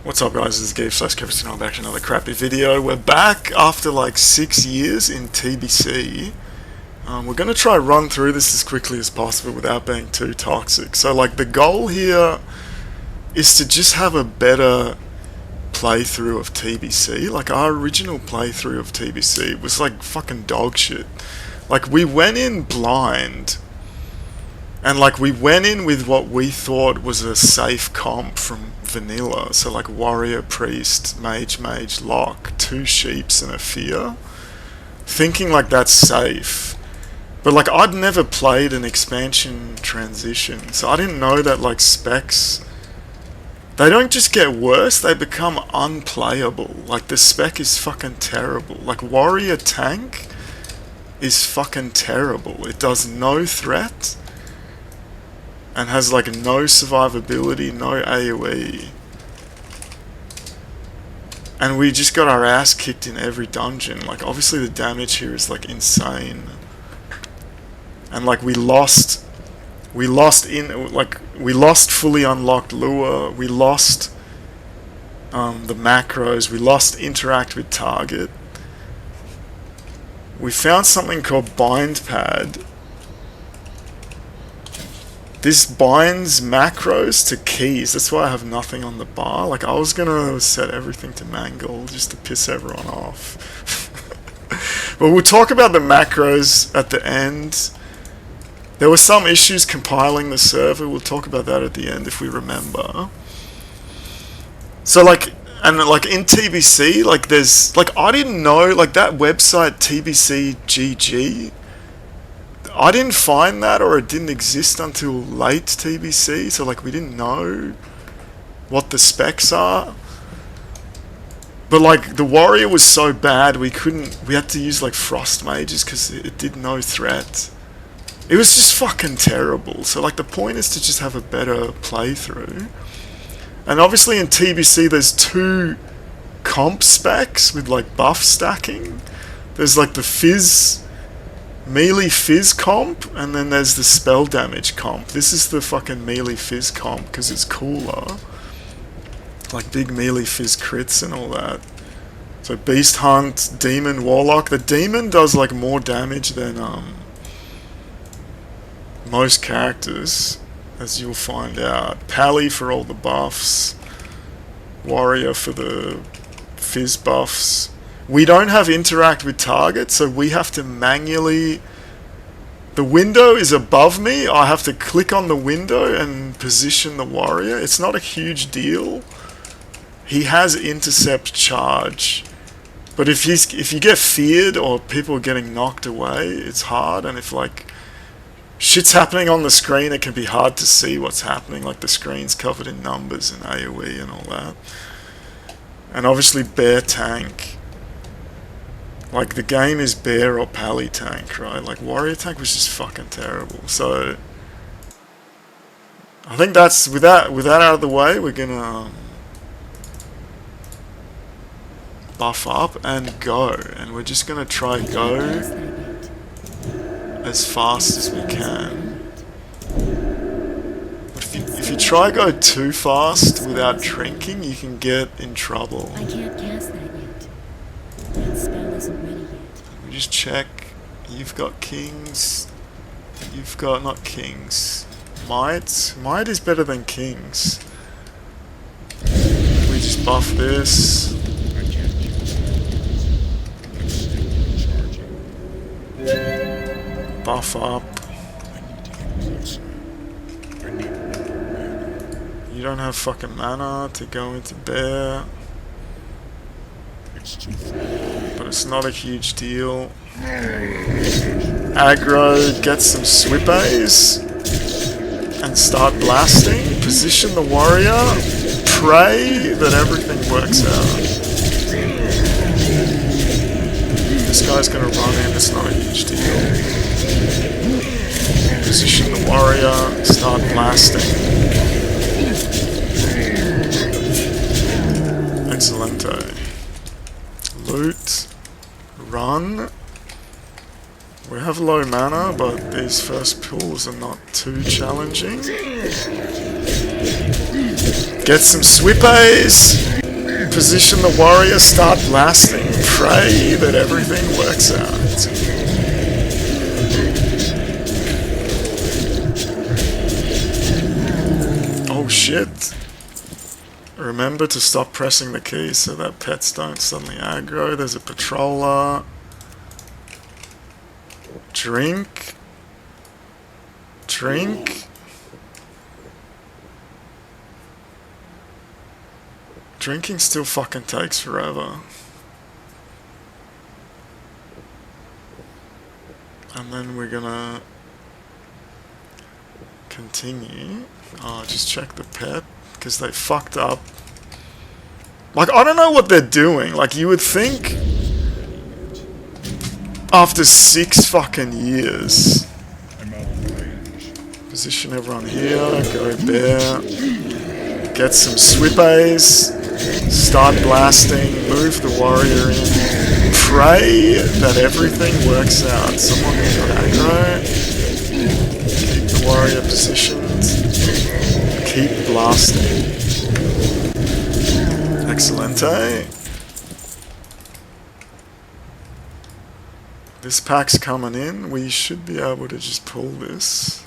What's up guys, this is Gabe/Kevin. I'm back to another crappy video. We're back after like 6 years in TBC. We're going to try run through this as quickly as possible without being too toxic. So like the goal here is to just have a better playthrough of TBC. Like our original playthrough of TBC was like fucking dog shit. Like we went in blind. And like we went in with what we thought was a safe comp from vanilla, so like warrior, priest, mage, lock, 2 sheeps and a fear, thinking like that's safe. But like I'd never played an expansion transition, so I didn't know that like specs, they don't just get worse, they become unplayable. Like the spec is fucking terrible. Like warrior tank is fucking terrible. It does no threat and has like no survivability, no AoE. And we just got our ass kicked in every dungeon. Like obviously the damage here is like insane. And like we lost fully unlocked lure, we lost the macros, we lost interact with target. We found something called BINDPAD. This binds macros to keys. That's why I have nothing on the bar. Like I was gonna set everything to mangle just to piss everyone off. But we'll talk about the macros at the end. There were some issues compiling the server. We'll talk about that at the end if we remember. So like, and like in TBC, like there's, like I didn't know, like that website TBC GG, I didn't find that, or it didn't exist until late TBC, so like we didn't know what the specs are. But like the warrior was so bad we had to use like frost mages because it did no threat. It was just fucking terrible. So like the point is to just have a better playthrough. And obviously in TBC there's 2 comp specs with like buff stacking. There's like the phys, melee phys comp, and then there's the spell damage comp. This is the fucking melee phys comp because it's cooler. Like big melee phys crits and all that. So beast hunt, demon, warlock. The demon does like more damage than most characters, as you'll find out. Pally for all the buffs, warrior for the phys buffs. We don't have interact with target, so we have to manually... The window is above me, I have to click on the window and position the warrior. It's not a huge deal. He has intercept charge. But if you get feared or people are getting knocked away, it's hard, and if like shit's happening on the screen, it can be hard to see what's happening, like the screen's covered in numbers and AoE and all that. And obviously bear tank. Like, the game is bear or pally tank, right? Like, warrior tank was just fucking terrible. So, I think that's, with that out of the way, we're gonna buff up and go. And we're just gonna try go as fast as we can. But if you try go too fast without drinking, you can get in trouble. I can't cast that yet. That spell isn't ready yet. We just check. You've got kings. You've got, not kings. Might. Might is better than kings. We just buff this. Buff up. You don't have fucking mana to go into bear. But it's not a huge deal. Aggro, get some swippays and start blasting. Position the warrior. Pray that everything works out. This guy's gonna run in, it's not a huge deal. Position the warrior, start blasting. Excelente. Loot. Run. We have low mana, but these first pulls are not too challenging. Get some swippays! Position the warrior, start blasting, pray that everything works out. Oh shit. Remember to stop pressing the keys so that pets don't suddenly aggro. There's a patroller. Drink. Drink. Drinking still fucking takes forever. And then we're gonna continue. Oh, just check the pet, because they fucked up. Like, I don't know what they're doing. Like, you would think after 6 fucking years. Position everyone here, go bear. Get some swipays. Start blasting, move the warrior in, pray that everything works out. Someone got aggro, keep the warrior positioned, keep blasting. Excelente. This pack's coming in, we should be able to just pull this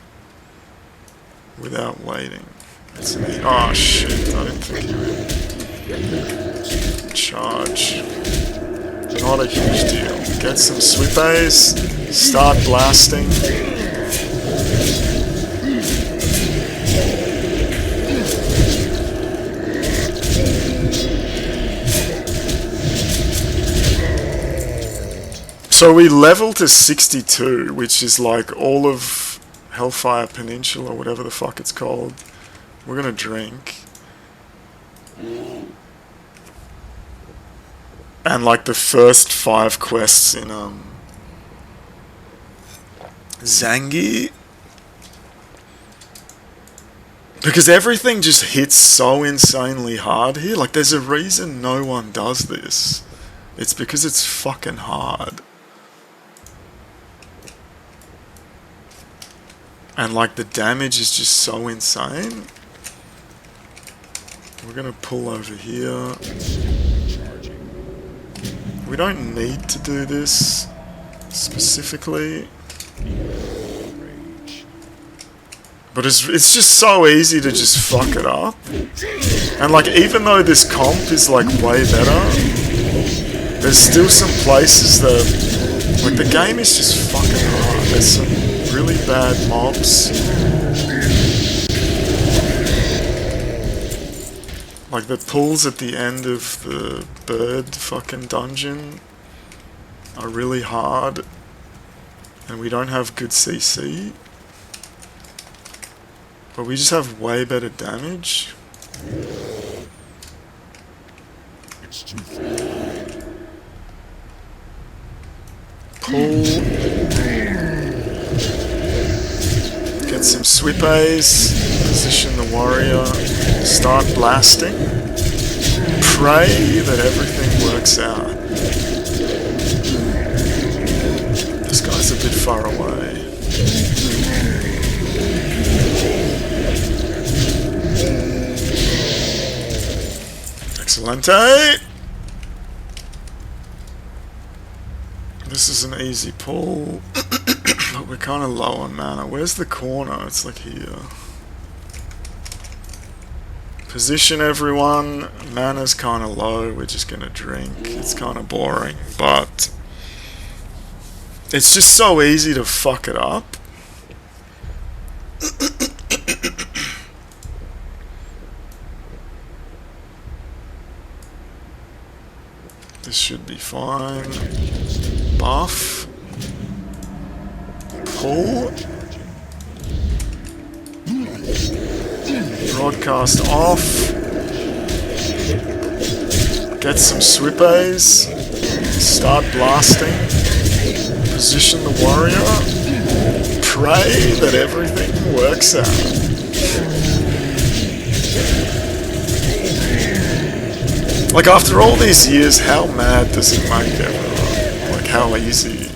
without waiting. Oh shit, I didn't think he would. Charge. Not a huge deal. Get some swipays. Start blasting. So we level to 62, which is like all of Hellfire Peninsula, or whatever the fuck it's called. We're gonna drink. And like the first 5 quests in Zangi, because everything just hits so insanely hard here. Like, there's a reason no one does this. It's because it's fucking hard. And like the damage is just so insane. We're gonna pull over here. We don't need to do this specifically, but it's just so easy to just fuck it up. And like, even though this comp is like way better, there's still some places that, like, the game is just fucking hard. There's some really bad mobs. Like, the pulls at the end of the bird fucking dungeon are really hard, and we don't have good CC, but we just have way better damage. It's too far. Pull. Get some swipays. Position the warrior. Start blasting. Pray that everything works out. This guy's a bit far away. Excelente! This is an easy pull, but we're kind of low on mana. Where's the corner? It's like here. Position everyone. Mana's kind of low. We're just gonna drink. It's kind of boring, but it's just so easy to fuck it up. This should be fine. Buff. Pull. Broadcast off. Get some swipays. Start blasting. Position the warrior. Pray that everything works out. Like, after all these years, how mad does it make everyone? Like, how easy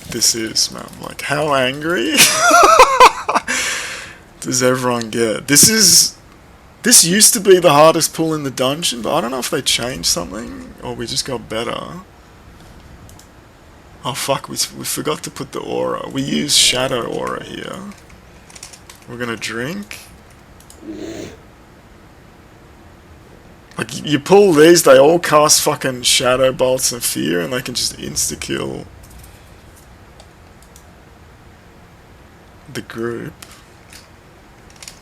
this is, man. Like, how angry does everyone get? This This used to be the hardest pull in the dungeon, but I don't know if they changed something or we just got better. Oh fuck, we forgot to put the aura. We use shadow aura here. We're gonna drink. Like, you pull these, they all cast fucking shadow bolts and fear, and they can just insta-kill the group.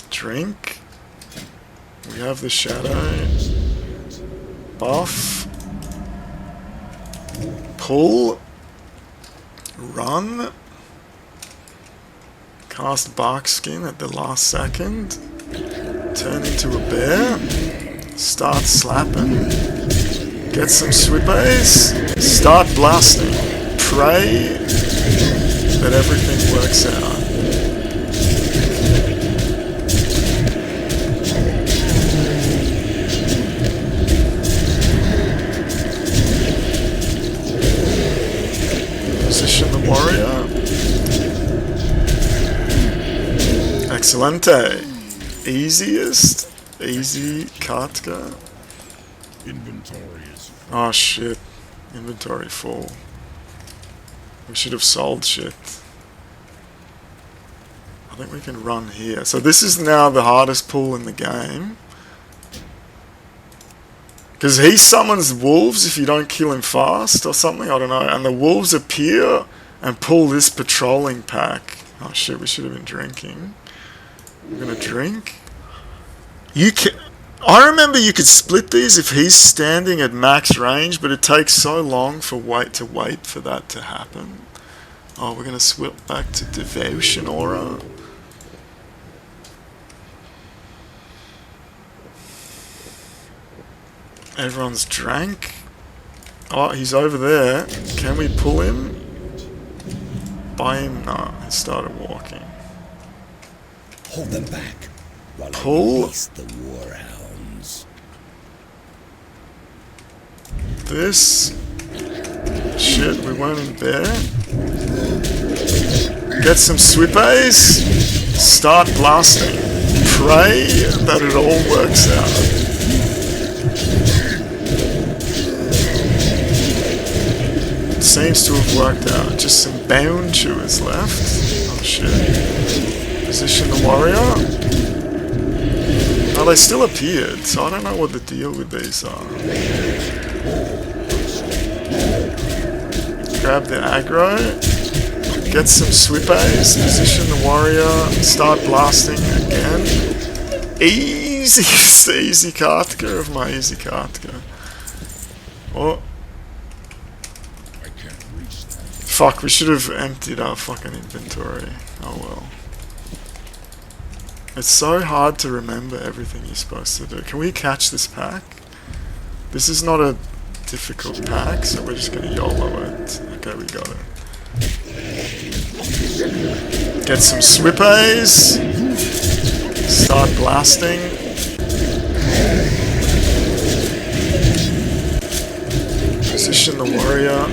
Drink. We have the shadow. Buff. Pull. Run. Cast bark skin at the last second. Turn into a bear. Start slapping. Get some swippies. Start blasting. Pray that everything works out. Position the warrior. Excelente. Easiest. Easy Katka. Inventory is Oh shit. Inventory full. We should have sold shit. I think we can run here. So this is now the hardest pull in the game. Because he summons wolves if you don't kill him fast or something, I don't know. And the wolves appear and pull this patrolling pack. Oh shit, we should have been drinking. We're gonna drink. I remember you could split these if he's standing at max range, but it takes so long to wait for that to happen. Oh, we're gonna swap back to Devotion Aura. Everyone's drank. Oh, he's over there. Can we pull him? Buy him? No, he started walking. hold them back while Pull. I release the warhounds. This. Shit, we weren't in there. Get some swippies. Start blasting. Pray that it all works out. Seems to have worked out. Just some bone chewers left. Oh shit. Position the warrior. Oh, they still appeared, so I don't know what the deal with these are. Grab the aggro. Get some swippies. Position the warrior. Start blasting again. Easy. It's the easy Kartka of my easy Kartka. Oh. Fuck, we should have emptied our fucking inventory. Oh well. It's so hard to remember everything you're supposed to do. Can we catch this pack? This is not a difficult pack, so we're just gonna YOLO it. Okay, we got it. Get some swippies. Start blasting. Position the warrior.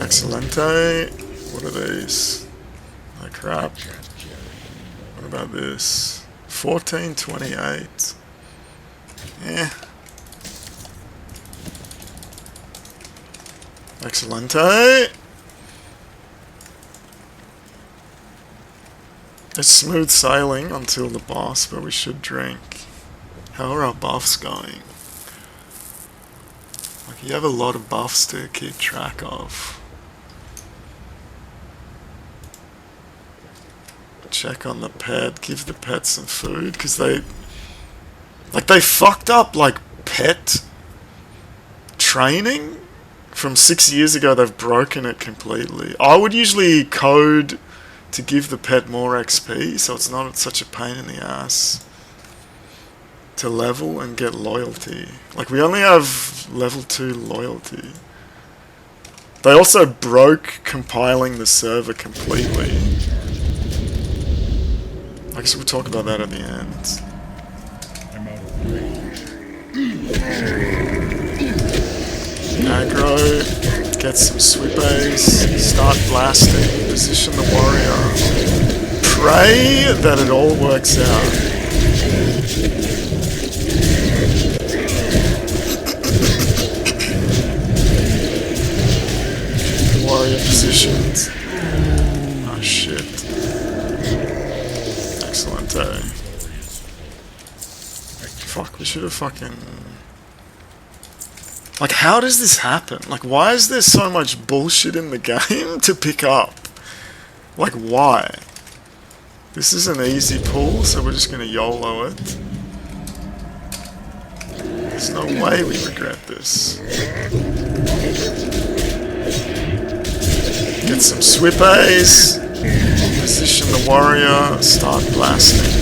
Excelente. What are these? Oh crap. What about this? 1428. Eh. Excelente. It's smooth sailing until the boss, but we should drink. How are our buffs going? Like, you have a lot of buffs to keep track of. Check on the pet, give the pet some food, because they fucked up, like, pet training from 6 years ago. They've broken it completely. I would usually code to give the pet more XP, so it's not such a pain in the ass to level and get loyalty. Like, we only have level 2 loyalty. They also broke compiling the server completely. I guess we'll talk about that at the end. I'm out of range. Aggro. Get some sweepers. Start blasting. Position the warrior. Pray that it all works out. The warrior positioned. Oh shit. Excellent, eh? Fuck, we should have fucking... Like, how does this happen? Like, why is there so much bullshit in the game to pick up? Like, why? This is an easy pull, so we're just gonna YOLO it. There's no way we regret this. Get some sweepers. Position the warrior. Start blasting.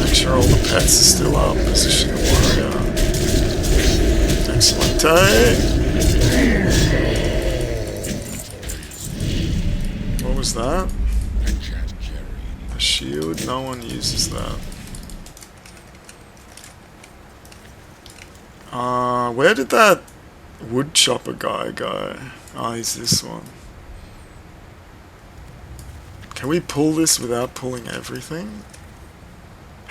Make sure all the pets are still up. Position the warrior. Excellent, eh? What was that? A shield? No one uses that. Where did that wood chopper guy go? Oh, he's this one. Can we pull this without pulling everything?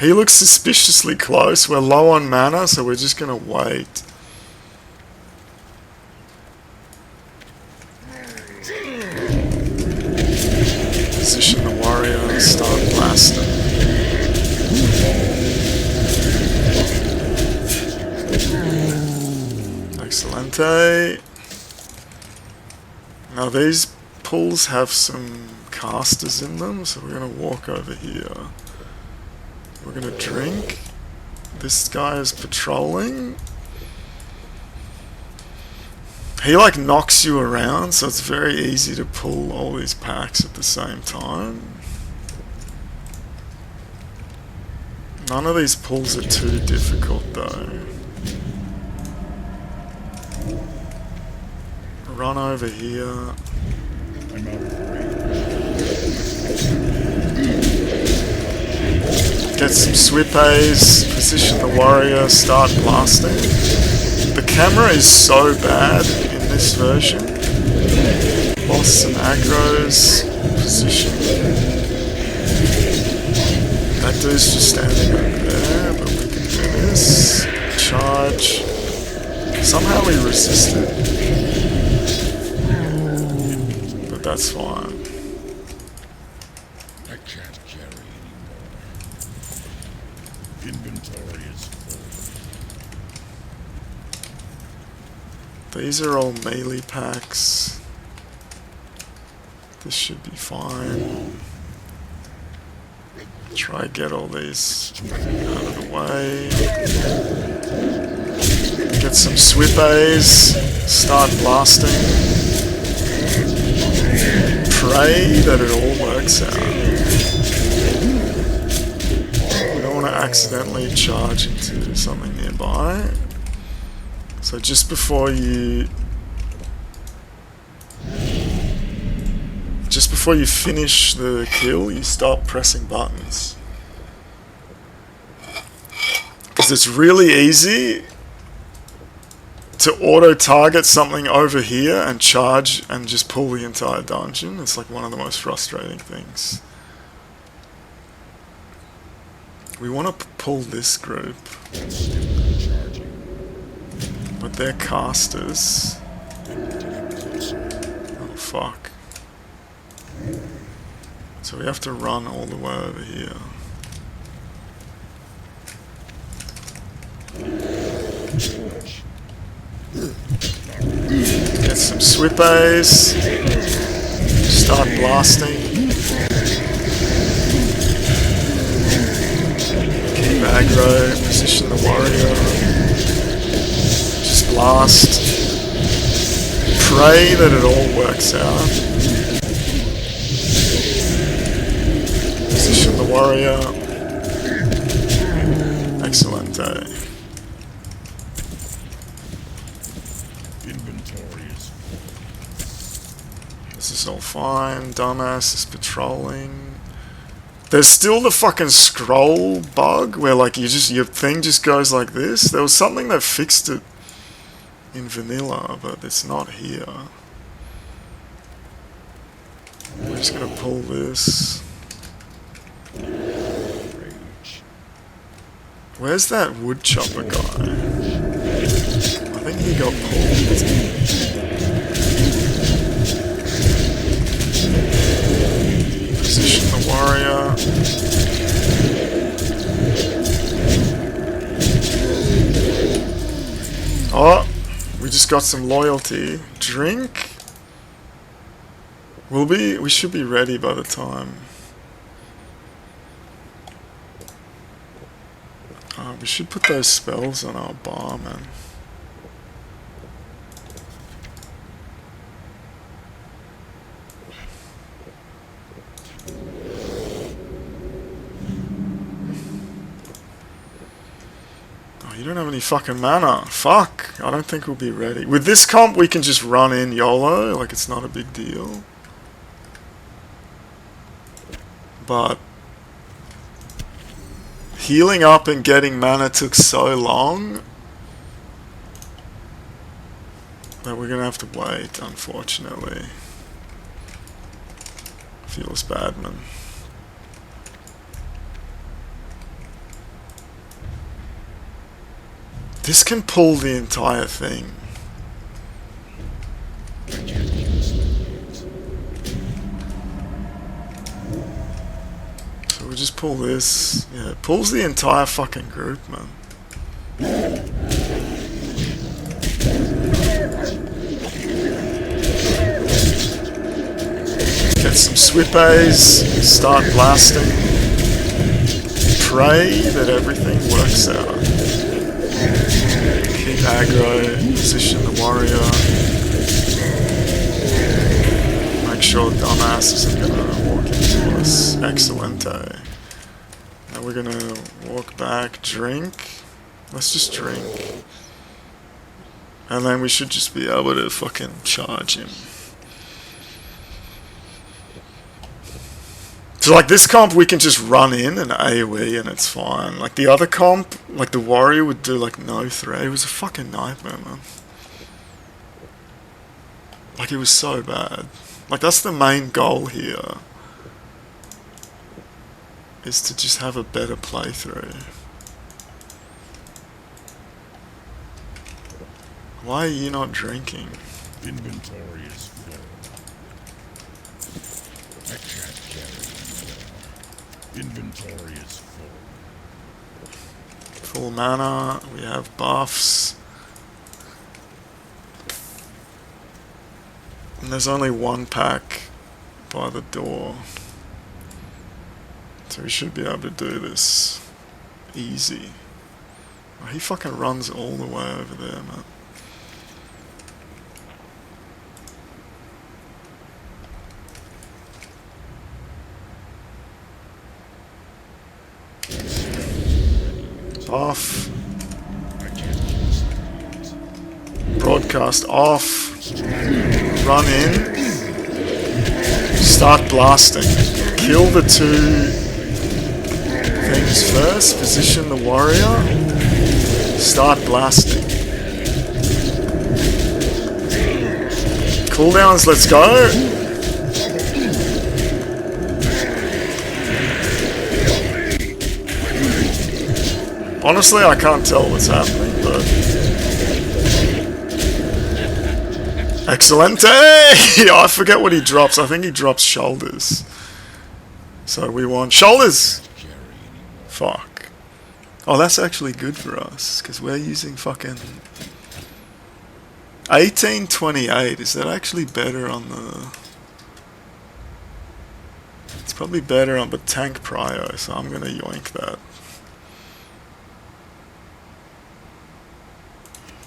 He looks suspiciously close. We're low on mana, so we're just gonna wait. Position the warrior, start blasting. Excelente. Now these pulls have some casters in them, so we're gonna walk over here. We're gonna drink. This guy is patrolling. He like knocks you around, so it's very easy to pull all these packs at the same time. None of these pulls are too difficult though. Run over here. I'm out of Get some sweepers, position the warrior, start blasting. The camera is so bad in this version. Lost some aggros, position. That dude's just standing over there, but we can do this. Charge. Somehow we resisted. But that's fine. I can't carry anymore. Inventory is full. These are all melee packs. This should be fine. Try get all these out of the way. Get some sweepers. Start blasting. Pray that it all works out. We don't want to accidentally charge into something nearby. So just before you finish the kill, you stop pressing buttons. Because it's really easy to auto-target something over here and charge and just pull the entire dungeon. It's like one of the most frustrating things. We want to pull this group. But they're casters. Oh fuck. So we have to run all the way over here. Get some sweepers. Start blasting. Keep aggro. Position the warrior. Just blast. Pray that it all works out. Position the warrior. Excellent, eh? This is all fine. Dumbass is patrolling. There's still the fucking scroll bug where like your thing just goes like this. There was something that fixed it in vanilla, but it's not here. We're just gonna pull this. Where's that wood chopper guy? I think he got pulled. Position the warrior. Oh, we just got some loyalty. Drink. We should be ready by the time. We should put those spells on our bar, man. Oh, you don't have any fucking mana. Fuck. I don't think we'll be ready. With this comp, we can just run in YOLO, like it's not a big deal. But healing up and getting mana took so long that we're gonna have to wait, unfortunately. Feels bad, man. This can pull the entire thing. So we just pull this. Yeah, it pulls the entire fucking group, man. Get some swipays, start blasting. Pray that everything works out. Keep aggro, position the warrior. Make sure dumbass isn't gonna walk into us. Excellente. Now we're gonna walk back, drink. Let's just drink. And then we should just be able to fucking charge him. So like this comp we can just run in and AoE and it's fine. Like the other comp, like the warrior would do like no threat. It was a fucking nightmare, man. Like it was so bad. Like that's the main goal here. Is to just have a better playthrough. Why are you not drinking? Inventory is full. I can't carry anymore. Inventory is full. Full mana, we have buffs. And there's only one pack by the door. So we should be able to do this easy. Oh, he fucking runs all the way over there, man. Off. Broadcast off. Run in. Start blasting. Kill the two things first. Position the warrior. Start blasting. Cooldowns, let's go. Honestly, I can't tell what's happening, but... Excellente! I forget what he drops. I think he drops shoulders. So we want shoulders! Fuck. Oh, that's actually good for us, because we're using fucking... 1828. Is that actually better on the... It's probably better on the tank prio, so I'm gonna yoink that.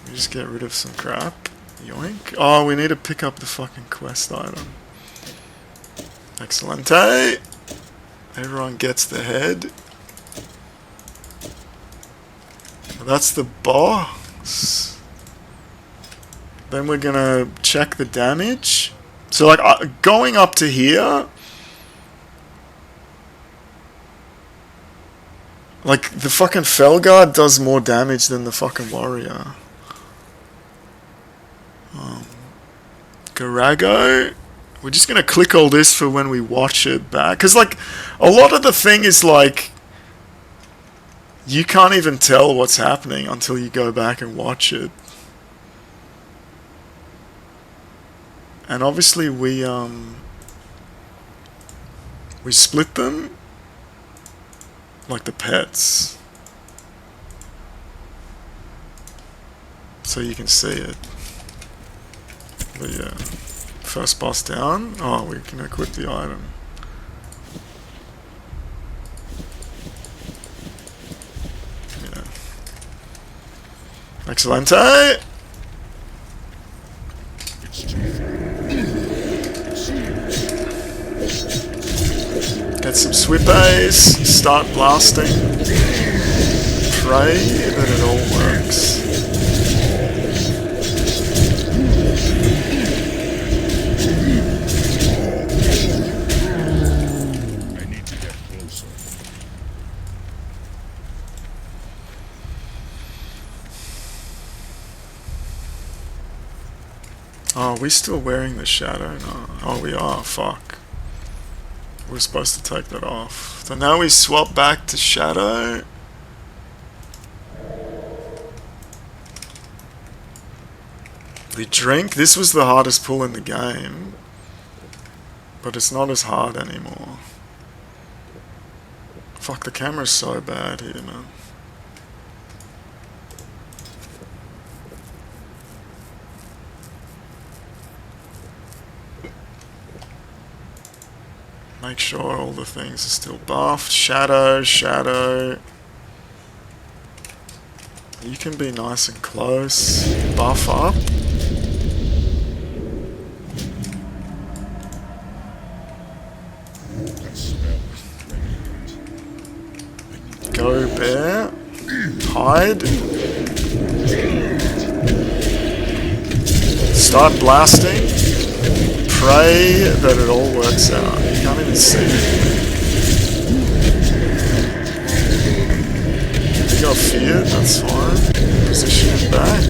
We just get rid of some crap. Yoink. Oh, we need to pick up the fucking quest item. Excellente. Everyone gets the head. That's the boss. Then we're gonna check the damage. So like going up to here, Like, the fucking Felguard does more damage than the fucking warrior. Garago. We're just gonna click all this for when we watch it back. Because, like, a lot of the thing is, like, you can't even tell what's happening until you go back and watch it. And obviously we split them like the pets, so you can see it. But yeah, first boss down. Oh, we can equip the item. Yeah. Excelente! Get some swippes, start blasting, pray that it all works. I need to get closer. Oh, are we still wearing the shadow? No. Oh, we are. Fuck. We're supposed to take that off. So now we swap back to shadow. The drink. This was the hardest pull in the game. But it's not as hard anymore. Fuck, the camera's so bad here, man. Make sure all the things are still buffed. Shadow, shadow. You can be nice and close. Buff up. Go bear. Hide. Start blasting. Pray that it all works out. You can't even see it. He got feared, that's fine. Position him back.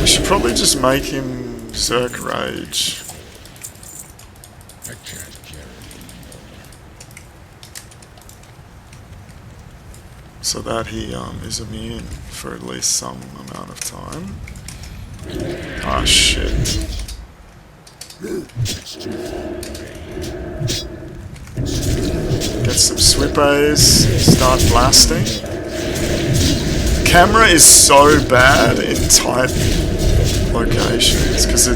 We should probably just make him Zerk Rage. I can't carry anymore. So that he is immune for at least some amount of time. Ah, shit. Get some swippes, start blasting. Camera is so bad in tight locations because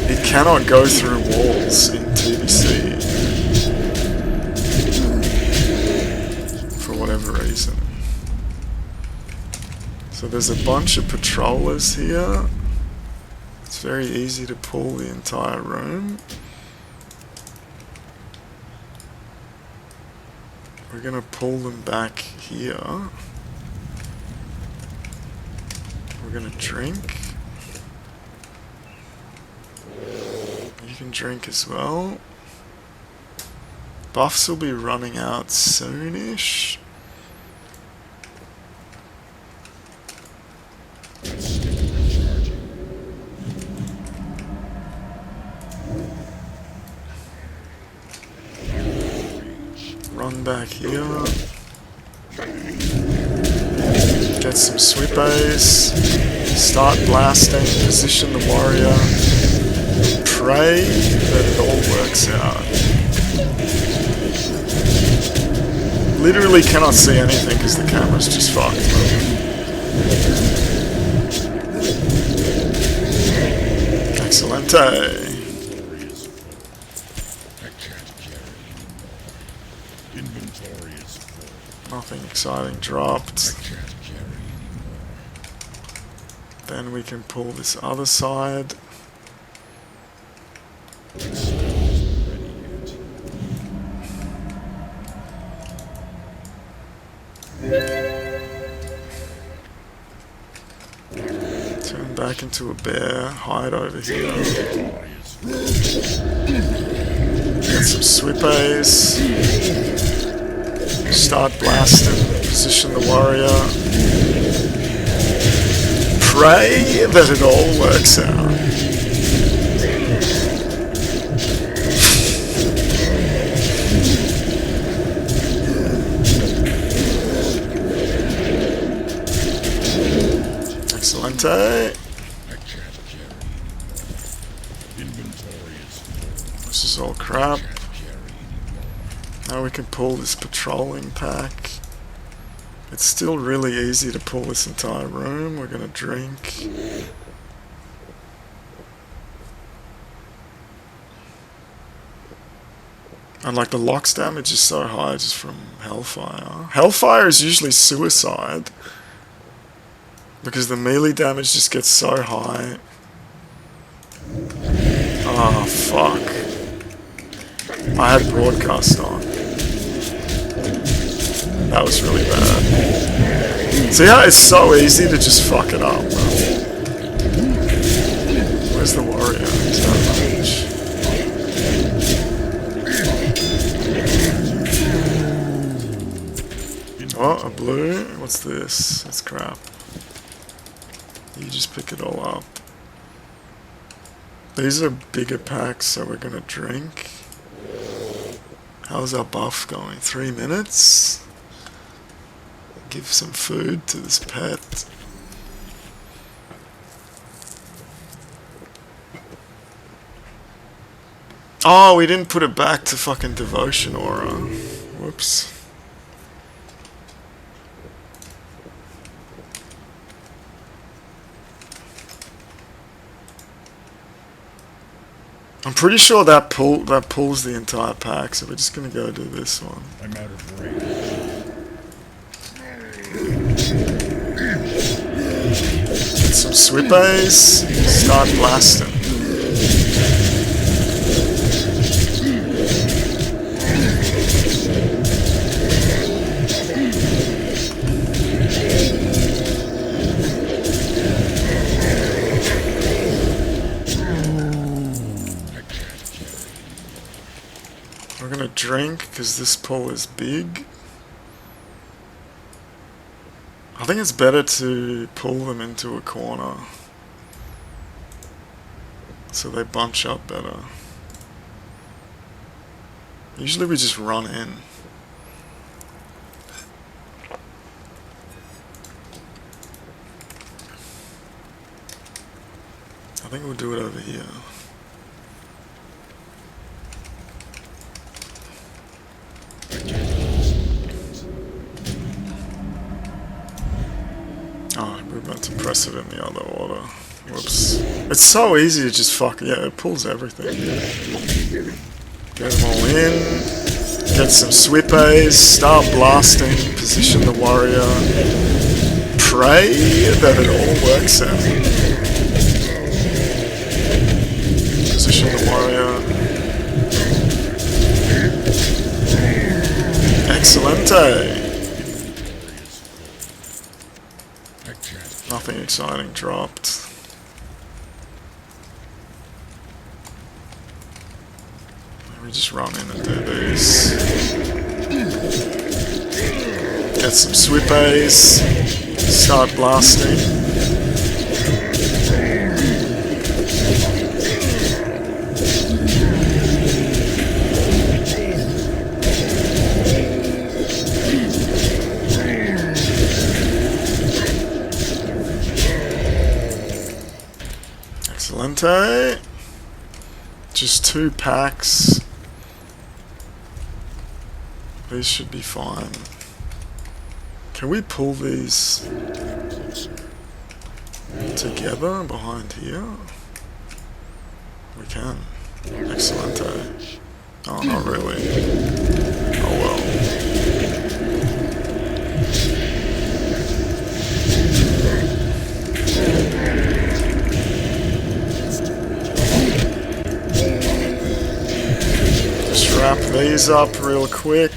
it cannot go through walls in TBC for whatever reason. So there's a bunch of patrollers here. It's very easy to pull the entire room. We're gonna pull them back here. We're gonna drink. You can drink as well. Buffs will be running out soonish. Run back here. Get some swippes. Start blasting. Position the warrior. Pray that it all works out. Literally cannot see anything because the camera's just fucked. Excelente. Inventory is full. Nothing exciting dropped. I can't carry anymore. Then we can pull this other side. My spell isn't ready yet. Turn back into a bear. Hide over here. Inventory is full. Get some sweepies. Start blasting. Position the warrior. Pray that it all works out. Excelente. This is all crap. Now we can pull this patrolling pack. It's still really easy to pull this entire room. We're gonna drink. And like the locks damage is so high just from Hellfire. Hellfire is usually suicide. Because the melee damage just gets so high. Oh, fuck. I had broadcast on. That was really bad. See how it's so easy to just fuck it up, bro. Where's the warrior? He's not much. Oh, a blue? What's this? That's crap. You just pick it all up. These are bigger packs, so we're gonna drink. How's our buff going? 3 minutes? Give some food to this pet. Oh, we didn't put it back to fucking devotion aura. Whoops. I'm pretty sure that pulls the entire pack, so we're just gonna go do this one. I'm out of range. Get some sweepies. Start blasting. We're gonna drink because this pull is big. I think it's better to pull them into a corner so they bunch up better. Usually we just run in. I think we'll do it over here. Oh, we're about to press it in the other order. Whoops. It's so easy to just fuck... Yeah, it pulls everything. Get them all in. Get some sweepies. Start blasting. Position the warrior. Pray that it all works out. Position the warrior. Excelente. Nothing exciting dropped. We just run in and do these. Get some sweepies. Start blasting. Excelente. Just 2 packs. These should be fine. Can we pull these together behind here? We can. Excelente. Oh, not really. Oh well. Just wrap these up real quick.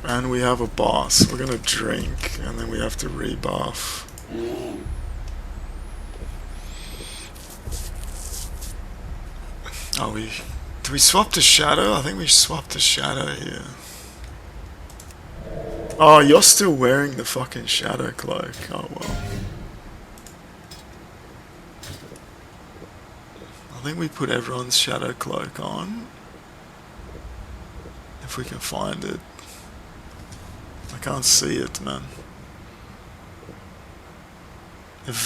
And we have a boss. We're gonna drink, and then we have to rebuff. Oh, do we swap to shadow? I think we swapped to shadow here. Oh, you're still wearing the fucking shadow cloak. Oh well. I think we put everyone's shadow cloak on. If we can find it. I can't see it, man.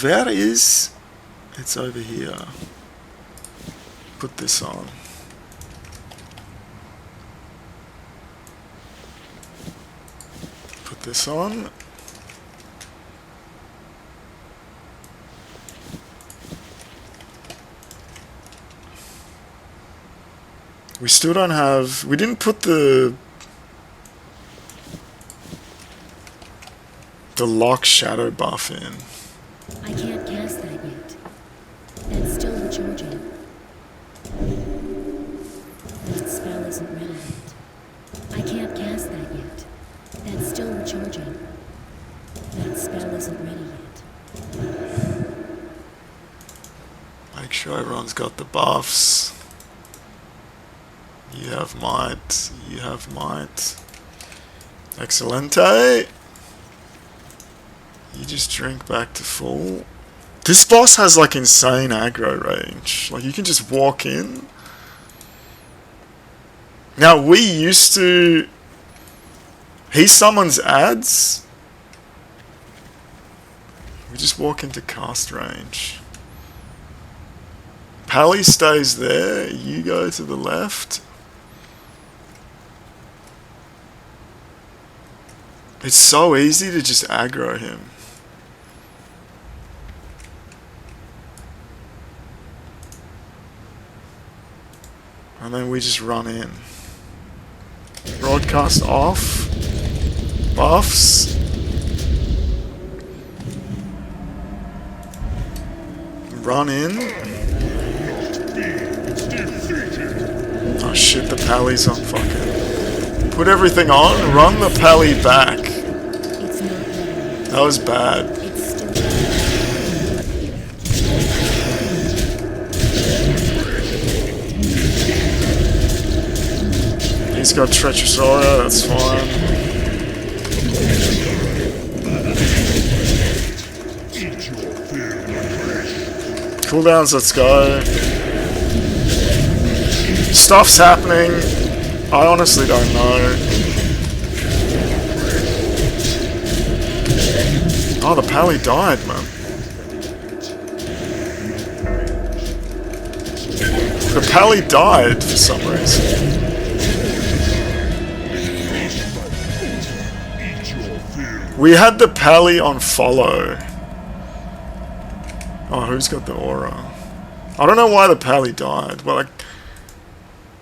Where is... It's over here. Put this on. Put this on. We still don't have... We didn't put the lock shadow buff in. I can't cast that yet. That's still recharging. That spell isn't ready yet. I can't cast that yet. That's still recharging. That spell isn't ready yet. Make sure everyone's got the buffs. You have might. You have might. Excelente. You just drink back to full. This boss has like insane aggro range. Like you can just walk in. Now we used to... He summons adds. We just walk into cast range. Pally stays there. You go to the left. It's so easy to just aggro him. And then we just run in. Broadcast off. Buffs. Run in. Oh shit, the pally's on fucking. Put everything on, run the pally back. It's not ready. That was bad. It's still He's got treacherous aura, that's fine. Cooldowns, let's go. Stuff's happening. I honestly don't know. Oh, the pally died, man. The pally died for some reason. We had the pally on follow. Oh, who's got the aura? I don't know why the pally died. Well, like,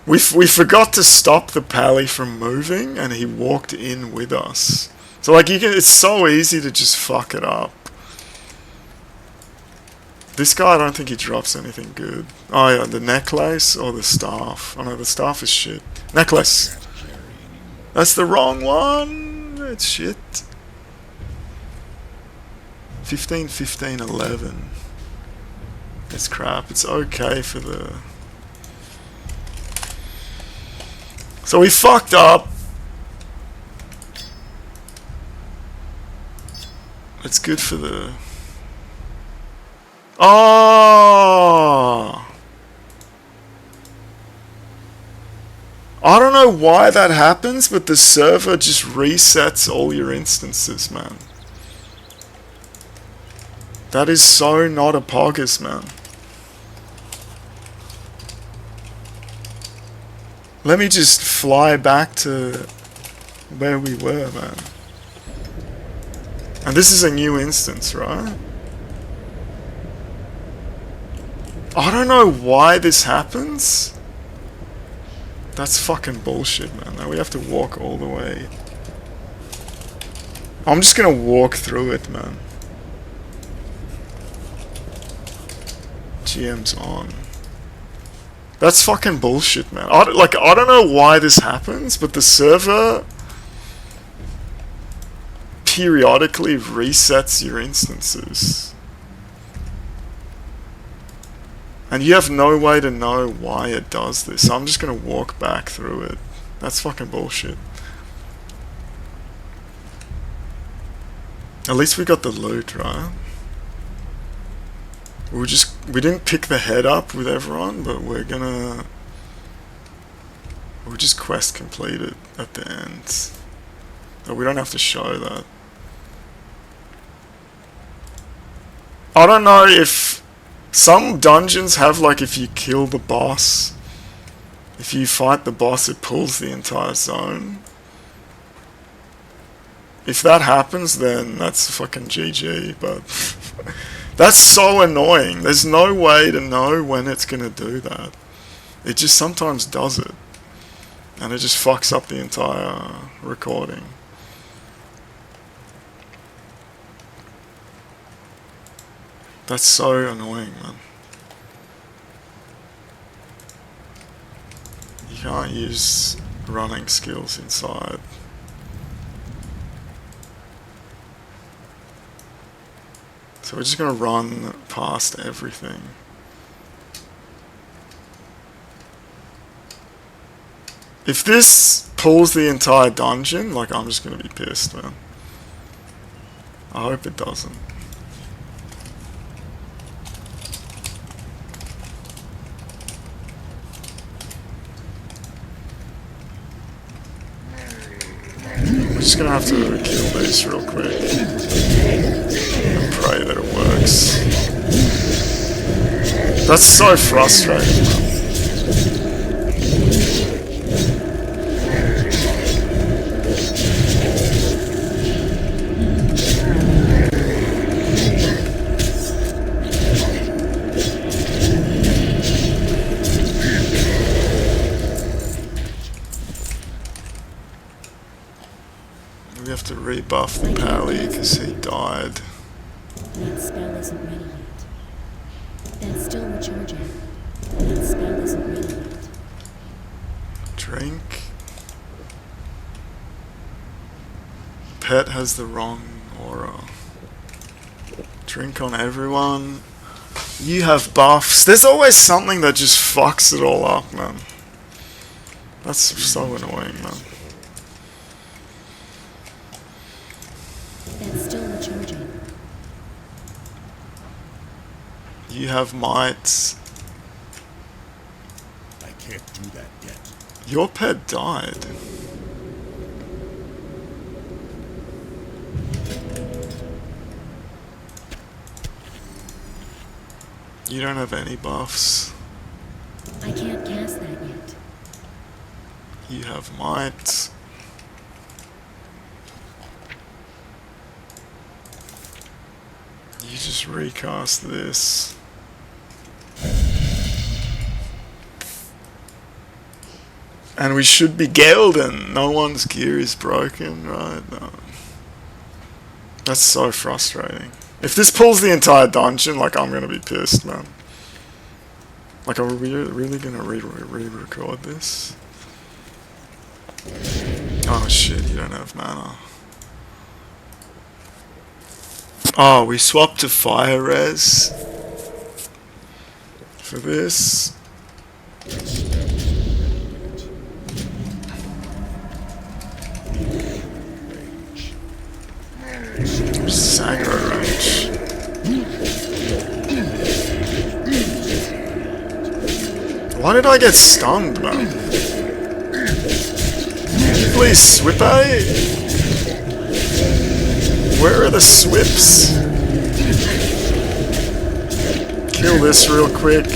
we forgot to stop the pally from moving, and he walked in with us. So like, it's so easy to just fuck it up. This guy, I don't think he drops anything good. Oh yeah, the necklace or the staff. Oh no, the staff is shit. Necklace. That's the wrong one. It's shit. 15, 15, 11. It's crap. It's okay for the... So we fucked up. It's good for the... Oh! I don't know why that happens, but the server just resets all your instances, man. That is so not a poggers, man. Let me just fly back to where we were, man. And this is a new instance, right? I don't know why this happens. That's fucking bullshit, man. Now we have to walk all the way. I'm just gonna walk through it, man. GM's on. That's fucking bullshit, man. I don't know why this happens, but the server periodically resets your instances. And you have no way to know why it does this. So I'm just gonna walk back through it. That's fucking bullshit. At least we got the loot, right? We didn't pick the head up with everyone, but we'll just quest completed at the end. Oh, we don't have to show that. I don't know if some dungeons have, like, if you kill the boss, if you fight the boss, it pulls the entire zone. If that happens, then that's fucking GG, but that's so annoying. There's no way to know when it's gonna do that. It just sometimes does it. And it just fucks up the entire recording. That's so annoying, man. You can't use running skills inside. So we're just gonna run past everything. If this pulls the entire dungeon, like, I'm just gonna be pissed, man. I hope it doesn't. We're just gonna have to kill these real quick. And pray that it works. That's so frustrating, man. We have to rebuff the pally because he died. That spell isn't ready yet. That's still recharging. That spell isn't ready yet. Drink. Pet has the wrong aura. Drink on everyone. You have buffs. There's always something that just fucks it all up, man. That's so annoying, man. That's still recharging. You have might. I can't do that yet. Your pet died. You don't have any buffs. I can't cast that yet. You have might. You just recast this. And we should be golden. No one's gear is broken, right? No. That's so frustrating. If this pulls the entire dungeon, like, I'm gonna be pissed, man. Like, are we really gonna re-record this? Oh shit, you don't have mana. Oh, we swapped to fire res for this. Aggro range. Why did I get stunned, man? Please, Swipe? Where are the swips? Kill this real quick.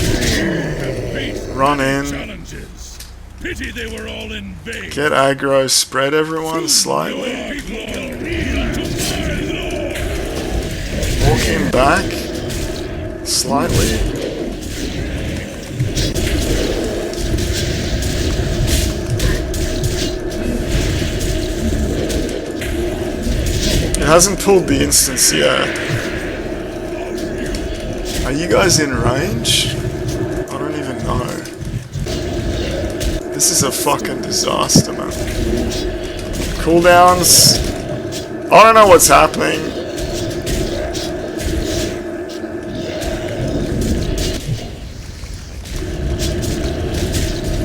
Run in. Pity they were all in vain. Get aggro. Spread everyone slightly. Walk him back. Slightly. It hasn't pulled the instance yet. Are you guys in range? I don't even know. This is a fucking disaster, man. Cooldowns. I don't know what's happening.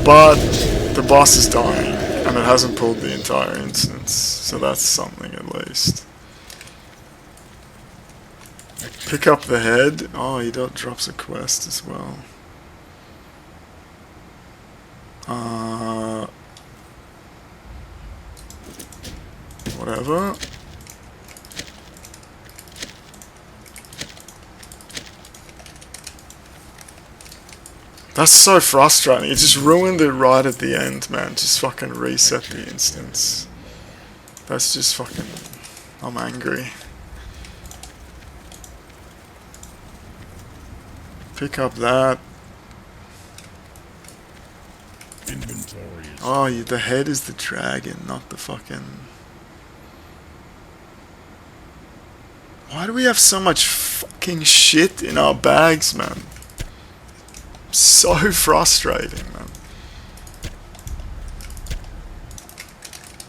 But the boss is dying, and it hasn't pulled the entire instance, so that's something at least. Pick up the head. Oh, he drops a quest as well. Whatever. That's so frustrating. It just ruined it right at the end, man. Just fucking reset the instance. That's just fucking... I'm angry. Pick up that. Inventory is Oh, the head is the dragon, not the fucking... Why do we have so much fucking shit in our bags, man? So frustrating, man.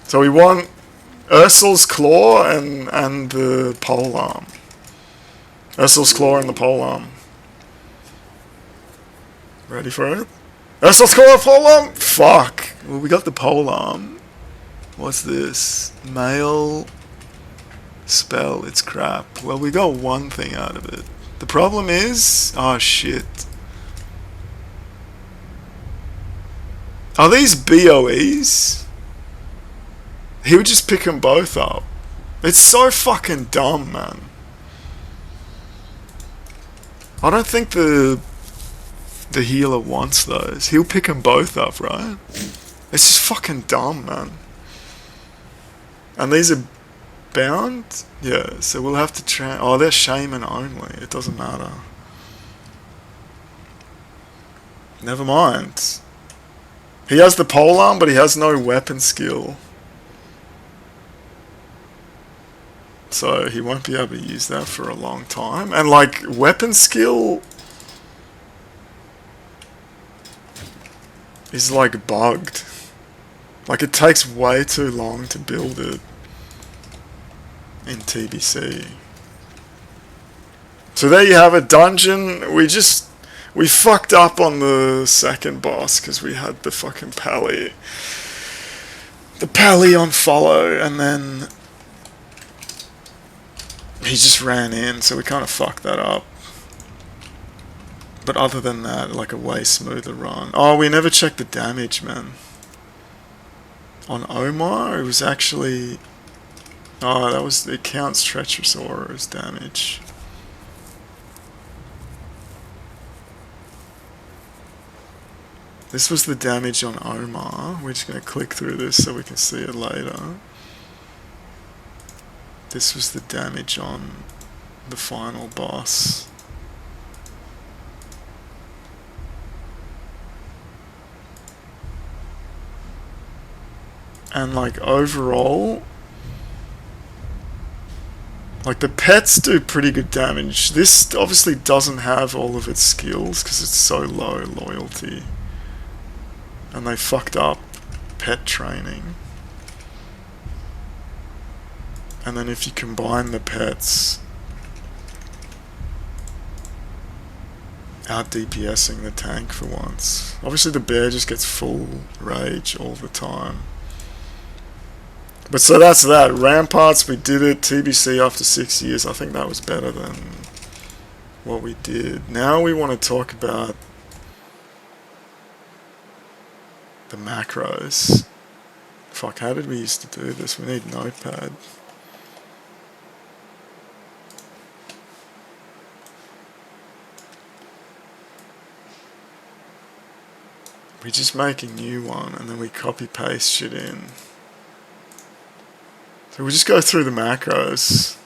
So we want Ursul's Claw and the polearm. Ursul's Claw and the polearm. Ready for it? Ursul's Claw, polearm! Fuck! Well, we got the polearm. What's this? Male spell, it's crap. Well, we got one thing out of it. The problem is... Oh, shit. Are these BOEs? He would just pick them both up. It's so fucking dumb, man. I don't think the healer wants those. He'll pick them both up, right? It's just fucking dumb, man. And these are bound? Yeah, so we'll have to oh, they're shaman only. It doesn't matter. Never mind. He has the polearm, but he has no weapon skill. So he won't be able to use that for a long time. And like, weapon skill is like bugged. Like, it takes way too long to build it in TBC. So there you have it, dungeon. We fucked up on the second boss because we had the fucking pally. The pally on follow, and then he just ran in, so we kind of fucked that up. But other than that, like a way smoother run. Oh, we never checked the damage, man. On Omor, it was actually... Oh, that was... It counts Treacherous Aura as damage. This was the damage on Omor. We're just going to click through this so we can see it later. This was the damage on the final boss. And like overall, like the pets do pretty good damage. This obviously doesn't have all of its skills because it's so low loyalty. And they fucked up pet training. And then if you combine the pets, out DPSing the tank for once. Obviously the bear just gets full rage all the time. But so that's that. Ramparts, we did it. TBC after 6 years. I think that was better than what we did. Now we want to talk about the macros. Fuck, how did we used to do this? We need Notepad. We just make a new one and then we copy paste shit in. So we just go through the macros.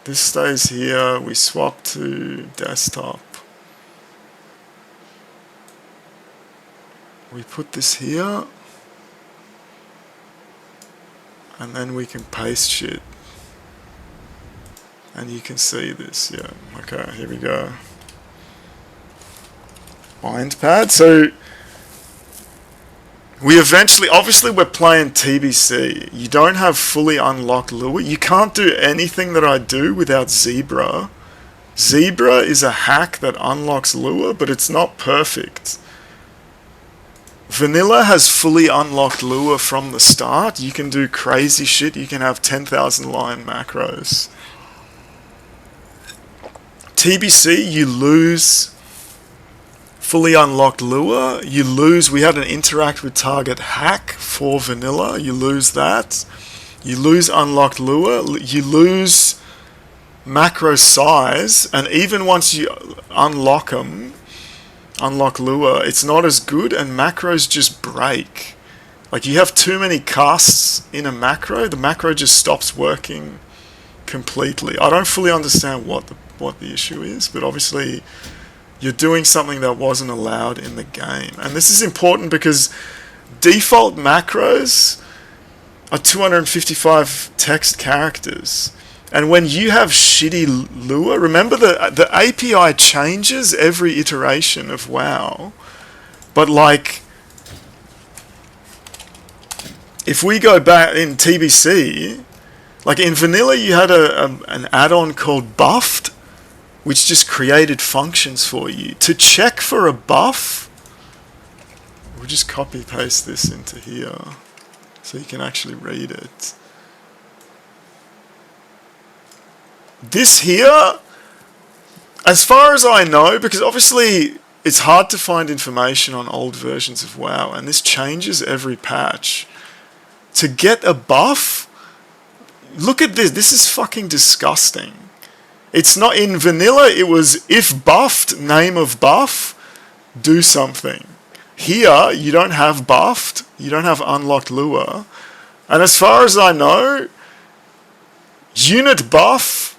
This stays here. We swap to desktop. We put this here. And then we can paste shit. And you can see this, yeah. Okay, here we go. BINDPAD. So we eventually, obviously we're playing TBC. You don't have fully unlocked lure. You can't do anything that I do without Zebra. Zebra is a hack that unlocks lure, but it's not perfect. Vanilla has fully unlocked lure from the start. You can do crazy shit. You can have 10,000 line macros. TBC, you lose fully unlocked lure. You lose, we had an interact with target hack for vanilla. You lose that. You lose unlocked lure. You lose macro size. And even once you unlock them, unlock lure, it's not as good, and macros just break. Like, you have too many casts in a macro, the macro just stops working completely. I don't fully understand what the issue is, but obviously you're doing something that wasn't allowed in the game. And this is important because default macros are 255 text characters. And when you have shitty lure, remember the API changes every iteration of WoW. But like, if we go back in TBC, like in vanilla you had an add-on called buffed, which just created functions for you. To check for a buff, we'll just copy paste this into here so you can actually read it. This here, as far as I know, because obviously it's hard to find information on old versions of WoW, and this changes every patch. To get a buff, look at this. This is fucking disgusting. It's not in vanilla. It was if buffed, name of buff, do something. Here, you don't have buffed. You don't have unlocked lure. And as far as I know, unit buff,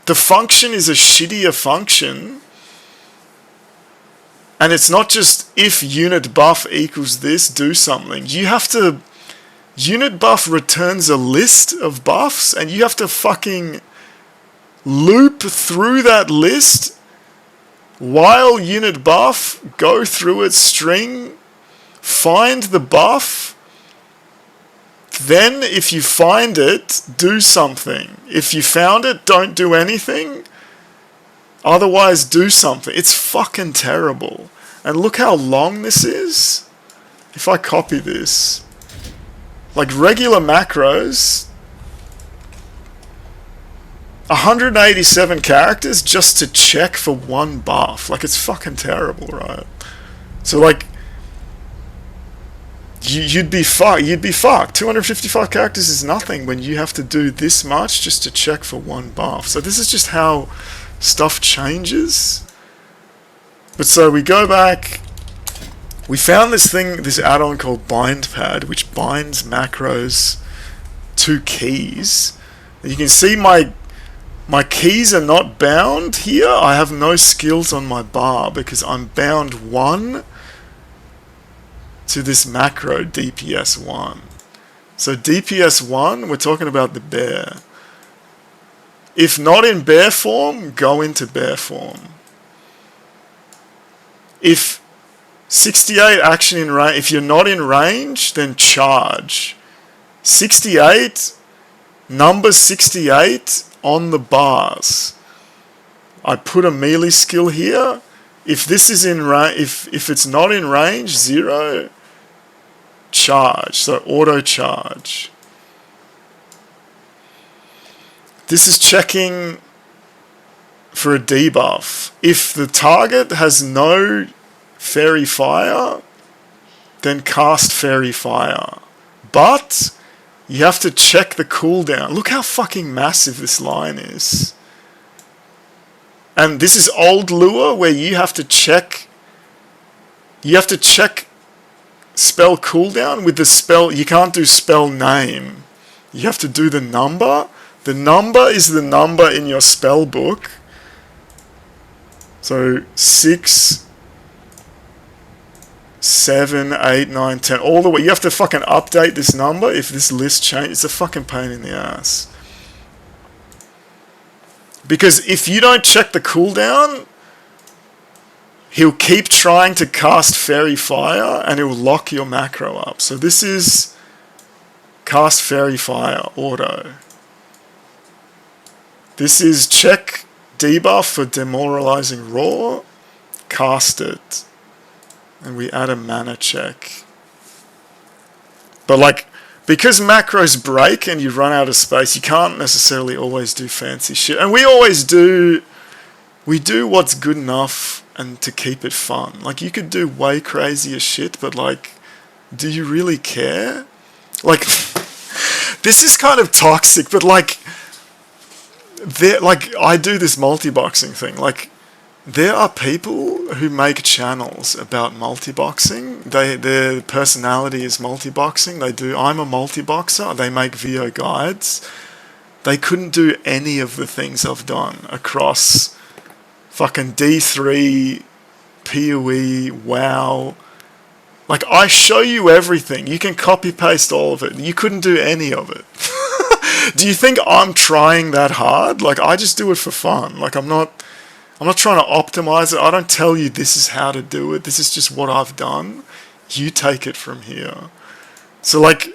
the function is a shittier function, and it's not just if unit buff equals this, do something. You have to, unit buff returns a list of buffs, and you have to fucking loop through that list while unit buff, go through its string, find the buff. Then, if you find it, do something. If you found it, don't do anything. Otherwise, do something. It's fucking terrible. And look how long this is. If I copy this, like regular macros, 187 characters just to check for one buff. Like, it's fucking terrible, right? So, like, you'd be fucked. 255 characters is nothing when you have to do this much just to check for one buff. So this is just how stuff changes. But so we go back. We found this thing, this add-on called BINDPAD, which binds macros to keys. You can see my keys are not bound here. I have no skills on my bar because I'm bound 1 to this macro DPS1. So DPS1, we're talking about the bear. If not in bear form, go into bear form. If 68 action in range, if you're not in range, then charge. 68, number 68 on the bars. I put a melee skill here. If this is in range, if it's not in range, 0. Charge, so auto charge. This is checking for a debuff. If the target has no fairy fire, then cast fairy fire. But you have to check the cooldown. Look how fucking massive this line is. And this is old lure where you have to check. You have to check spell cooldown with the spell. You can't do spell name. You have to do the number. The number is the number in your spell book. So 6, 7, 8, 9, 10, all the way. You have to fucking update this number if this list changes. It's a fucking pain in the ass. Because if you don't check the cooldown, he'll keep trying to cast Fairy Fire and it will lock your macro up. So this is cast Fairy Fire auto. This is check debuff for demoralizing roar, cast it, and we add a mana check. But like, because macros break and you run out of space, you can't necessarily always do fancy shit. And we always do, we do what's good enough and to keep it fun. Like, you could do way crazier shit, but like, do you really care? Like, this is kind of toxic, but like, I do this multiboxing thing. Like, there are people who make channels about multiboxing. Their personality is multiboxing. I'm a multiboxer. They make VO guides. They couldn't do any of the things I've done across fucking D3, PoE, WoW. Like, I show you everything. You can copy paste all of it. You couldn't do any of it. Do you think I'm trying that hard? Like, I just do it for fun. Like, I'm not trying to optimize it. I don't tell you this is how to do it. This is just what I've done. You take it from here. So like,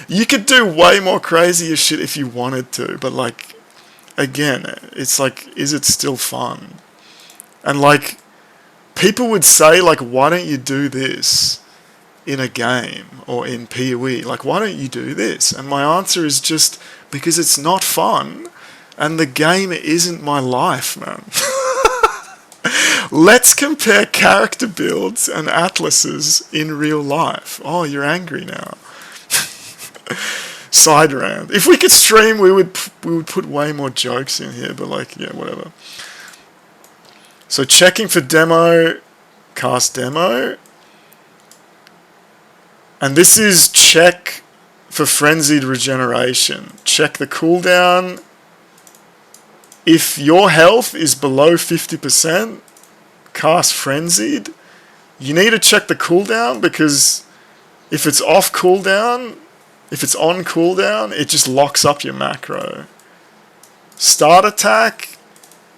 you could do way more crazier shit if you wanted to, but like, again, it's like, is it still fun? And like, people would say like, why don't you do this in a game or in PoE? Like, why don't you do this? And my answer is just because it's not fun. And the game isn't my life, man. Let's compare character builds and atlases in real life. Oh, you're angry now. Side rant. If we could stream, we would put way more jokes in here, but like, yeah, whatever. So checking for demo, cast demo. And this is check for frenzied regeneration. Check the cooldown. If your health is below 50%, cast Frenzied. You need to check the cooldown, because if it's off cooldown, if it's on cooldown, it just locks up your macro. Start attack,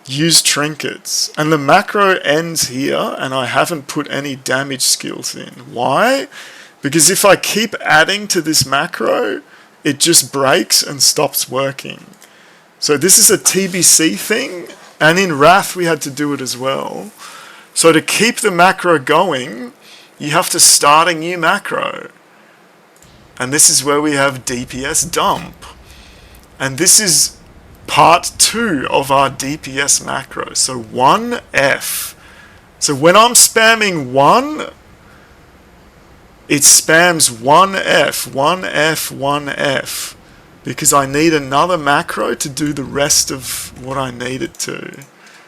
use trinkets. And the macro ends here, and I haven't put any damage skills in. Why? Because if I keep adding to this macro, it just breaks and stops working. So this is a TBC thing, and in Wrath we had to do it as well. So to keep the macro going, you have to start a new macro. And this is where we have DPS dump. And this is part 2 of our DPS macro. So 1F. So when I'm spamming 1, it spams 1F, 1F, 1F. Because I need another macro to do the rest of what I need it to.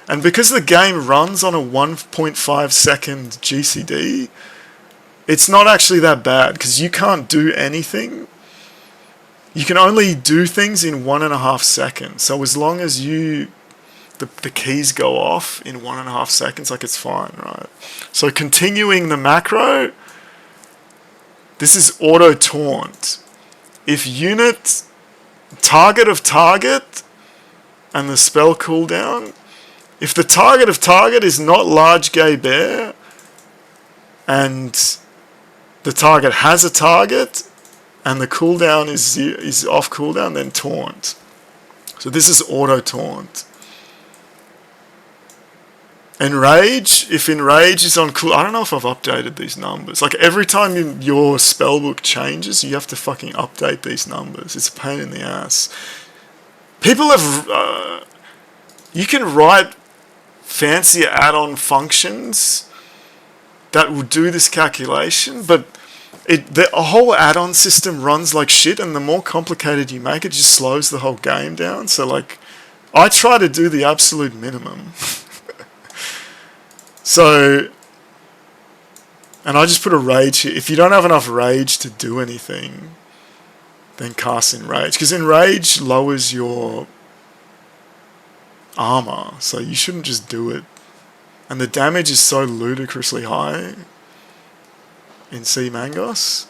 And because the game runs on a 1.5 second GCD, it's not actually that bad, because you can't do anything. You can only do things in 1.5 seconds. So as long as the keys go off in 1.5 seconds, like, it's fine, right? So continuing the macro, this is auto taunt. If unit target of target and the spell cooldown, if the target of target is not large gay bear and the target has a target and the cooldown is off cooldown, then taunt. So this is auto taunt. Enrage, if Enrage is on cool, I don't know if I've updated these numbers. Like, every time your spellbook changes, you have to fucking update these numbers. It's a pain in the ass. People have, you can write fancier add-on functions that will do this calculation, but a whole add-on system runs like shit, and the more complicated you make it, just slows the whole game down. So like, I try to do the absolute minimum. So, and I just put a rage here. If you don't have enough rage to do anything, then cast Enrage. Because Enrage lowers your armor, so you shouldn't just do it. And the damage is so ludicrously high in cMaNGOS.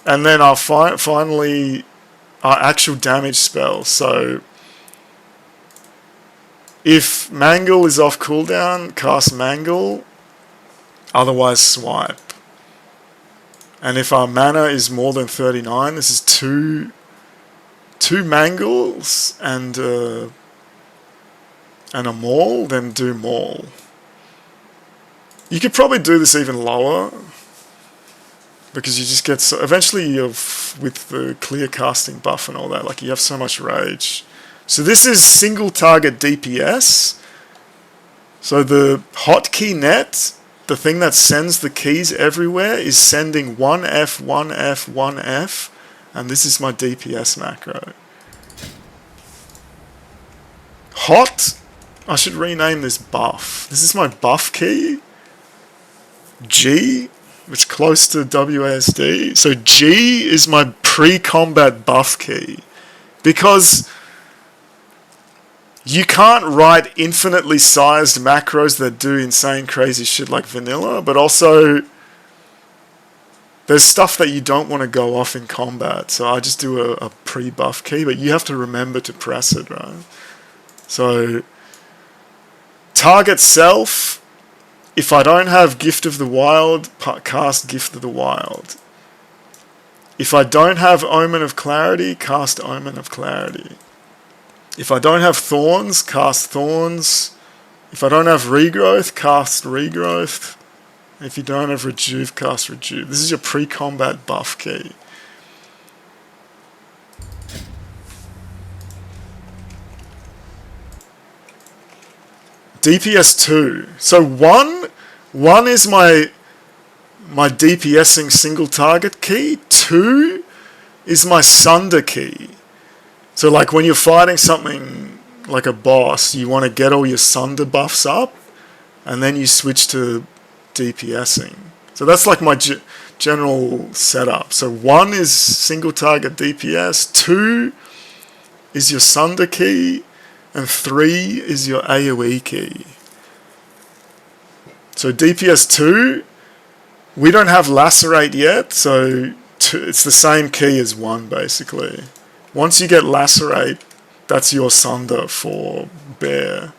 And then our finally, our actual damage spell. So, if Mangle is off cooldown, cast Mangle, otherwise swipe. And if our mana is more than 39, this is two Mangles and and a maul, then do maul. You could probably do this even lower, because you just get so, eventually with the clear casting buff and all that, like you have so much rage. So this is single target DPS. So the Hotkeynet, the thing that sends the keys everywhere, is sending 1F, 1F, 1F, and this is my DPS macro. Hot, I should rename this buff. This is my buff key. G, which is close to WASD. So G is my pre-combat buff key. Because you can't write infinitely sized macros that do insane crazy shit like vanilla, but also there's stuff that you don't want to go off in combat. So I just do a pre-buff key, but you have to remember to press it, right? So target self, if I don't have Gift of the Wild, cast Gift of the Wild. If I don't have Omen of Clarity, cast Omen of Clarity. If I don't have Thorns, cast Thorns. If I don't have Regrowth, cast Regrowth. If you don't have Rejuve, cast Rejuve. This is your pre-combat buff key. DPS 2. So 1 is my DPSing single target key. 2 is my Sunder key. So like when you're fighting something like a boss, you want to get all your Sunder buffs up, and then you switch to DPSing. So that's like my general setup. So 1 is single target DPS, 2 is your Sunder key, and 3 is your AoE key. So DPS 2, we don't have Lacerate yet, so it's the same key as 1 basically. Once you get Lacerate, that's your Sunder for Bear.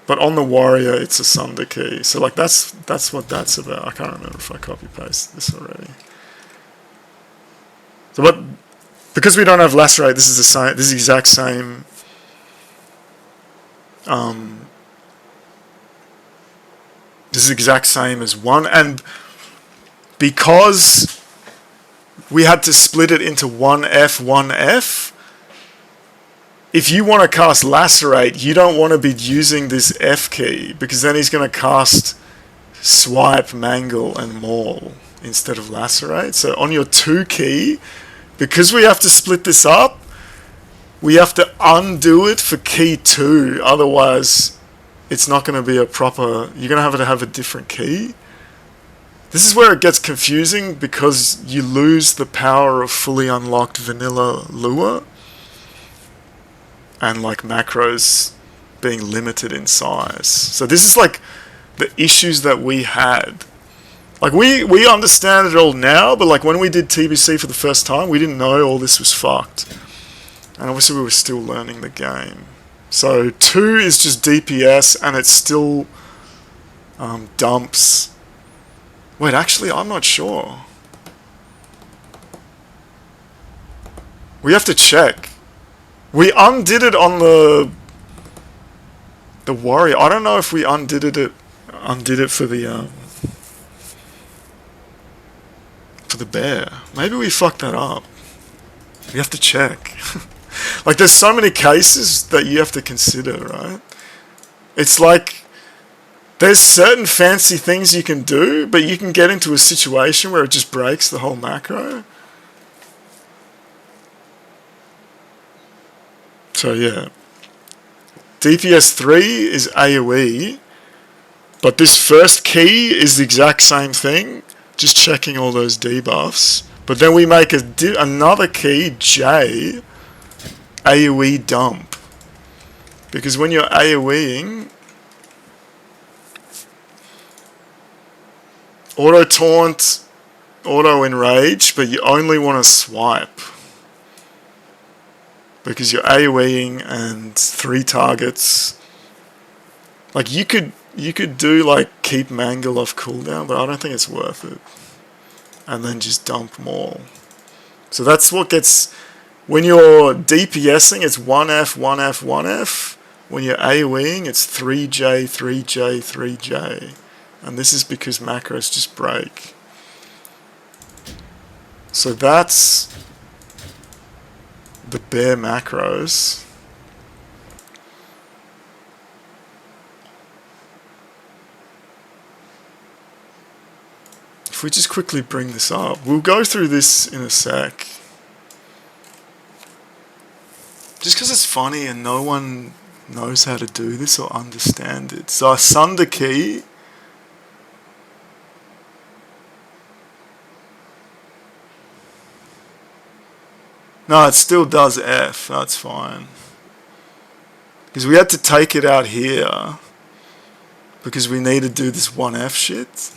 But on the Warrior, it's a Sunder key. So like that's what that's about. I can't remember if I copy paste this already. So but because we don't have Lacerate, this is the same. This is the exact same. This is the exact same as 1, and because we had to split it into 1F, 1F, if you want to cast Lacerate, you don't want to be using this F key, because then he's going to cast Swipe, Mangle, and Maul instead of Lacerate. So on your 2 key, because we have to split this up, we have to undo it for key 2, otherwise it's not going to be a proper, you're going to have a different key. This is where it gets confusing, because you lose the power of fully unlocked vanilla lure, and like macros being limited in size. So this is like the issues that we had. Like we understand it all now, but like when we did TBC for the first time, we didn't know all this was fucked. And obviously we were still learning the game. So 2 is just DPS, and it still dumps. Wait, actually, I'm not sure. We have to check. We undid it on the Warrior. I don't know if we undid it for the Bear. Maybe we fucked that up. We have to check. Like, there's so many cases that you have to consider, right? It's like, there's certain fancy things you can do, but you can get into a situation where it just breaks the whole macro. So yeah. DPS 3 is AoE, but this first key is the exact same thing, just checking all those debuffs. But then we make another key, J, AoE dump. Because when you're AoEing, auto taunt, auto enrage, but you only want to swipe. Because you're AoEing and 3 targets. Like you could do like keep Mangle off cooldown, but I don't think it's worth it. And then just dump Maul. So that's what gets, when you're DPSing, it's 1F, 1F, 1F. when you're AoEing, it's 3J, 3J, 3J. And this is because macros just break. So that's the bare macros. If we just quickly bring this up, we'll go through this in a sec. Just because it's funny and no one knows how to do this or understand it. So a Sunder key. No, it still does F. That's fine. Because we had to take it out here. Because we need to do this 1F shit.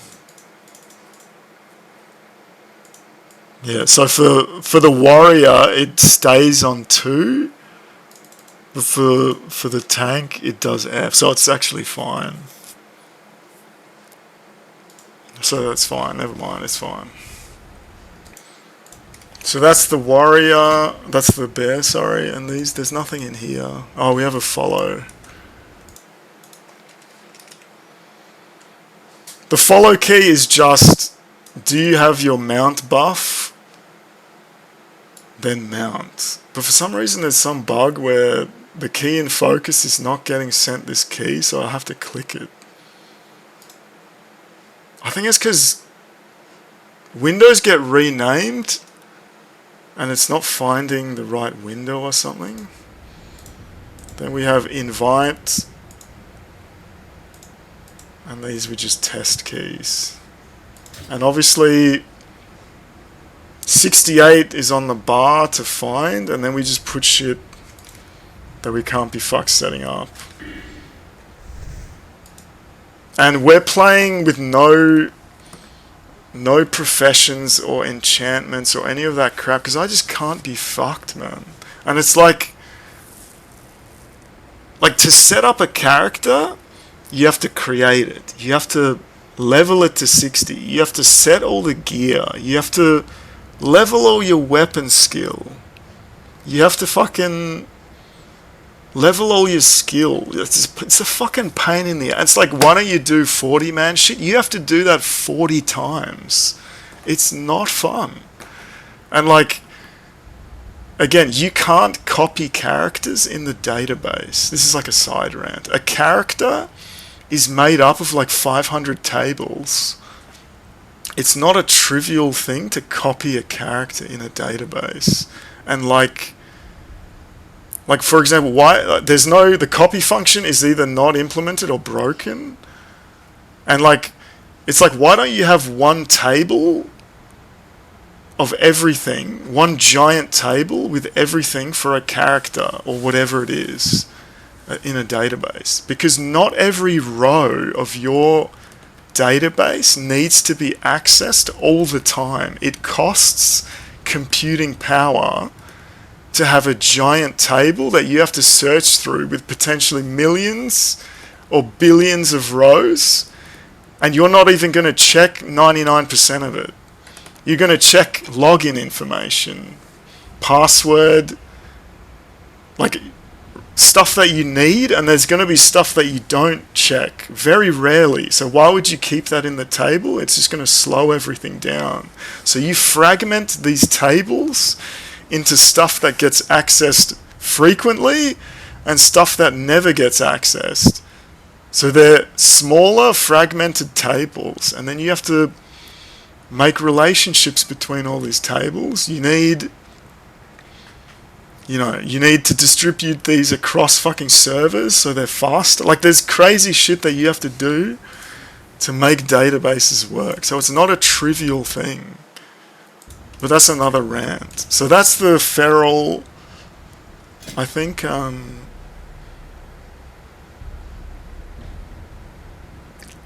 Yeah, so for the warrior, it stays on 2. But for the tank, it does F. So it's actually fine. So that's fine. Never mind, it's fine. So that's the warrior. That's the bear, sorry. And these, there's nothing in here. Oh, we have a follow. The follow key is just, do you have your mount buff? Then mount. But for some reason there's some bug where the key in focus is not getting sent this key, so I have to click it. I think it's because windows get renamed and it's not finding the right window or something. Then we have invite, and these were just test keys. And obviously 68 is on the bar to find, and then we just put shit that we can't be fucked setting up. And we're playing with no professions or enchantments or any of that crap, because I just can't be fucked, man. And it's like to set up a character, you have to create it. You have to level it to 60. You have to set all the gear. You have to level all your weapon skill. You have to fucking level all your skill. It's a fucking pain in the ass. It's like, why don't you do 40-man shit? You have to do that 40 times. It's not fun. And like, again, you can't copy characters in the database. This is like a side rant. A character is made up of like 500 tables. It's not a trivial thing to copy a character in a database. And like for example, why there's no, the copy function is either not implemented or broken. And like, it's like, why don't you have one table of everything, one giant table with everything for a character or whatever it is in a database? Because not every row of your database needs to be accessed all the time. It costs computing power to have a giant table that you have to search through with potentially millions or billions of rows, and you're not even going to check 99% of it. You're going to check login information, password, like stuff that you need, and there's going to be stuff that you don't check very rarely. So why would you keep that in the table? It's just going to slow everything down. So you fragment these tables into stuff that gets accessed frequently and stuff that never gets accessed. So they're smaller, fragmented tables, and then you have to make relationships between all these tables. You need to distribute these across fucking servers so they're faster. Like, there's crazy shit that you have to do to make databases work. So it's not a trivial thing. But that's another rant. So that's the feral, I think,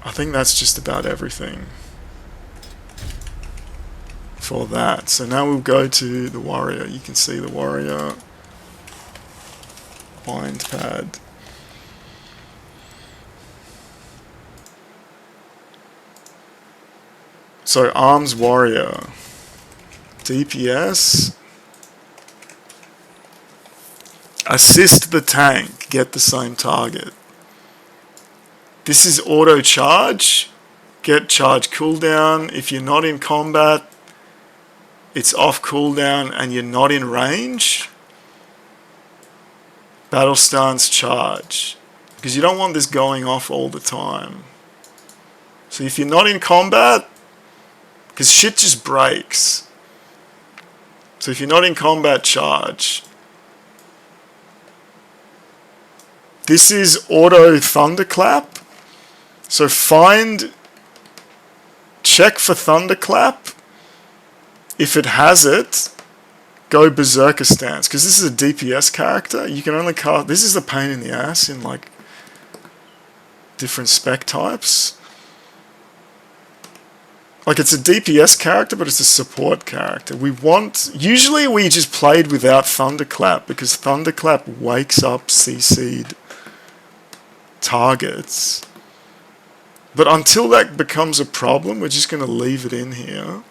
that's just about everything for that. So now we'll go to the warrior. You can see the warrior. BINDPAD. So arms warrior. DPS. Assist the tank, get the same target. This is auto charge, get charge cooldown. If you're not in combat, it's off cooldown and you're not in range. Battle stance charge, because you don't want this going off all the time. So if you're not in combat, because shit just breaks. So if you're not in combat, charge. This is auto thunderclap. So check for thunderclap. If it has it, go berserker stance, because this is a DPS character. You can only cast. This is a pain in the ass in like different spec types. Like it's a DPS character, but it's a support character. Usually we just played without thunderclap because thunderclap wakes up CC'd targets. But until that becomes a problem, we're just going to leave it in here.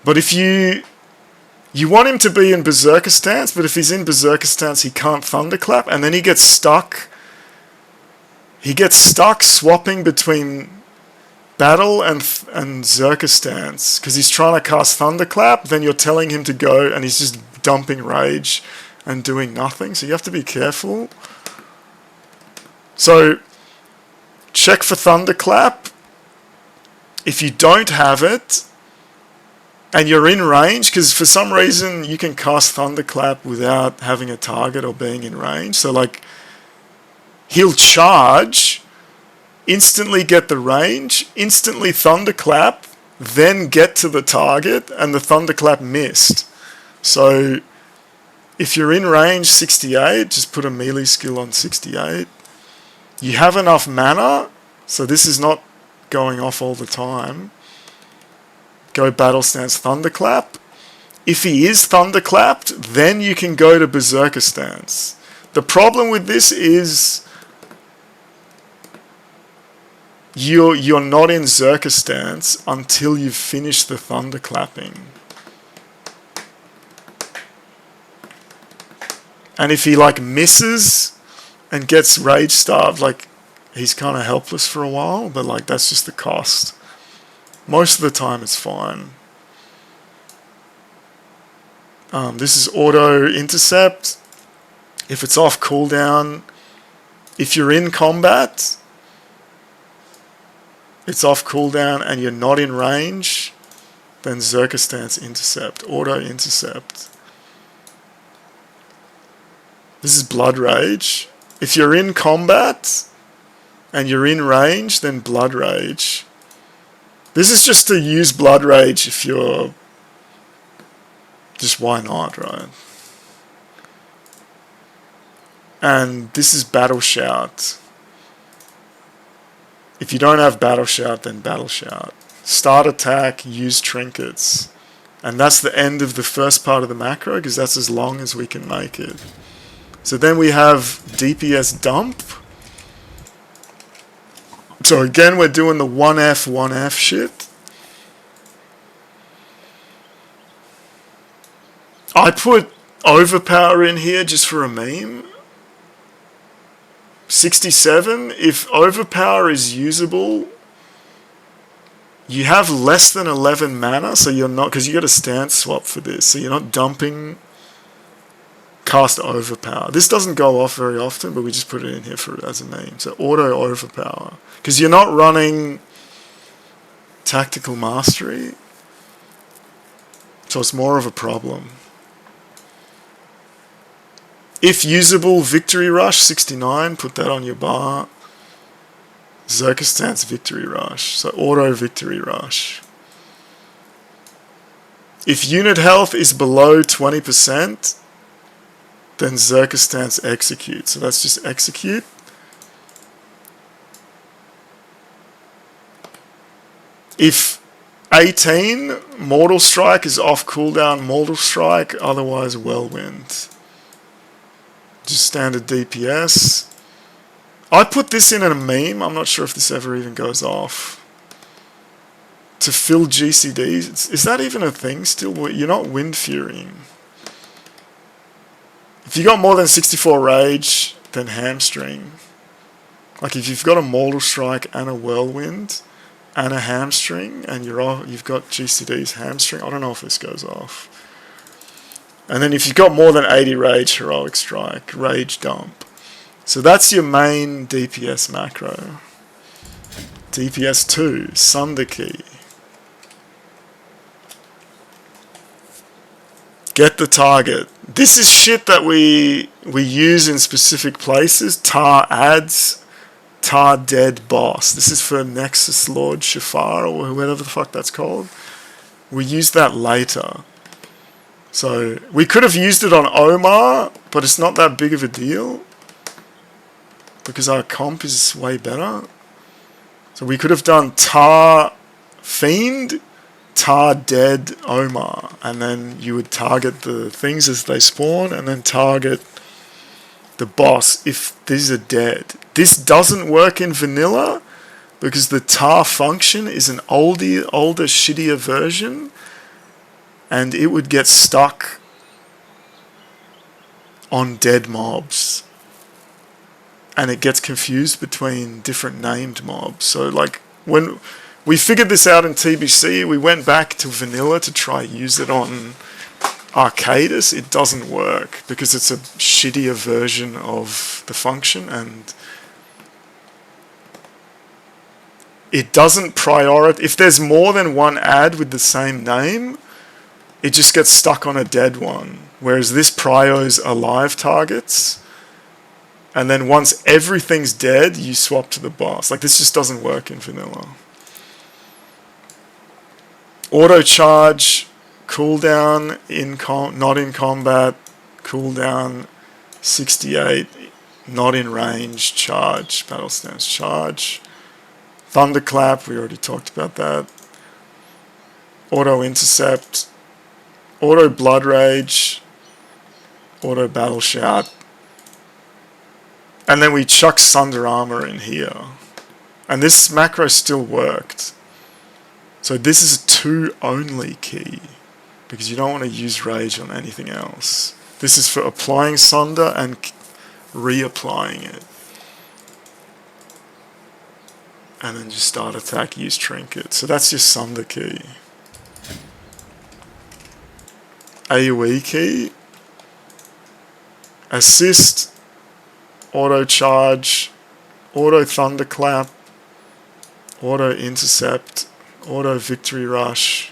But if you want him to be in berserker stance, but if he's in berserker stance, he can't thunderclap, and then he gets stuck. He gets stuck swapping between battle and Zerker stance because he's trying to cast thunderclap. Then you're telling him to go, and he's just dumping rage and doing nothing. So you have to be careful. So check for thunderclap. If you don't have it, and you're in range, because for some reason you can cast thunderclap without having a target or being in range. So like, he'll charge, instantly get the range, instantly thunderclap, then get to the target, and the thunderclap missed. So if you're in range 68, just put a melee skill on 68. You have enough mana, so this is not going off all the time. Go battle stance thunderclap. If he is thunderclapped, then you can go to berserker stance. The problem with this is you're not in Zerker stance until you've finished the thunderclapping. And if he like misses and gets rage starved, like he's kind of helpless for a while, but like that's just the cost. Most of the time it's fine. This is auto intercept. If it's off cooldown, if you're in combat, it's off cooldown and you're not in range, then Zerker stance intercept, auto intercept. This is blood rage. If you're in combat and you're in range, then blood rage. This is just to use blood rage if you're just why not, right? And this is battle shout. If you don't have battle shout, then battle shout. Start attack, use trinkets. And that's the end of the first part of the macro because that's as long as we can make it. So then we have DPS dump. So again, we're doing the 1F, 1F shit. I put overpower in here just for a meme. 67, if overpower is usable, you have less than 11 mana, so you're not, because you got a stance swap for this, so you're not dumping cast overpower. This doesn't go off very often, but we just put it in here for as a meme. So auto overpower, because you're not running tactical mastery, so it's more of a problem. If usable, victory rush 69, put that on your bar. Zerker stance victory rush, so auto victory rush. If unit health is below 20%, then Zerker stance execute. So that's just execute. If 18, Mortal Strike is off cooldown, Mortal Strike, otherwise Whirlwind. Just standard DPS. I put this in a meme, I'm not sure if this ever even goes off. To fill GCDs, is that even a thing still? You're not wind furying. If you got more than 64 rage, then hamstring. Like if you've got a mortal strike and a whirlwind and a hamstring, and you've got GCD's hamstring. I don't know if this goes off. And then if you've got more than 80 rage, heroic strike, rage dump. So that's your main DPS macro. DPS 2, Sunder key. Get the target. This is shit that we use in specific places. Tar adds, tar dead boss. This is for Nexus Lord Shafar or whatever the fuck that's called. We use that later. So we could have used it on Omor, but it's not that big of a deal because our comp is way better. So we could have done tar fiend, tar dead Omor, and then you would target the things as they spawn and then target the boss if these are dead. This doesn't work in vanilla because the tar function is an older, shittier version, and it would get stuck on dead mobs. And it gets confused between different named mobs. So like when we figured this out in TBC, we went back to vanilla to try use it on Arcadis. It doesn't work because it's a shittier version of the function, and it doesn't prioritize. If there's more than one ad with the same name, it just gets stuck on a dead one. Whereas this prios alive targets. And then once everything's dead, you swap to the boss. Like this just doesn't work in vanilla. Auto charge, cooldown not in combat, cooldown 68, not in range, charge, battle stance charge. Thunderclap, we already talked about that. Auto intercept, auto blood rage, auto battle shout. And then we chuck Sunder armor in here. And this macro still worked. So this is a 2 only key, because you don't want to use rage on anything else. This is for applying Sunder and reapplying it. And then just start attack, use trinket. So that's your Sunder key. AoE key. Assist. Auto charge, auto thunderclap, auto intercept, auto victory rush.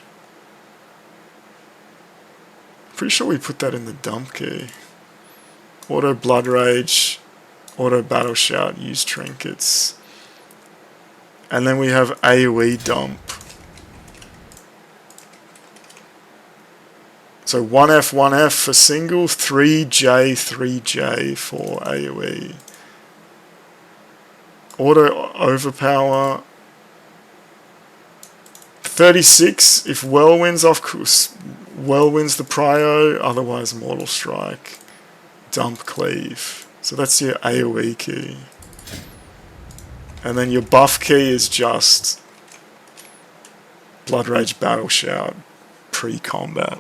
Pretty sure we put that in the dump key. Auto blood rage, auto battle shout, use trinkets. And then we have AoE dump. So 1F, 1F for single, 3J, 3J for AoE. Auto overpower. 36 if whirlwinds off, whirlwinds the prio, otherwise mortal strike. Dump cleave. So that's your AoE key. And then your buff key is just Blood Rage Battle Shout pre-combat.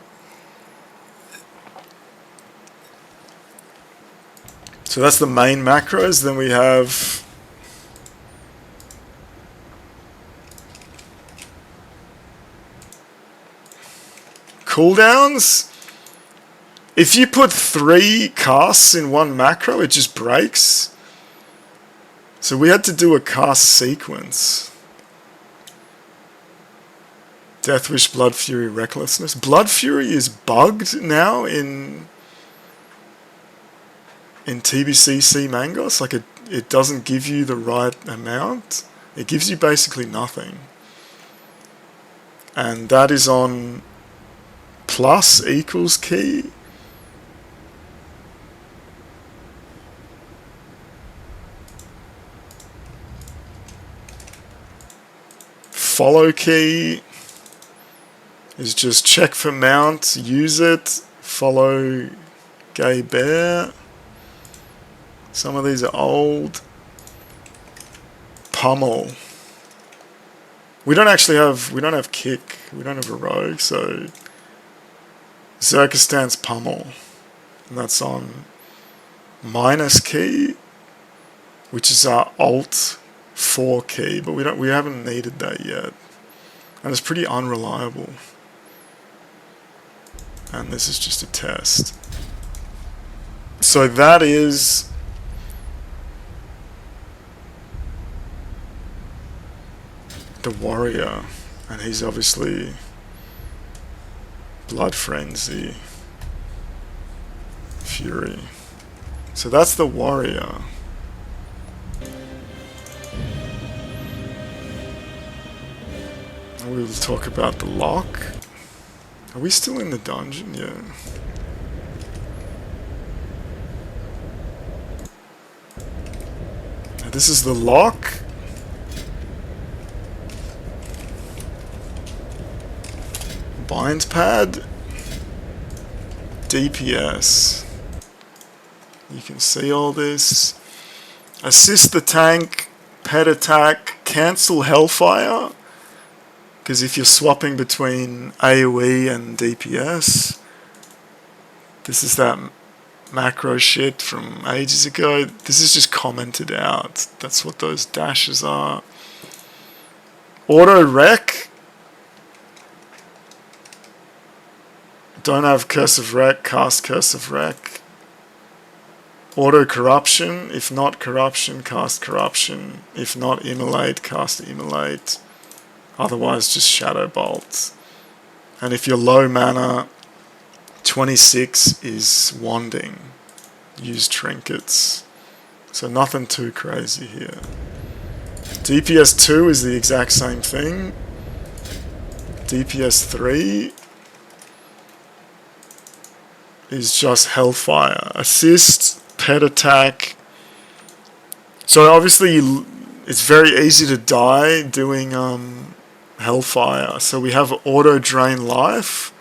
So that's the main macros. Then we have cooldowns. If you put 3 casts in one macro, it just breaks. So we had to do a cast sequence. Death Wish, Blood Fury, Recklessness. Blood Fury is bugged now in TBC cMaNGOS. Like it doesn't give you the right amount. It gives you basically nothing. And that is on plus equals key. Follow key is just check for mount, use it, follow Gay Bear. Some of these are old. Pummel. We don't have kick. We don't have a rogue, so Zerkistan's Pummel. And that's on minus key, which is our Alt 4 key, but we haven't needed that yet, and it's pretty unreliable. And this is just a test. So that is the warrior, and he's obviously blood frenzy, fury. So that's the warrior. We'll talk about the lock. Are we still in the dungeon? Yeah. Now this is the lock. BINDPAD. DPS. You can see all this. Assist the tank. Pet attack. Cancel Hellfire. Because if you're swapping between AoE and DPS, this is that macro shit from ages ago. This is just commented out. That's what those dashes are. Auto Wreck. Don't have Curse of Wreck, cast Curse of Wreck. Auto Corruption. If not Corruption, cast Corruption. If not Immolate, cast Immolate. Otherwise, just Shadow Bolt. And if you're low mana, 26 is Wanding. Use Trinkets. So nothing too crazy here. DPS 2 is the exact same thing. DPS 3 is just Hellfire. Assist, Pet Attack. So obviously it's very easy to die doing Hellfire. So we have Auto Drain Life.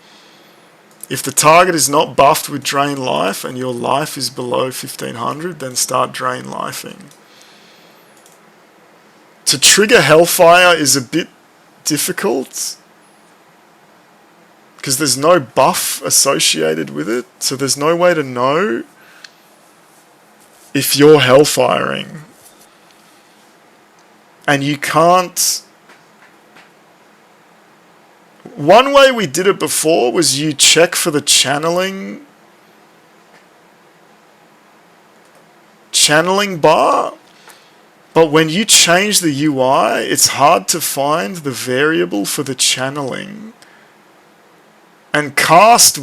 If the target is not buffed with Drain Life and your life is below 1500, then start Drain Lifing. To trigger Hellfire is a bit difficult because there's no buff associated with it, so there's no way to know if you're Hellfiring. And you can't... One way we did it before was you check for the channeling bar, but when you change the UI, it's hard to find the variable for the channeling. And cast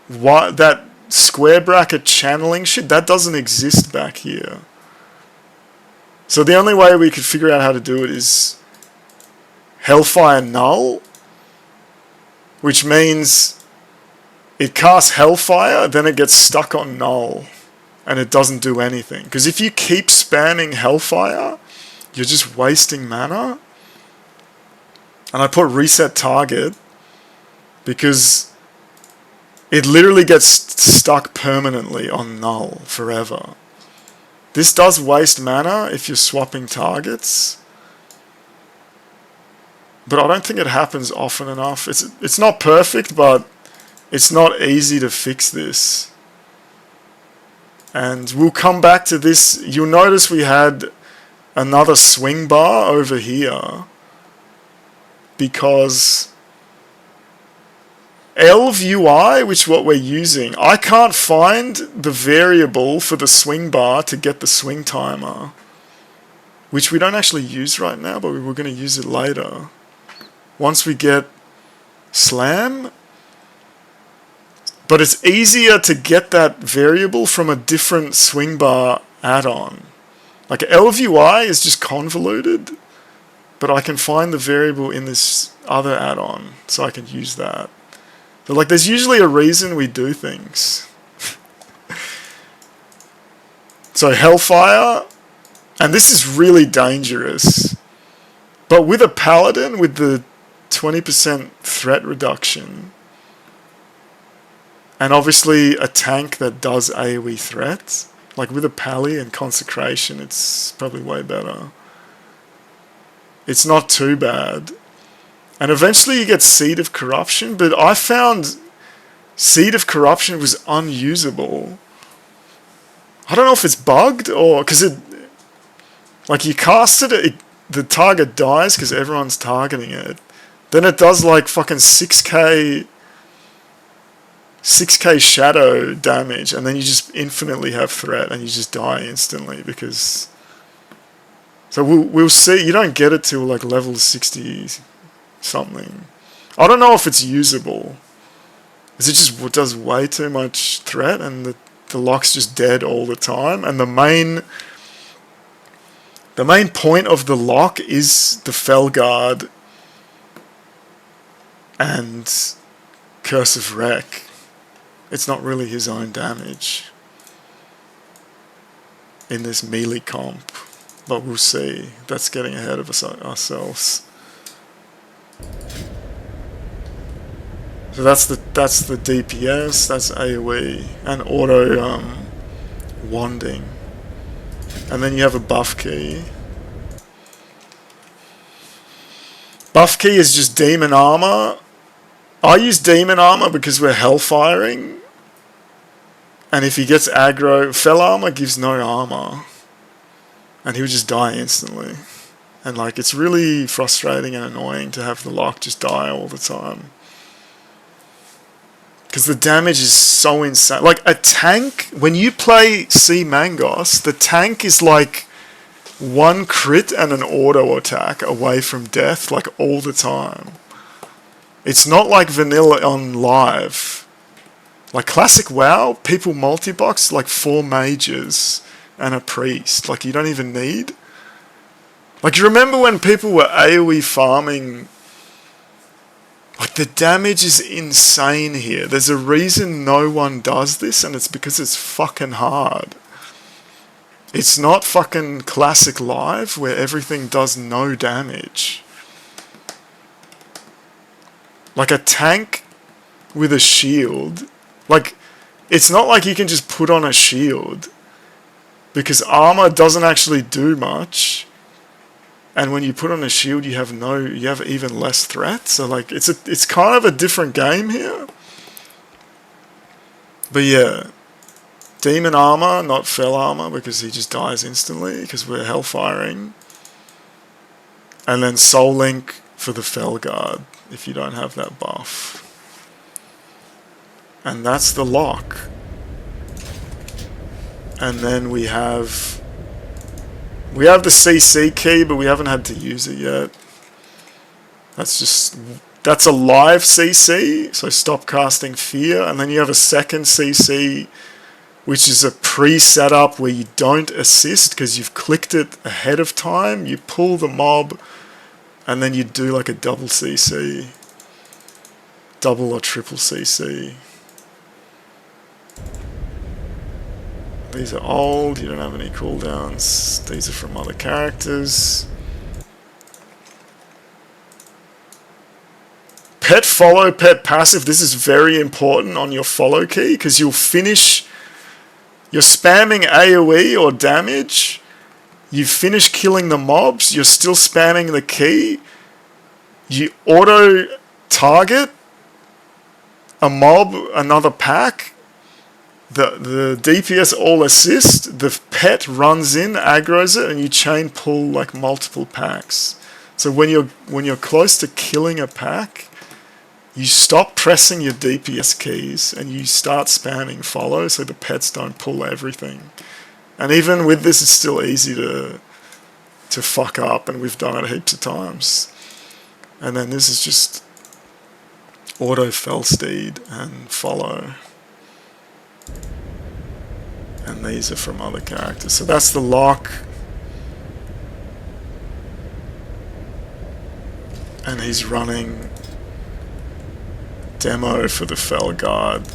that square bracket channeling shit, that doesn't exist back here. So the only way we could figure out how to do it is Hellfire Null, which means it casts Hellfire, then it gets stuck on Null, and it doesn't do anything. Because if you keep spamming Hellfire, you're just wasting mana. And I put Reset Target, because it literally gets stuck permanently on Null forever. This does waste mana if you're swapping targets, but I don't think it happens often enough. It's not perfect, but it's not easy to fix this. And we'll come back to this. You'll notice we had another swing bar over here because Elv UI, which is what we're using, I can't find the variable for the swing bar to get the swing timer, which we don't actually use right now, but we were going to use it later. Once we get Slam. But it's easier to get that variable from a different swing bar add-on. Like Elv UI is just convoluted, but I can find the variable in this other add-on, so I can use that. But like, there's usually a reason we do things. So Hellfire, and this is really dangerous, but with a Paladin, with the 20% threat reduction, and obviously a tank that does AoE threats, like with a Pally and Consecration, it's probably way better. It's not too bad. And eventually you get Seed of Corruption, but I found Seed of Corruption was unusable. I don't know if it's bugged or because it, like you cast it, the target dies because everyone's targeting it. Then it does like fucking 6k shadow damage, and then you just infinitely have threat, and you just die instantly because. So we'll see. You don't get it till like level 60 something. I don't know if it's usable. Is it just does way too much threat, and the lock's just dead all the time, and the main point of the lock is the Felguard and Curse of Wreck. It's not really his own damage in this melee comp, but we'll see. That's getting ahead of ourselves. So that's the DPS, that's AoE, and auto wanding. And then you have a buff key. Buff key is just demon armor. I use demon armor because we're hellfiring. And if he gets aggro, fell armor gives no armor. And he would just die instantly. And like, it's really frustrating and annoying to have the lock just die all the time. Because the damage is so insane. Like a tank, when you play cMaNGOS, the tank is like one crit and an auto attack away from death, like all the time. It's not like vanilla on live. Like classic WoW, people multibox like 4 mages and a priest. Like you don't even need. Like you remember when people were AoE farming. Like the damage is insane here. There's a reason no one does this, and it's because it's fucking hard. It's not fucking classic live where everything does no damage. Like a tank with a shield. Like, it's not like you can just put on a shield. Because armor doesn't actually do much. And when you put on a shield, you have even less threat. So like, it's kind of a different game here. But yeah, demon armor, not fell armor, because he just dies instantly because we're hellfiring. And then soul link for the Felguard if you don't have that buff. And that's the lock. And then we have the CC key, but we haven't had to use it yet. That's a live CC, so stop casting fear. And then you have a second CC, which is a pre-setup where you don't assist because you've clicked it ahead of time. You pull the mob, and then you do like a double CC. Double or triple CC. These are old, you don't have any cooldowns. These are from other characters. Pet follow, pet passive. This is very important on your follow key because you'll finish. You're spamming AoE or damage. You finish killing the mobs. You're still spamming the key. You auto target a mob, another pack. The DPS all assist, the pet runs in, aggroes it, and you chain pull like multiple packs. So when you're close to killing a pack, you stop pressing your DPS keys and you start spamming follow so the pets don't pull everything. And even with this, it's still easy to fuck up, and we've done it heaps of times. And then this is just auto Felsteed and follow. And these are from other characters. So that's the lock. And he's running demo for the Felguard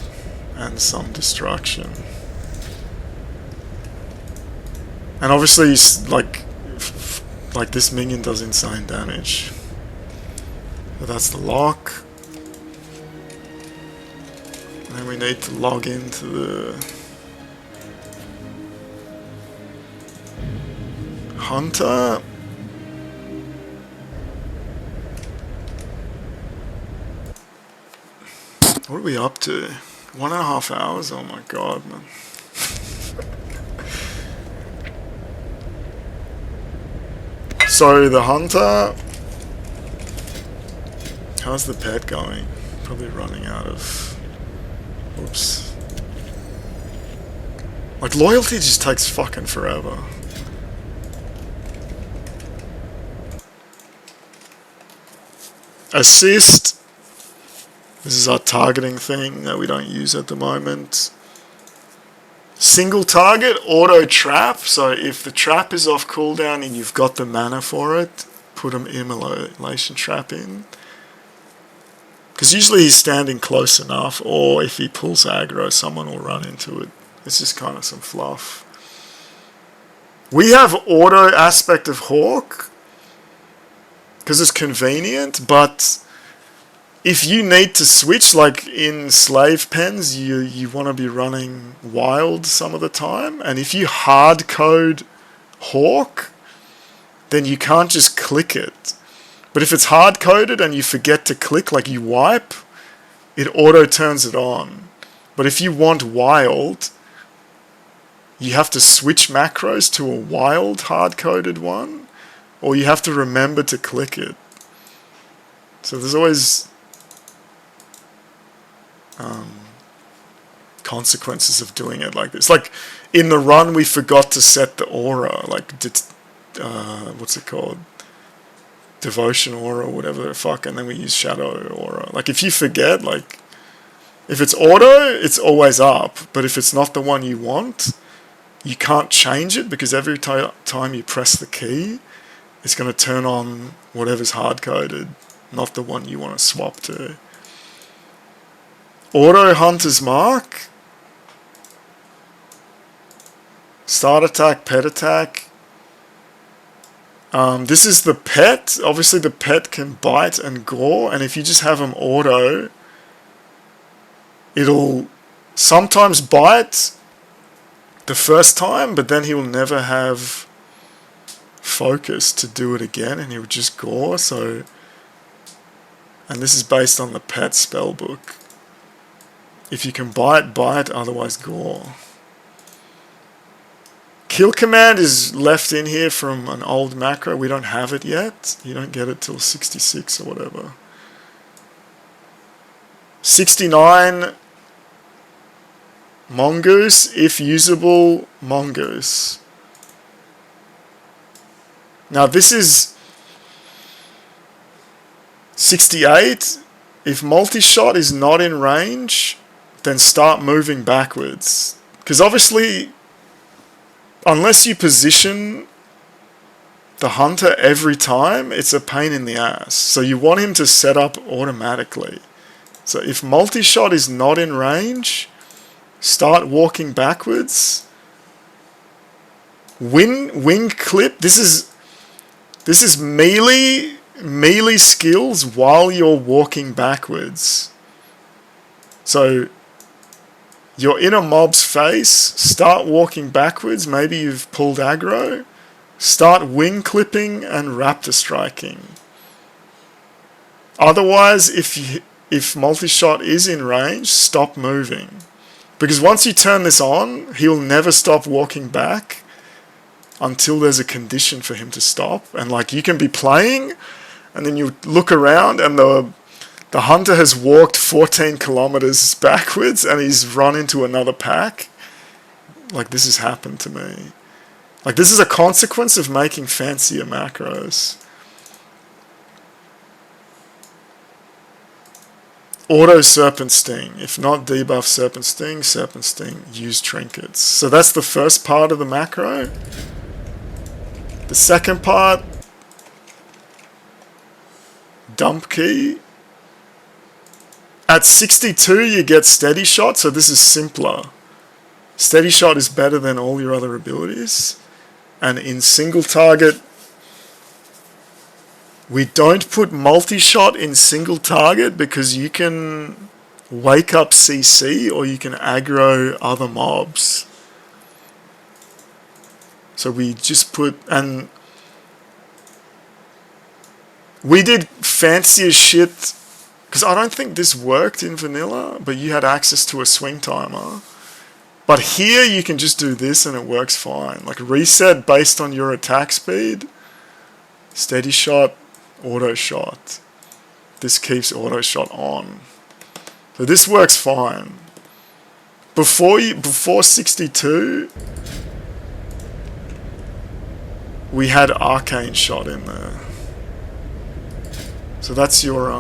and some destruction. And obviously, like this minion does insane damage. So that's the lock. And then we need to log into the Hunter. What are we up to? 1.5 hours? Oh my god, man. So the hunter, how's the pet going? Probably running out of, oops. Like loyalty just takes fucking forever. Assist. This is our targeting thing that we don't use at the moment. Single target, auto trap. So if the trap is off cooldown and you've got the mana for it, put an immolation trap in. Because usually he's standing close enough, or if he pulls aggro, someone will run into it. It's just kind of some fluff. We have auto aspect of Hawk, because it's convenient, but if you need to switch, like in slave pens, you want to be running wild some of the time, and if you hard code Hawk, then you can't just click it. But if it's hard coded and you forget to click, like you wipe, it auto turns it on. But if you want wild, you have to switch macros to a wild hard coded one, or you have to remember to click it. So there's always consequences of doing it like this. Like in the run, we forgot to set the aura, like what's it called? Devotion aura or whatever the fuck, and then we use shadow aura. Like if you forget, like if it's auto, it's always up, but if it's not the one you want, you can't change it because every time you press the key, it's going to turn on whatever's hard coded, not the one you want to swap to. Auto Hunter's Mark. Start attack, pet attack. This is the pet. Obviously the pet can bite and gore, and if you just have him auto, it'll sometimes bite the first time, but then he will never have focus to do it again, and he will just gore. So, and this is based on the pet spell book. If you can bite, bite, otherwise gore. Kill command is left in here from an old macro. We don't have it yet. You don't get it till 66 or whatever. 69 Mongoose, if usable, Mongoose. Now this is 68. If multi-shot is not in range, then start moving backwards. Because obviously, unless you position the hunter every time, it's a pain in the ass. So you want him to set up automatically. So if multi-shot is not in range, start walking backwards. Wing clip. This is melee skills while you're walking backwards. So you're in a mob's face, start walking backwards, maybe you've pulled aggro, start wing clipping and raptor striking. Otherwise, if multi-shot is in range, stop moving. Because once you turn this on, he'll never stop walking back until there's a condition for him to stop. And like you can be playing, and then you look around and the hunter has walked 14 kilometers backwards and he's run into another pack. Like this has happened to me. Like this is a consequence of making fancier macros. Auto Serpent Sting. If not debuff Serpent Sting, use trinkets. So that's the first part of the macro. The second part, dump key. At 62 you get steady shot, so this is simpler. Steady shot is better than all your other abilities. And in single target, we don't put multi-shot in single target because you can wake up CC or you can aggro other mobs. So we just put, and we did fancier shit. Because I don't think this worked in vanilla, but you had access to a swing timer. But here you can just do this and it works fine. Like reset based on your attack speed. Steady shot, auto shot. This keeps auto shot on. So this works fine. Before 62, we had arcane shot in there. So that's your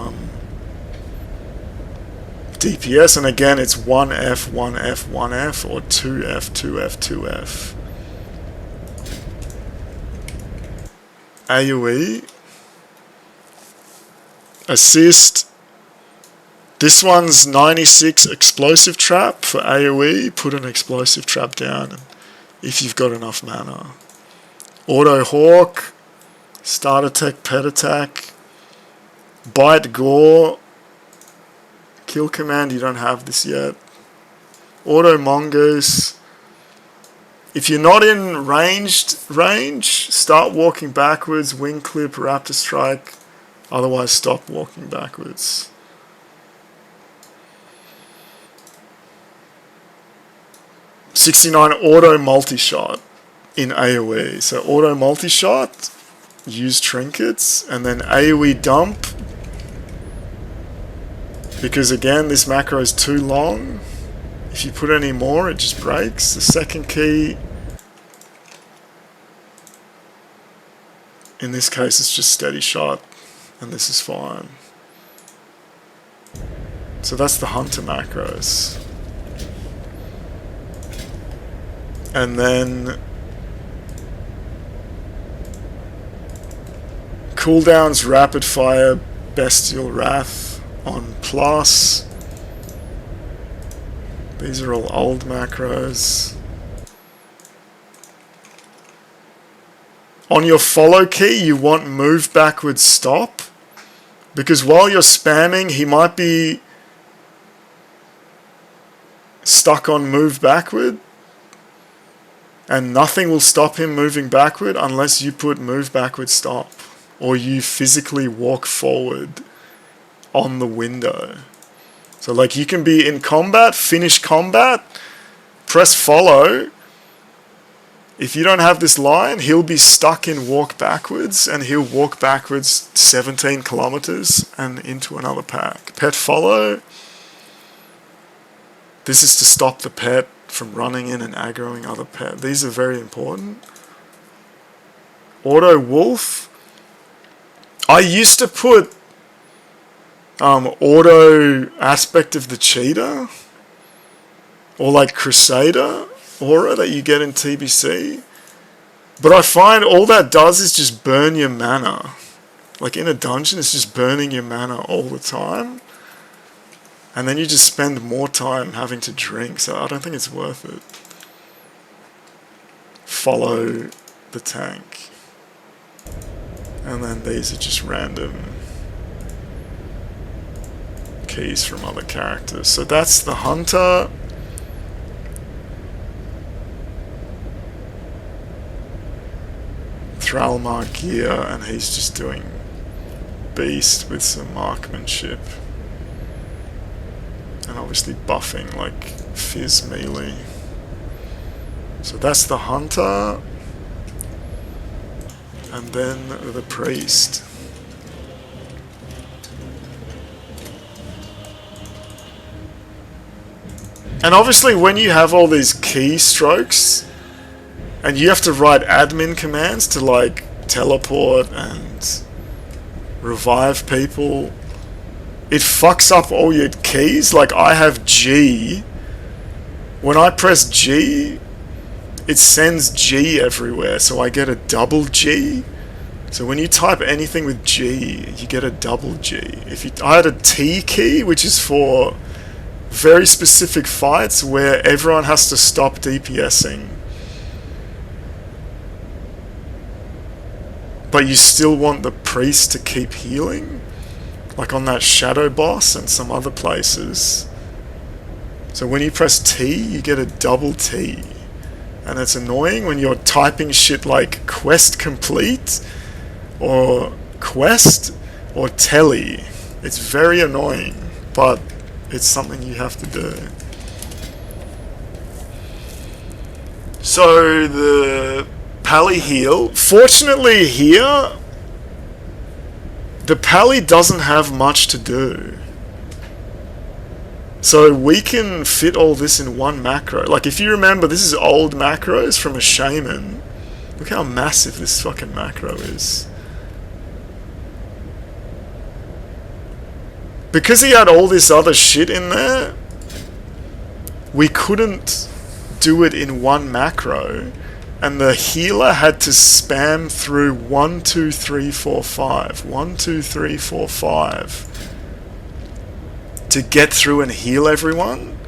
DPS, and again it's 1F, 1F, 1F, or 2F, 2F, 2F. AoE, assist. This one's 96 explosive trap for AoE. Put an explosive trap down if you've got enough mana. Auto hawk, start attack, pet attack, bite gore, kill command. You don't have this yet. Auto mongoose. If you're not in range, start walking backwards, wing clip, raptor strike, otherwise stop walking backwards. '69 auto multi-shot in AoE. So auto multi-shot, use trinkets, and then AoE dump, because again this macro is too long. If you put any more, it just breaks. The second key, in this case, it's just steady shot, and this is fine. So that's the hunter macros. And then cooldowns, rapid fire, bestial wrath on plus. These are all old macros. On your follow key, you want move backwards stop, because while you're spamming, he might be stuck on move backward, and nothing will stop him moving backward unless you put move backward stop, or you physically walk forward on the window. So like you can be in combat, finish combat, press follow. If you don't have this line, he'll be stuck in walk backwards, and he'll walk backwards 17 kilometers and into another pack. Pet follow. This is to stop the pet from running in and aggroing other pet. These are very important. Auto wolf. I used to put auto aspect of the cheetah, or like crusader aura that you get in TBC, but I find all that does is just burn your mana. Like in a dungeon, it's just burning your mana all the time, and then you just spend more time having to drink, so I don't think it's worth it. Follow the tank, and then these are just random keys from other characters. So that's the hunter. Thralmar gear, and he's just doing beast with some marksmanship, and obviously buffing like phys melee. So that's the hunter, and then the priest. And obviously when you have all these keystrokes, and you have to write admin commands to like teleport and revive people, it fucks up all your keys. Like I have G. When I press G, it sends G everywhere, so I get a double G. So when you type anything with G, you get a double G. I had a T key, which is for very specific fights where everyone has to stop DPSing, but you still want the priest to keep healing, like on that shadow boss and some other places. So when you press T, you get a double T, and it's annoying when you're typing shit like quest complete or quest or telly. It's very annoying, but it's something you have to do. So the pally heal, fortunately here, the pally doesn't have much to do. So we can fit all this in one macro. Like, if you remember, this is old macros from a shaman. Look how massive this fucking macro is. Because he had all this other shit in there, we couldn't do it in one macro. And the healer had to spam through 1, 2, 3, 4, 5. 1, 2, 3, 4, 5. To get through and heal everyone.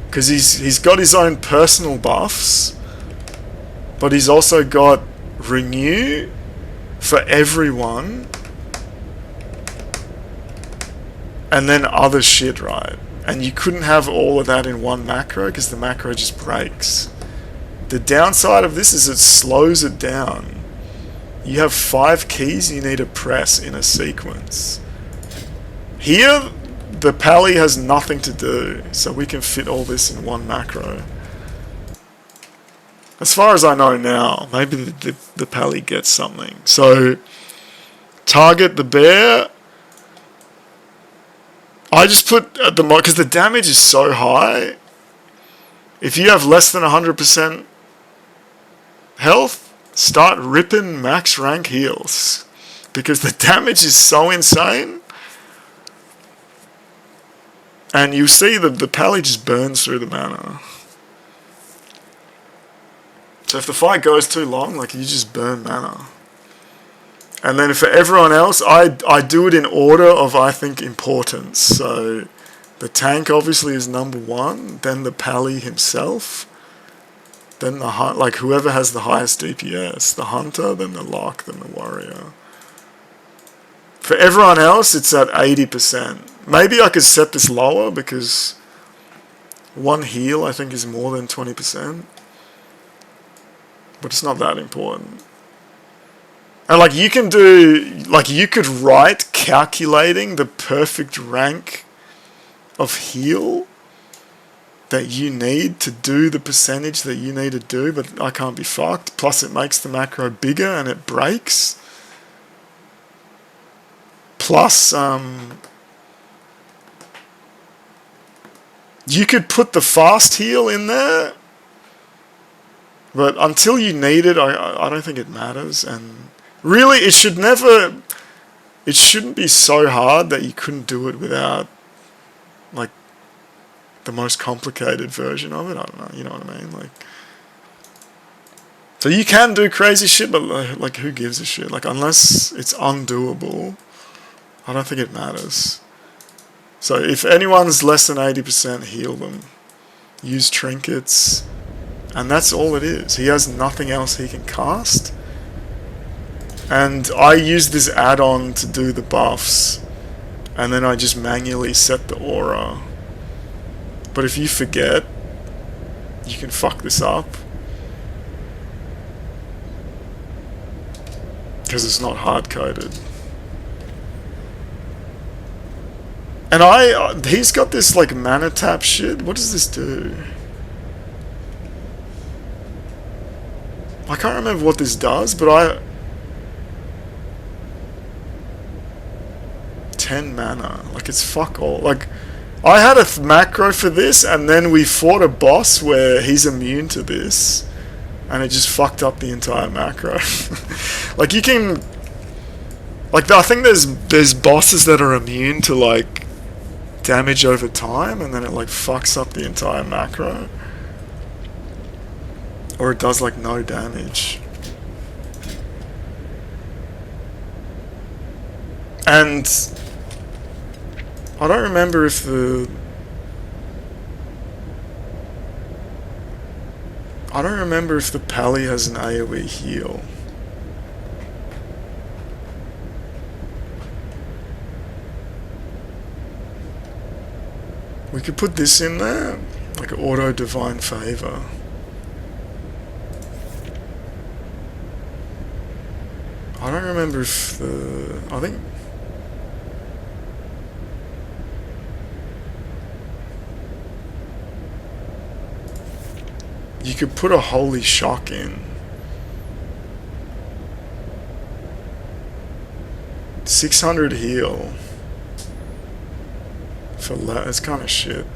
Because he's got his own personal buffs. But he's also got renew for everyone. And then other shit, right? And you couldn't have all of that in one macro because the macro just breaks. The downside of this is it slows it down. You have 5 keys you need to press in a sequence. Here, the pally has nothing to do, so we can fit all this in one macro. As far as I know now, maybe the pally gets something. So, target the bear. I just put at the moment, because the damage is so high. If you have less than 100% health, start ripping max rank heals. Because the damage is so insane. And you see that the pally just burns through the mana. So if the fight goes too long, like, you just burn mana. And then for everyone else, I do it in order of, I think, importance. So the tank obviously is number 1, then the pally himself, then the like whoever has the highest DPS, the hunter, then the lock, then the warrior. For everyone else, it's at 80%. Maybe I could set this lower because 1 heal I think is more than 20%. But it's not that important. And like you can do, like you could write calculating the perfect rank of heal that you need to do the percentage that you need to do, but I can't be fucked. Plus it makes the macro bigger and it breaks. Plus, you could put the fast heal in there, but until you need it, I don't think it matters. And really, it shouldn't be so hard that you couldn't do it without, like, the most complicated version of it. I don't know, you know what I mean? Like, so you can do crazy shit, but like, who gives a shit? Like, unless it's undoable, I don't think it matters. So if anyone's less than 80%, heal them. Use trinkets, and that's all it is. He has nothing else he can cast. And I use this add-on to do the buffs, and then I just manually set the aura. But if you forget, you can fuck this up. Because it's not hard-coded. And he's got this like mana tap shit. What does this do? I can't remember what this does, but 10 mana. Like, it's fuck all. Like, I had a macro for this, and then we fought a boss where he's immune to this, and it just fucked up the entire macro. Like, you can, like, I think there's bosses that are immune to like damage over time, and then it like fucks up the entire macro, or it does like no damage. And I don't remember if the pally has an AoE heal. We could put this in there, like auto divine favor. I don't remember if I think you could put a holy shock in. 600 heal. It's kind of shit.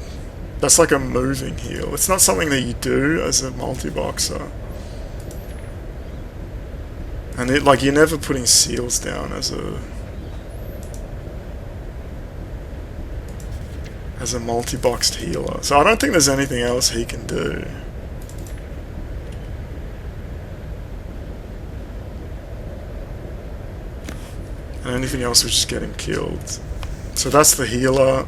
That's like a moving heal. It's not something that you do as a multi-boxer. And it, like, you're never putting seals down as a multi-boxed healer. So I don't think there's anything else he can do. And anything else would just get him killed. So that's the healer.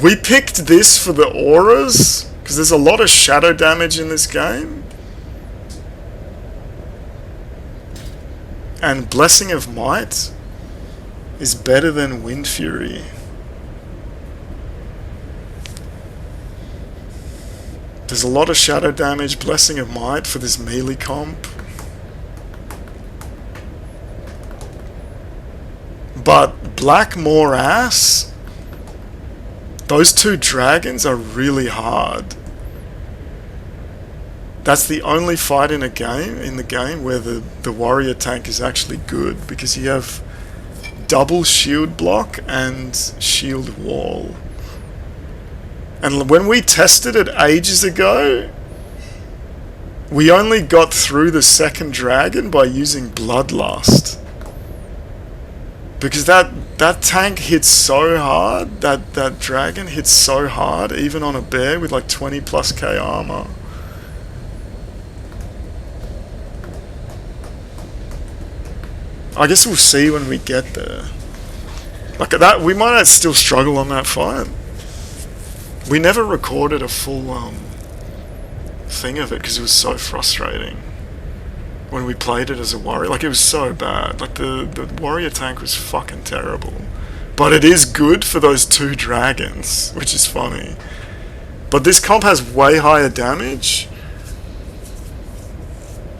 We picked this for the auras, because there's a lot of shadow damage in this game. And Blessing of Might is better than Wind Fury. There's a lot of shadow damage, Blessing of Might for this melee comp. But Black more ass. Those two dragons are really hard. That's the only fight in the game where the warrior tank is actually good, because you have double shield block and shield wall. And when we tested it ages ago, we only got through the second dragon by using Bloodlust. Because that tank hits so hard, that dragon hits so hard, even on a bear with like 20 plus K armor. I guess we'll see when we get there. Like that, we might still struggle on that fight. We never recorded a full thing of it because it was so frustrating when we played it as a warrior. Like, it was so bad. Like, the warrior tank was fucking terrible. But it is good for those two dragons, which is funny. But this comp has way higher damage.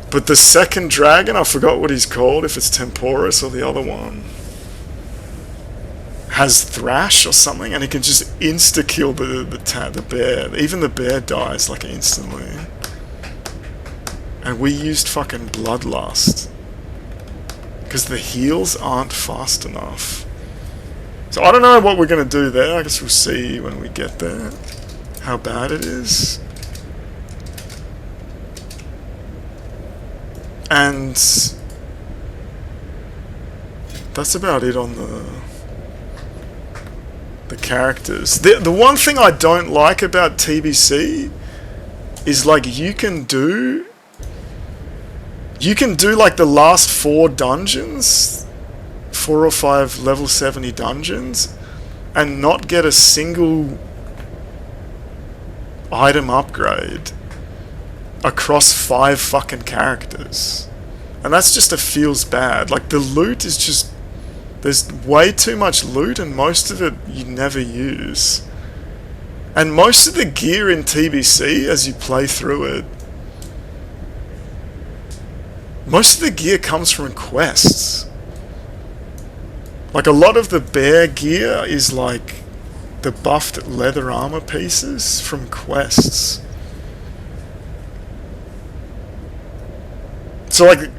But the second dragon, I forgot what he's called, if it's Temporis or the other one, has Thrash or something, and he can just insta-kill the bear. Even the bear dies, like, instantly. And we used fucking Bloodlust. Because the heals aren't fast enough. So I don't know what we're going to do there. I guess we'll see when we get there how bad it is. And that's about it on the characters. The one thing I don't like about TBC is, like, you can do like the last 4 dungeons, 4 or 5 level 70 dungeons, and not get a single item upgrade across 5 fucking characters. And that's just, it feels bad. Like, the loot is just, there's way too much loot, and most of it you never use. And most of the gear in TBC, as you play through it, most of the gear comes from quests. Like, a lot of the bear gear is like the buffed leather armor pieces from quests. So, like,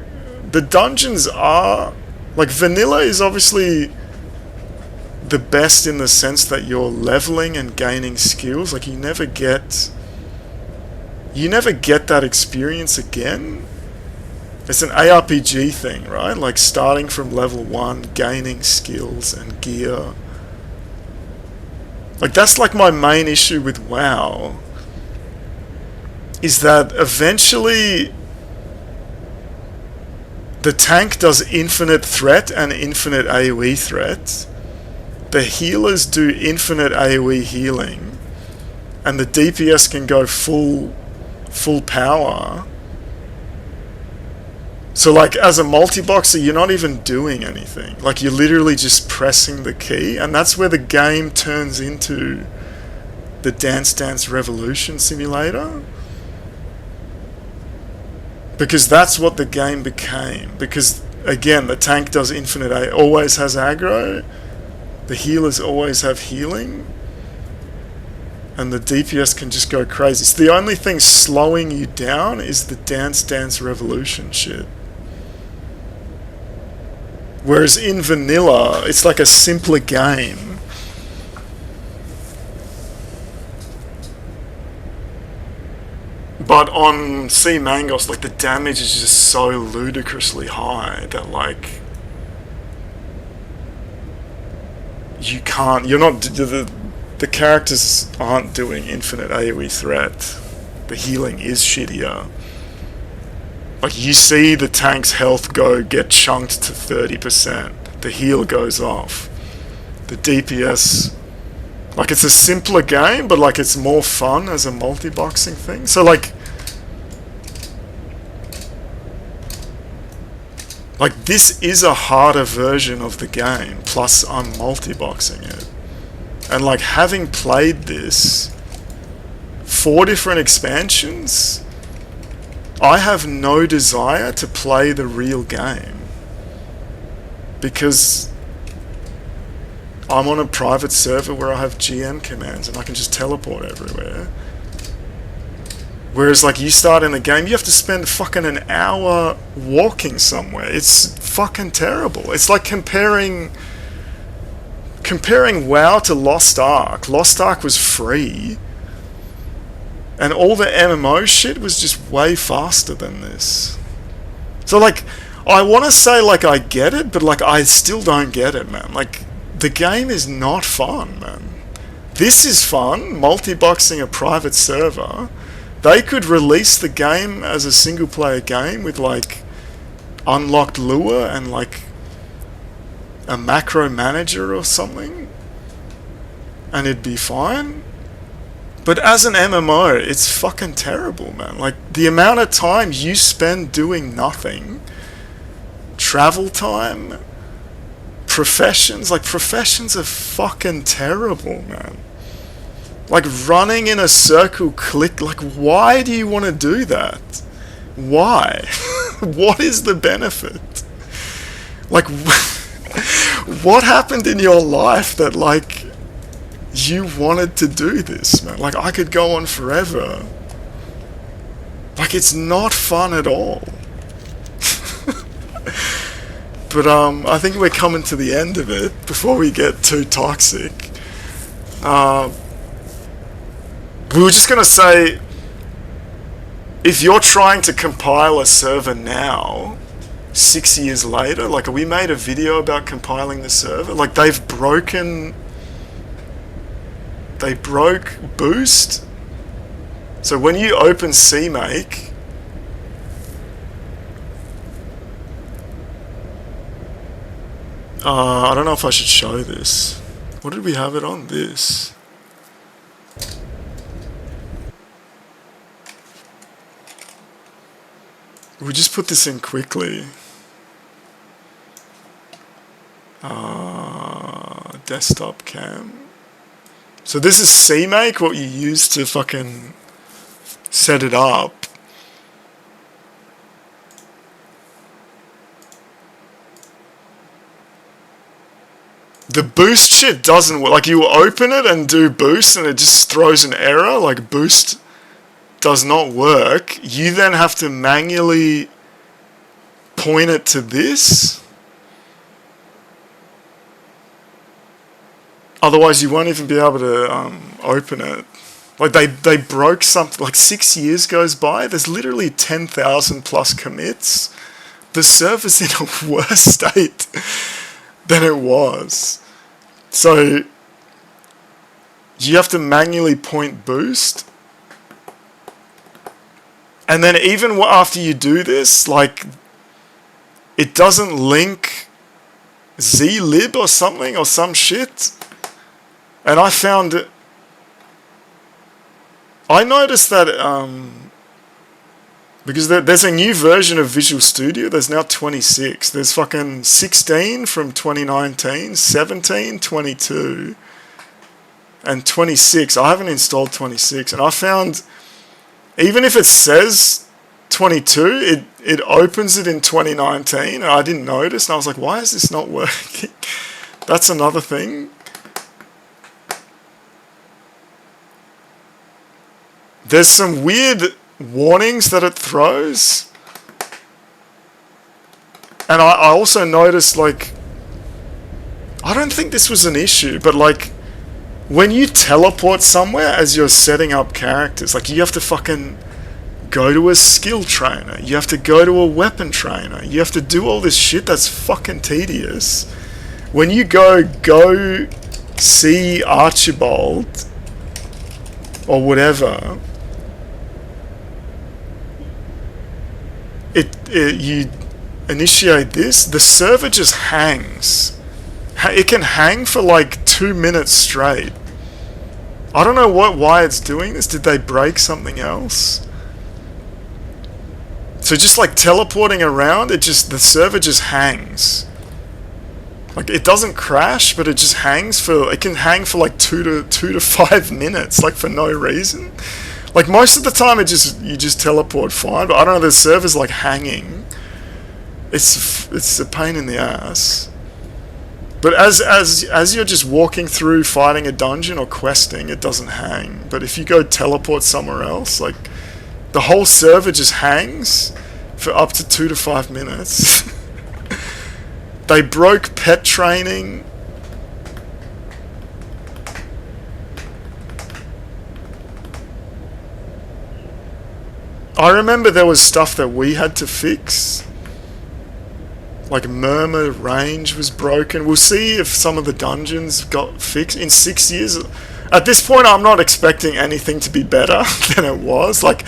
the dungeons are, like, vanilla is obviously the best in the sense that you're leveling and gaining skills. Like, you never get that experience again. It's an ARPG thing, right? Like, starting from level 1, gaining skills and gear. Like, that's like my main issue with WoW, is that eventually the tank does infinite threat and infinite AoE threat. The healers do infinite AoE healing, and the DPS can go full power. So, like, as a multi-boxer, you're not even doing anything. Like, you're literally just pressing the key, and that's where the game turns into the Dance Dance Revolution simulator. Because that's what the game became. Because, again, the tank does infinite always has aggro. The healers always have healing. and the DPS can just go crazy. So the only thing slowing you down is the Dance Dance Revolution shit. Whereas in vanilla, it's like a simpler game. But on cMaNGOS, like the damage is just so ludicrously high that like you're not, the characters aren't doing infinite AoE threat. The healing is shittier. Like you see the tank's health get chunked to 30%. The heal goes off. The DPS, like it's a simpler game, but like it's more fun as a multi-boxing thing. So like this is a harder version of the game, plus I'm multi-boxing it. And like having played this 4 different expansions, I have no desire to play the real game. Because I'm on a private server where I have GM commands and I can just teleport everywhere. Whereas like you start in the game, you have to spend fucking an hour walking somewhere. It's fucking terrible. It's like comparing WoW to Lost Ark. Lost Ark was free, and all the MMO shit was just way faster than this. So like, I want to say like I get it, but like I still don't get it, man. Like, the game is not fun, man. This is fun, multi-boxing a private server. They could release the game as a single-player game with like unlocked lure and like a macro manager or something, and it'd be fine. But as an MMO, it's fucking terrible, man. Like, the amount of time you spend doing nothing, travel time, professions, like professions are fucking terrible, man. Like running in a circle, like why do you want to do that? Why? What is the benefit? Like, what happened in your life that like you wanted to do this, man? Like, I could go on forever. Like, it's not fun at all. But I think we're coming to the end of it before we get too toxic. We were just gonna say, if you're trying to compile a server now, 6 years later, like, we made a video about compiling the server. Like, they broke Boost. So when you open cMake, I don't know if I should show this. What did we have it on? This. We just put this in quickly. Desktop cam. So this is cMake, what you use to fucking set it up. The boost shit doesn't work. Like, you open it and do boost and it just throws an error. Like, boost does not work. You then have to manually point it to this. Otherwise, you won't even be able to open it. Like, they broke something. Like, 6 years goes by. There's literally 10,000 plus commits. The server's in a worse state than it was. So you have to manually point boost. And then even after you do this, like, it doesn't link zlib or something or some shit. And I found it. I noticed that because there's a new version of Visual Studio. There's now 26. There's fucking 16 from 2019, 17, 22, and 26. I haven't installed 26, and I found even if it says 22, it opens it in 2019, and I didn't notice, and I was like, why is this not working? That's another thing. There's some weird warnings that it throws. And I also noticed, like, I don't think this was an issue, but like, when you teleport somewhere as you're setting up characters, like, you have to fucking go to a skill trainer, you have to go to a weapon trainer, you have to do all this shit that's fucking tedious. When you go see Archibald or whatever, you initiate this, the server just hangs. It can hang for like 2 minutes straight. I don't know why it's doing this. Did they break something else? So just like teleporting around, the server just hangs. Like, it doesn't crash, but it just hangs it can hang for like 2 to 5 minutes, like for no reason. Like, most of the time you just teleport fine, but I don't know, the server's like hanging. It's a pain in the ass. But as you're just walking through fighting a dungeon or questing, it doesn't hang. But if you go teleport somewhere else, like, the whole server just hangs for up to 2 to 5 minutes. They broke pet training. I remember there was stuff that we had to fix. Like, murmur range was broken. We'll see if some of the dungeons got fixed in 6 years. At this point, I'm not expecting anything to be better than it was. Like,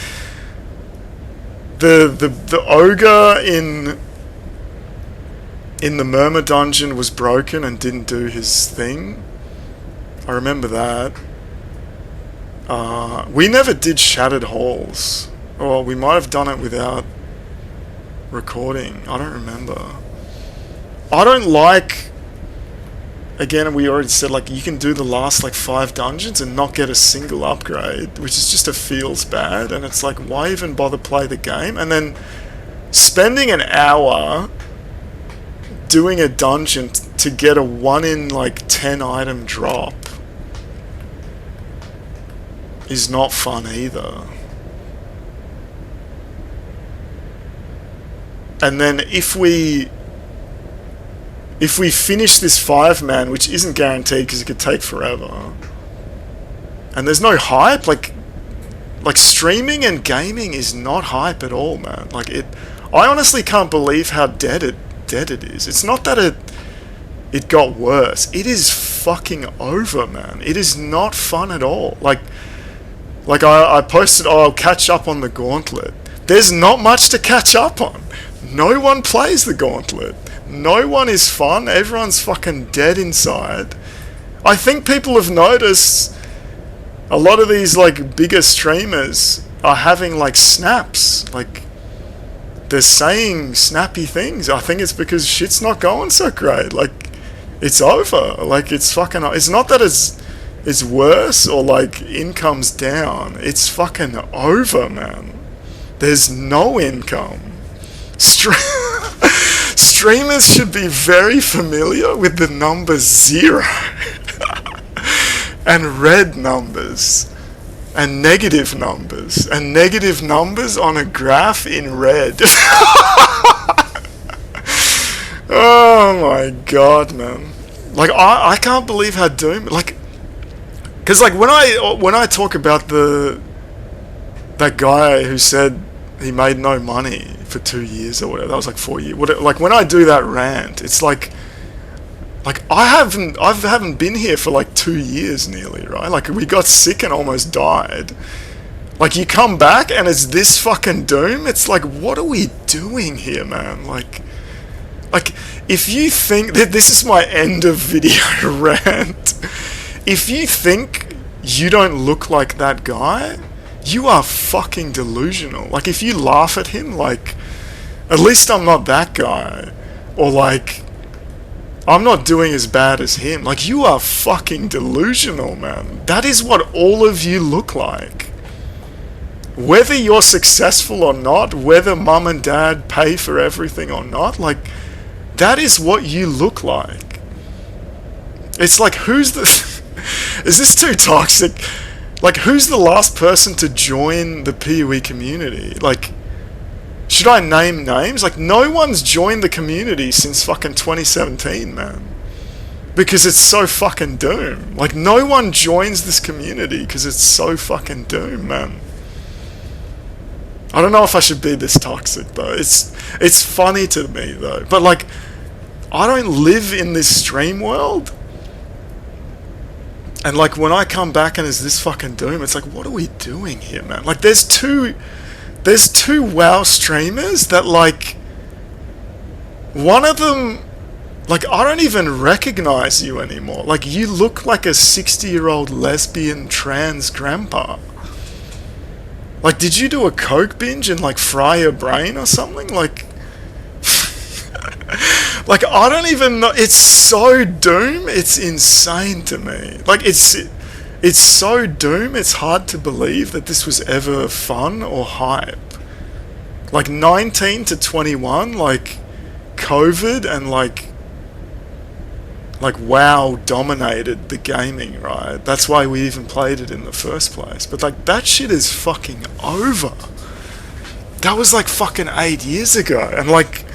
the ogre in the murmur dungeon was broken and didn't do his thing. I remember that. We never did Shattered Halls. Or we might have done it without recording. I don't remember. I don't like... Again, we already said, like, you can do the last, like, 5 dungeons and not get a single upgrade, which is just feels bad, and it's like, why even bother play the game? And then spending an hour doing a dungeon to get a 1 in, like, 10 item drop is not fun either. And then if we finish this 5-man, which isn't guaranteed because it could take forever, and there's no hype, like streaming and gaming is not hype at all, man. Like, I honestly can't believe how dead it is. It's not that it got worse. It is fucking over, man. It is not fun at all. Like I posted, I'll catch up on the Gauntlet. There's not much to catch up on. No one plays the Gauntlet. No one is fun. Everyone's fucking dead inside. I think people have noticed a lot of these, like, bigger streamers are having, like, snaps. Like, they're saying snappy things. I think it's because shit's not going so great. Like, it's over. Like, it's fucking... It's not that it's worse or, like, income's down. It's fucking over, man. There's no income. Streamers should be very familiar with the number 0 and red numbers and negative numbers on a graph in red. Oh my god, man. Like, I can't believe how doomed, like, because, like, when I talk about that guy who said he made no money for 2 years or whatever, that was like 4 years, like, when I do that rant, it's like I haven't been here for like 2 years nearly, right? Like, we got sick and almost died. Like, you come back and it's this fucking doom. It's like, what are we doing here, man? Like, if you think that this is my end of video rant, if you think you don't look like that guy, you are fucking delusional. Like, if you laugh at him, like, at least I'm not that guy, or like, I'm not doing as bad as him. Like, you are fucking delusional, man. That is what all of you look like. Whether you're successful or not, whether mum and dad pay for everything or not, like, that is what you look like. It's like, who's the... Is this too toxic? Like, who's the last person to join the PoE community? Like, should I name names? Like, no one's joined the community since fucking 2017, man. Because it's so fucking doom. Like, no one joins this community because it's so fucking doom, man. I don't know if I should be this toxic, though. It's funny to me, though. But, like, I don't live in this stream world. And, like, when I come back and it's this fucking doom, it's like, what are we doing here, man? Like, there's two WoW streamers that, like, one of them, like, I don't even recognize you anymore. Like, you look like a 60-year-old lesbian trans grandpa. Like, did you do a coke binge and, like, fry your brain or something? Like, like, I don't even know. It's so doom. It's insane to me. Like, it's so doom. It's hard to believe that this was ever fun or hype. Like, 19 to 21, like, COVID and, like, WoW dominated the gaming, right? That's why we even played it in the first place. But, like, that shit is fucking over. That was, like, fucking 8 years ago. And, like,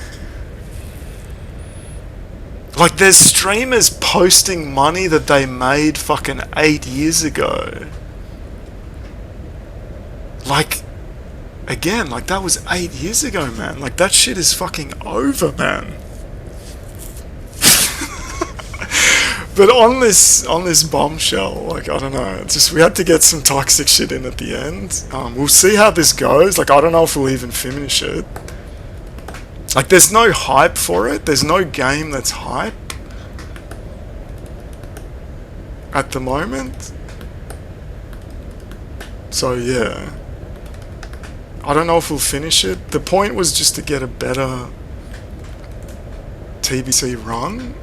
there's streamers posting money that they made fucking 8 years ago. Like, again, like, that was 8 years ago, man. Like, that shit is fucking over, man. But on this bombshell, like, I don't know, it's just, we had to get some toxic shit in at the end. We'll see how this goes. Like, I don't know if we'll even finish it. Like, there's no hype for it. There's no game that's hype at the moment. So, yeah. I don't know if we'll finish it. The point was just to get a better TBC run.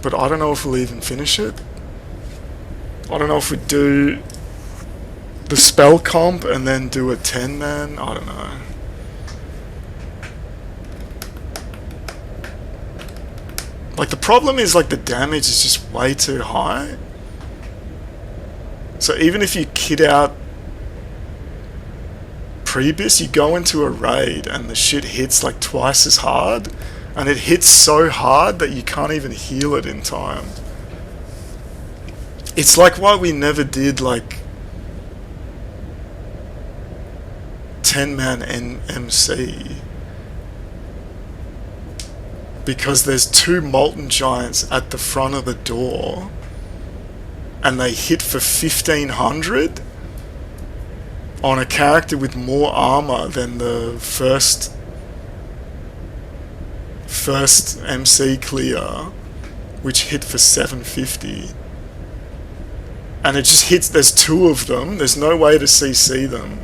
But I don't know if we'll even finish it. I don't know if we do the spell comp and then do a 10-man. I don't know. Like, the problem is, like, the damage is just way too high. So even if you kit out Prebis, you go into a raid and the shit hits like twice as hard. And it hits so hard that you can't even heal it in time. It's like why we never did, like, 10-man MC. Because there's two Molten Giants at the front of the door. And they hit for 1500 on a character with more armor than the first MC clear, which hit for 750. And it just hits, there's two of them, there's no way to CC them.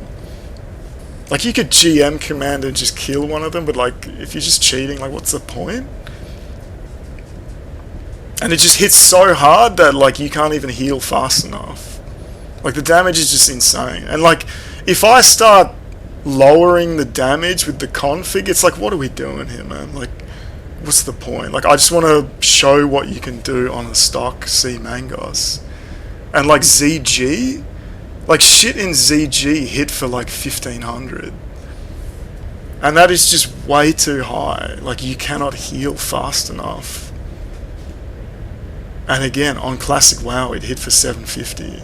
Like, you could GM command and just kill one of them, but, like, if you're just cheating, like, what's the point? And it just hits so hard that, like, you can't even heal fast enough. Like, the damage is just insane. And, like, if I start lowering the damage with the config, it's like, what are we doing here, man? Like, what's the point? Like, I just want to show what you can do on a stock cMaNGOS. And, like, ZG, like, shit in ZG hit for, like, 1500. And that is just way too high. Like, you cannot heal fast enough. And again, on Classic WoW, it hit for 750.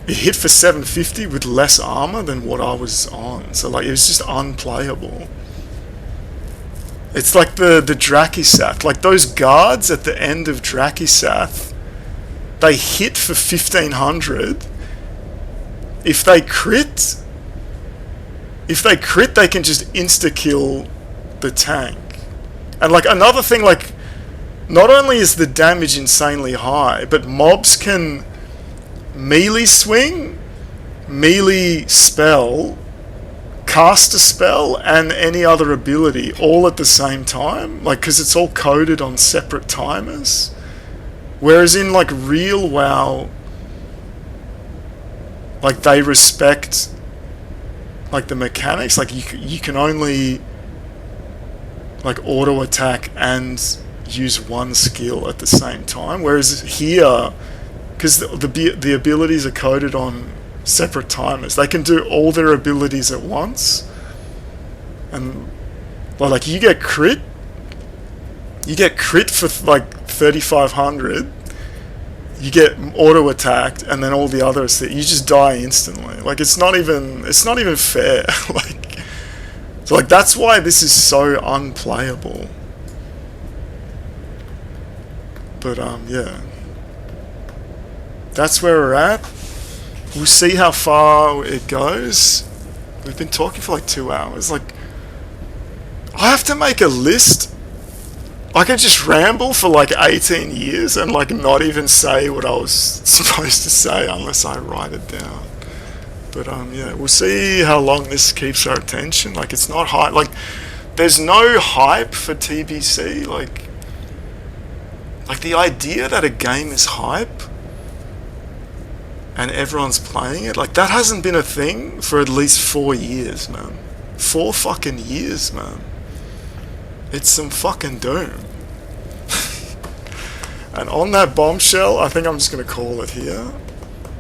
It hit for 750 with less armor than what I was on. So, like, it was just unplayable. It's like the Drakisath. Like, those guards at the end of Drakisath, they hit for 1500. If they crit, they can just insta-kill the tank. And, like, another thing, like, not only is the damage insanely high, but mobs can melee swing, melee spell, cast a spell, and any other ability all at the same time. Like, because it's all coded on separate timers. Whereas in, like, real WoW, like, they respect, like, the mechanics. Like, you can only, like, auto attack and use one skill at the same time. Whereas here, because the abilities are coded on separate timers, they can do all their abilities at once. And like you get crit for like 3,500. You get auto attacked, and then all the others you just die instantly. Like it's not even fair. Like, so like that's why this is so unplayable. But yeah, that's where we're at. We'll see how far it goes. We've been talking for like 2 hours. Like, I have to make a list. I could just ramble for like 18 years and like not even say what I was supposed to say unless I write it down. But yeah, we'll see how long this keeps our attention. Like, it's not hype. Like, there's no hype for TBC. Like the idea that a game is hype and everyone's playing it, like that hasn't been a thing for at least 4 years, man. 4 fucking years, man. It's some fucking doom. And on that bombshell, I think I'm just going to call it here.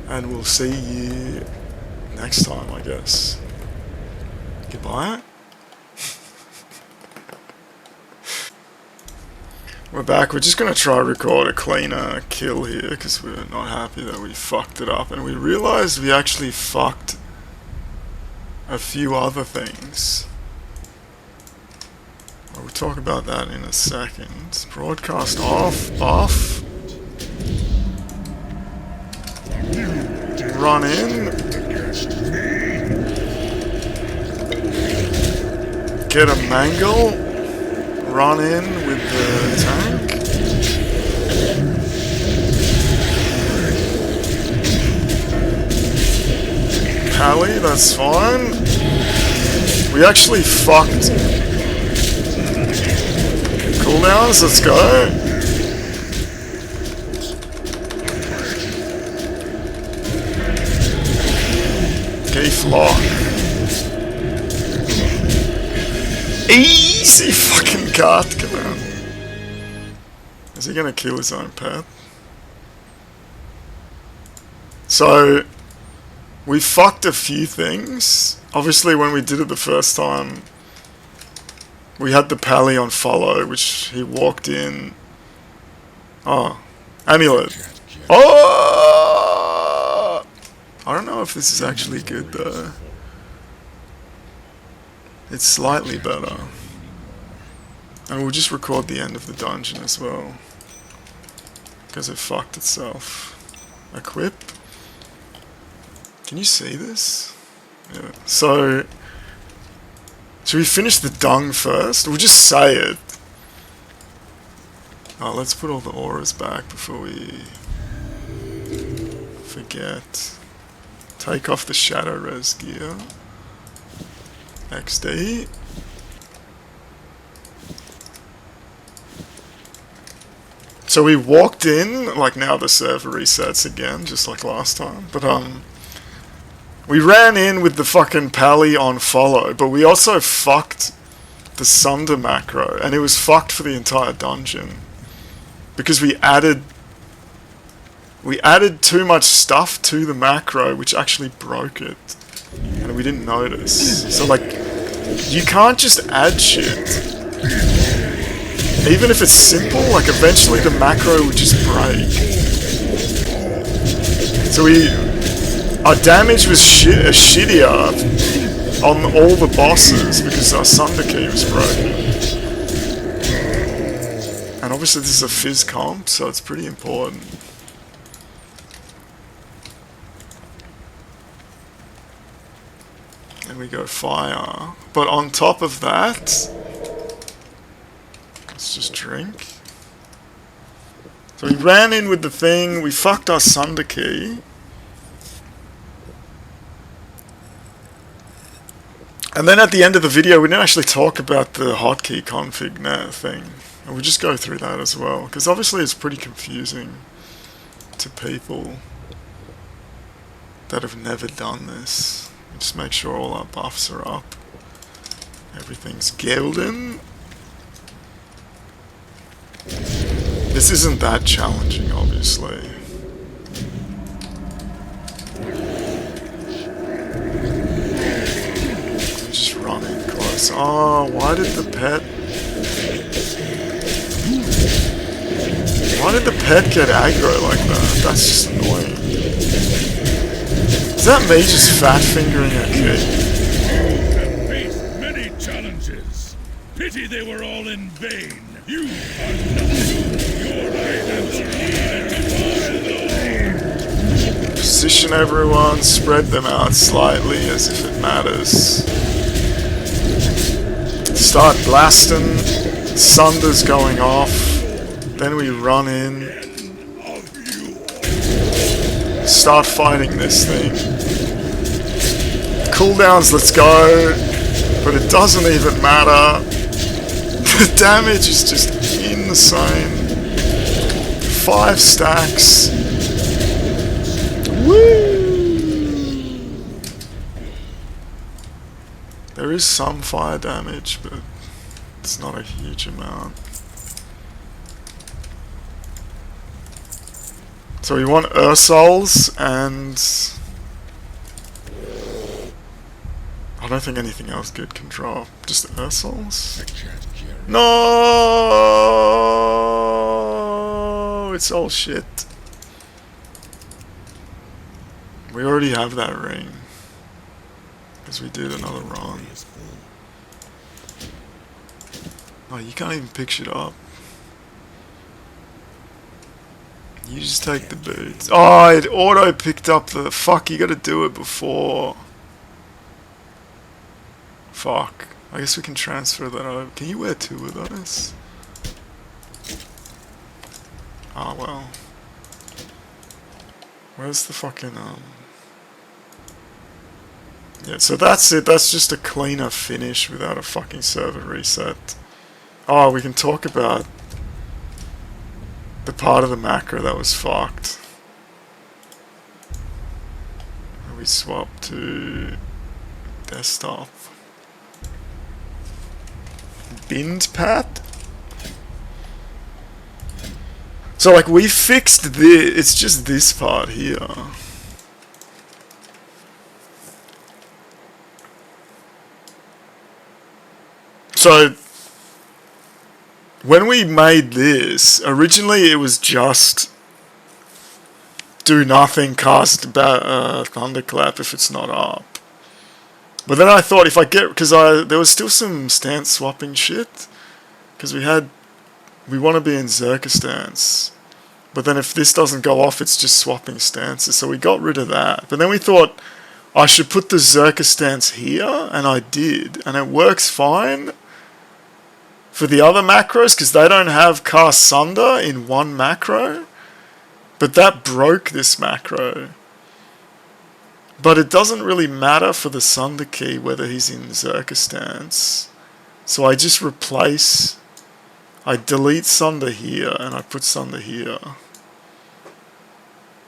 And we'll see you next time, I guess. Goodbye. We're back. We're just going to try to record a cleaner kill here because we're not happy that we fucked it up. And we realized we actually fucked a few other things. We'll talk about that in a second. Broadcast off. Run in. Get a mangle. Run in with the tank. Pally, that's fine. We actually fucked. Cooldowns, let's go. Keith lock. Easy fucking cut, come on. Is he gonna kill his own pet? So, we fucked a few things. Obviously, when we did it the first time, we had the pally on follow, which he walked in. Oh, amulet. Oh! I don't know if this is actually good though. It's slightly better. And we'll just record the end of the dungeon as well, because it fucked itself. Equip. Can you see this? Yeah. So, should we finish the dung first? We'll just say it. Oh, let's put all the auras back before we forget. Take off the shadow res gear. XD. So we walked in, like now the server resets again, just like last time. But we ran in with the fucking pally on follow, but we also fucked the Sunder macro, and it was fucked for the entire dungeon. Because we added too much stuff to the macro, which actually broke it. And we didn't notice. So like, you can't just add shit. Even if it's simple, like eventually the macro would just break. So our damage was shittier on all the bosses because our Sunder key was broken. And obviously this is a phys comp, so it's pretty important. And we go fire. But on top of that, let's just drink. So we ran in with the thing, we fucked our Sunder key. And then at the end of the video, we didn't actually talk about the hotkey config net thing. And we'll just go through that as well, because obviously it's pretty confusing to people that have never done this. Just make sure all our buffs are up. Everything's golden. This isn't that challenging, obviously. Just run in close. Oh, why did the pet... Why did the pet get aggro like that? That's just annoying. Is that me just fat fingering a kid? have faced many challenges. Pity they were all in vain. You are nothing. Your items are identified. Position everyone, spread them out slightly as if it matters. Start blasting. Sunder's going off. Then we run in. Start fighting this thing. Cooldowns, let's go. But it doesn't even matter. The damage is just insane. 5 stacks. Woo! There is some fire damage, but it's not a huge amount. So we want Ursols, and I don't think anything else good can drop. Just Ursols? No! It's all shit. We already have that ring. Because we did another run. Oh, you can't even pick shit up. You just take the boots. Oh, it auto picked up the... Fuck, you gotta do it before. Fuck. I guess we can transfer that over. Can you wear 2 of those? Oh, well. Where's the fucking, Yeah, so that's it. That's just a cleaner finish without a fucking server reset. Oh, we can talk about the part of the macro that was fucked. We swap to desktop. BINDPAD? So like we fixed this, it's just this part here. So when we made this, originally it was just do nothing, cast thunderclap if it's not up. But then I thought if I get, because there was still some stance swapping shit, because we want to be in Zerka stance. But then if this doesn't go off, it's just swapping stances, so we got rid of that. But then we thought I should put the Zerka stance here, and I did, and it works fine for the other macros, because they don't have cast Sunder in one macro. But that broke this macro. But it doesn't really matter for the Sunder key whether he's in Zerka stance. So I just replace... I delete Sunder here, and I put Sunder here.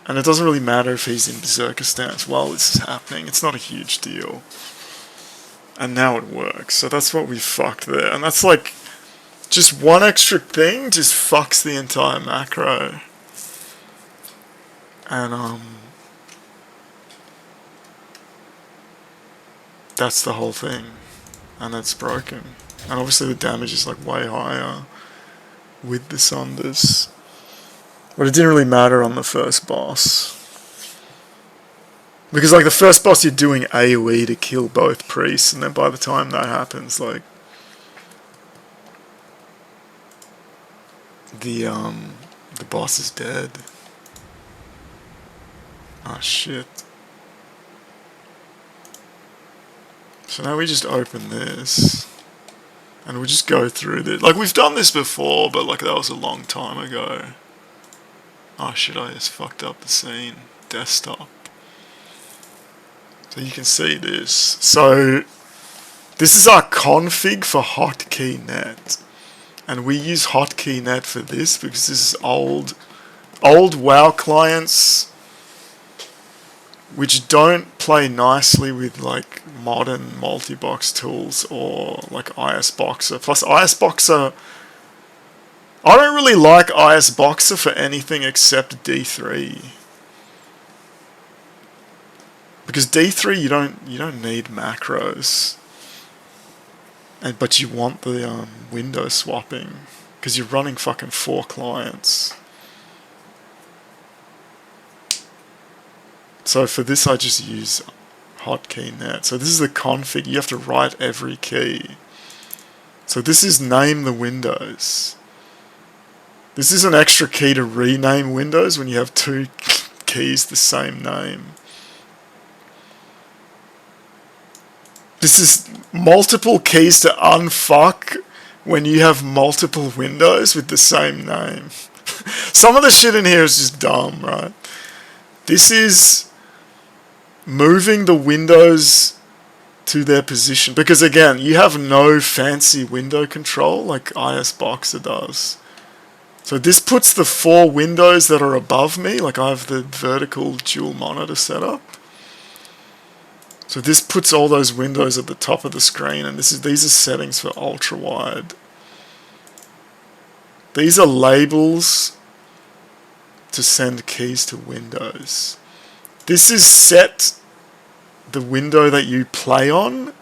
And it doesn't really matter if he's in Berserker stance while this is happening. It's not a huge deal. And now it works. So that's what we fucked there. And that's like... just one extra thing just fucks the entire macro. And, that's the whole thing. And it's broken. And obviously the damage is like way higher with the Sunders. But it didn't really matter on the first boss. Because like the first boss you're doing AoE to kill both priests, and then by the time that happens, like the boss is dead. Ah, shit. So now we just open this. And we'll just go through this. Like, we've done this before, but like that was a long time ago. Oh shit, I just fucked up the scene. Desktop. So you can see this. So, this is our config for Hotkeynet. And we use Hotkeynet for this because this is old WoW clients which don't play nicely with like modern multibox tools or like IS Boxer. Plus IS Boxer I don't really like IS Boxer for anything except D3. Because D3 you don't need macros. But you want the window swapping. Because you're running fucking 4 clients. So for this I just use Hotkeynet. So this is the config. You have to write every key. So this is name the windows. This is an extra key to rename windows when you have 2 keys the same name. This is multiple keys to unfuck when you have multiple windows with the same name. Some of the shit in here is just dumb, right? This is moving the windows to their position. Because again, you have no fancy window control like IS Boxer does. So this puts the 4 windows that are above me, like I have the vertical dual monitor set up. So this puts all those windows at the top of the screen, and these are settings for ultra wide. These are labels to send keys to windows. This is set the window that you play on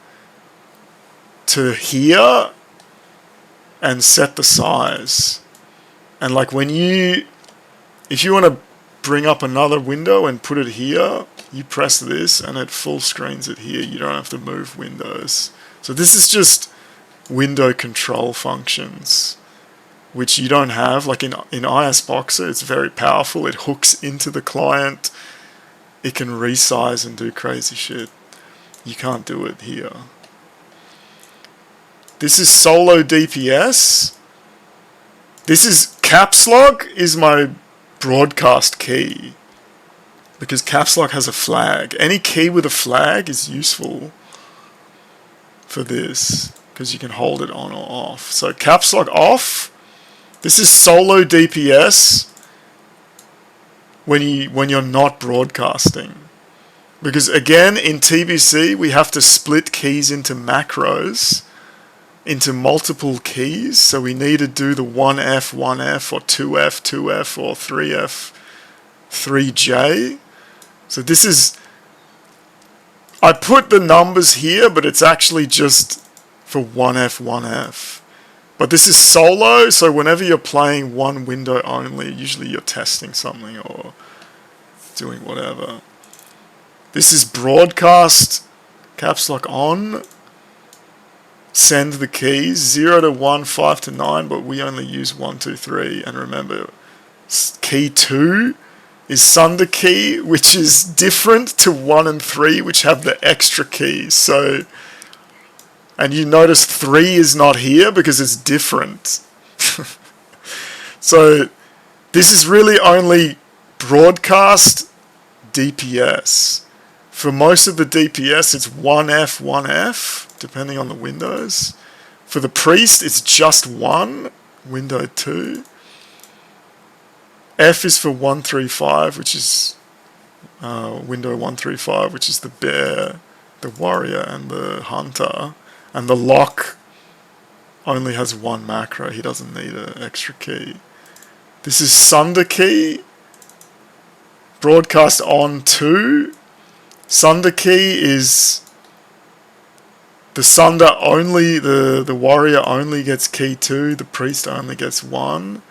to here and set the size. And like if you want to bring up another window and put it here, you press this and it full screens it here. You don't have to move windows. So this is just window control functions, which you don't have. Like in IS Boxer, it's very powerful. It hooks into the client. It can resize and do crazy shit. You can't do it here. This is solo DPS. This is caps lock is my broadcast key. Because caps lock has a flag. Any key with a flag is useful for this. Because you can hold it on or off. So caps lock off. This is solo DPS when you're not broadcasting. Because again, in TBC, we have to split keys into macros, into multiple keys. So we need to do the 1F, 1F, or 2F, 2F, or 3F, 3J. So this is... I put the numbers here, but it's actually just for 1F, 1F. But this is solo, so whenever you're playing one window only, usually you're testing something or doing whatever. This is broadcast, caps lock on, send the keys, 0 to 1, 5 to 9, but we only use 1, 2, 3. And remember, key 2 is Sunder key, which is different to 1 and 3, which have the extra keys. So, and you notice 3 is not here because it's different. So, this is really only broadcast DPS. For most of the DPS, it's 1F, 1F, depending on the windows. For the priest, it's just 1, window 2. F is for 135, which is window 135, which is the bear, the warrior, and the hunter. And the lock only has 1 macro. He doesn't need an extra key. This is Sunder key. Broadcast on 2. Sunder key is the Sunder only, the warrior only gets key 2, the priest only gets 1,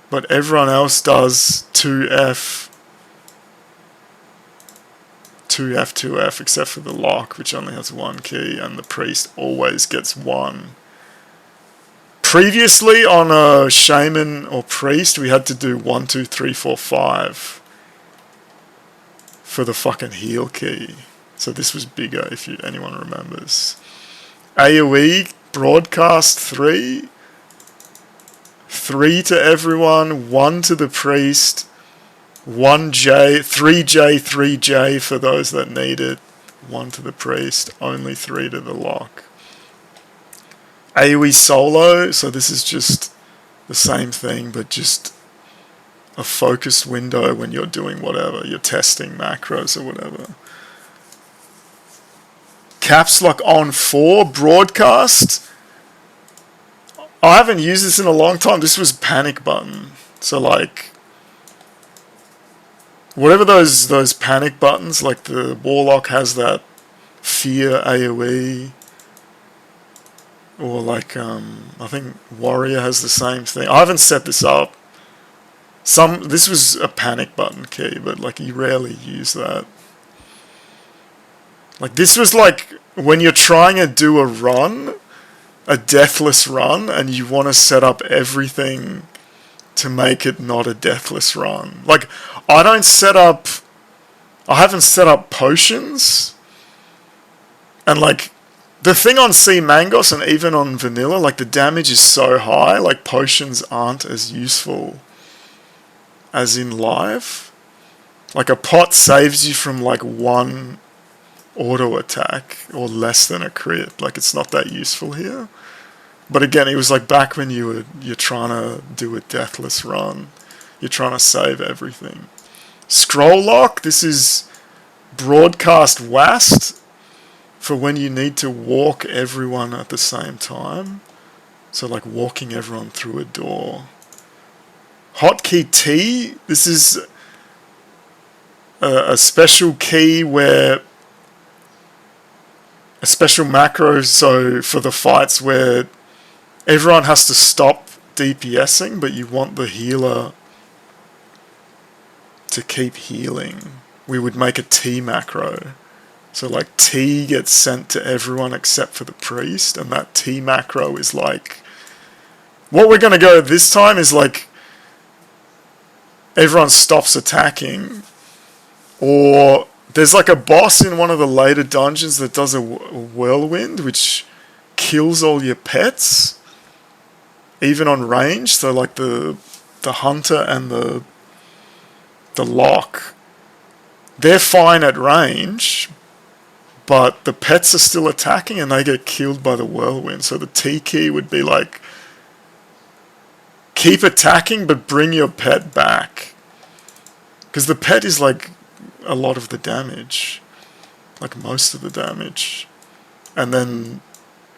but everyone else does 2F, 2F, 2F, except for the lock, which only has 1 key, and the priest always gets 1. Previously on a shaman or priest, we had to do 1, 2, 3, 4, 5. For the fucking heal key. So this was bigger if anyone remembers. AoE, broadcast 3. 3 to everyone, 1 to the priest, 1J, 3J, 3J for those that need it, 1 to the priest, only 3 to the lock. AoE solo, so this is just the same thing, but just a focused window when you're doing whatever, you're testing macros or whatever. Caps lock on 4, broadcast. I haven't used this in a long time. This was panic button. So like, whatever those panic buttons, like the Warlock has that fear AoE, or like I think Warrior has the same thing. I haven't set this up. This was a panic button key, but like you rarely use that. Like this was like when you're trying to do a run, a deathless run, and you want to set up everything to make it not a deathless run. Like I haven't set up potions, and like the thing on cMaNGOS and even on vanilla, like the damage is so high, like potions aren't as useful as in live. Like a pot saves you from like one auto attack or less than a crit. Like it's not that useful here. But again, it was like back when you're trying to do a deathless run. You're trying to save everything. Scroll lock, this is broadcast WAST for when you need to walk everyone at the same time. So like walking everyone through a door. Hotkey T, this is a special key where a special macro, so for the fights where everyone has to stop DPSing, but you want the healer to keep healing. We would make a T macro. So like T gets sent to everyone except for the priest, and that T macro is like, what we're going to go this time is like everyone stops attacking, or there's like a boss in one of the later dungeons that does a whirlwind which kills all your pets even on range. So like the hunter and the lock, they're fine at range, but the pets are still attacking and they get killed by the whirlwind. So the T key would be like, keep attacking but bring your pet back, because the pet is like a lot of the damage, like most of the damage. And then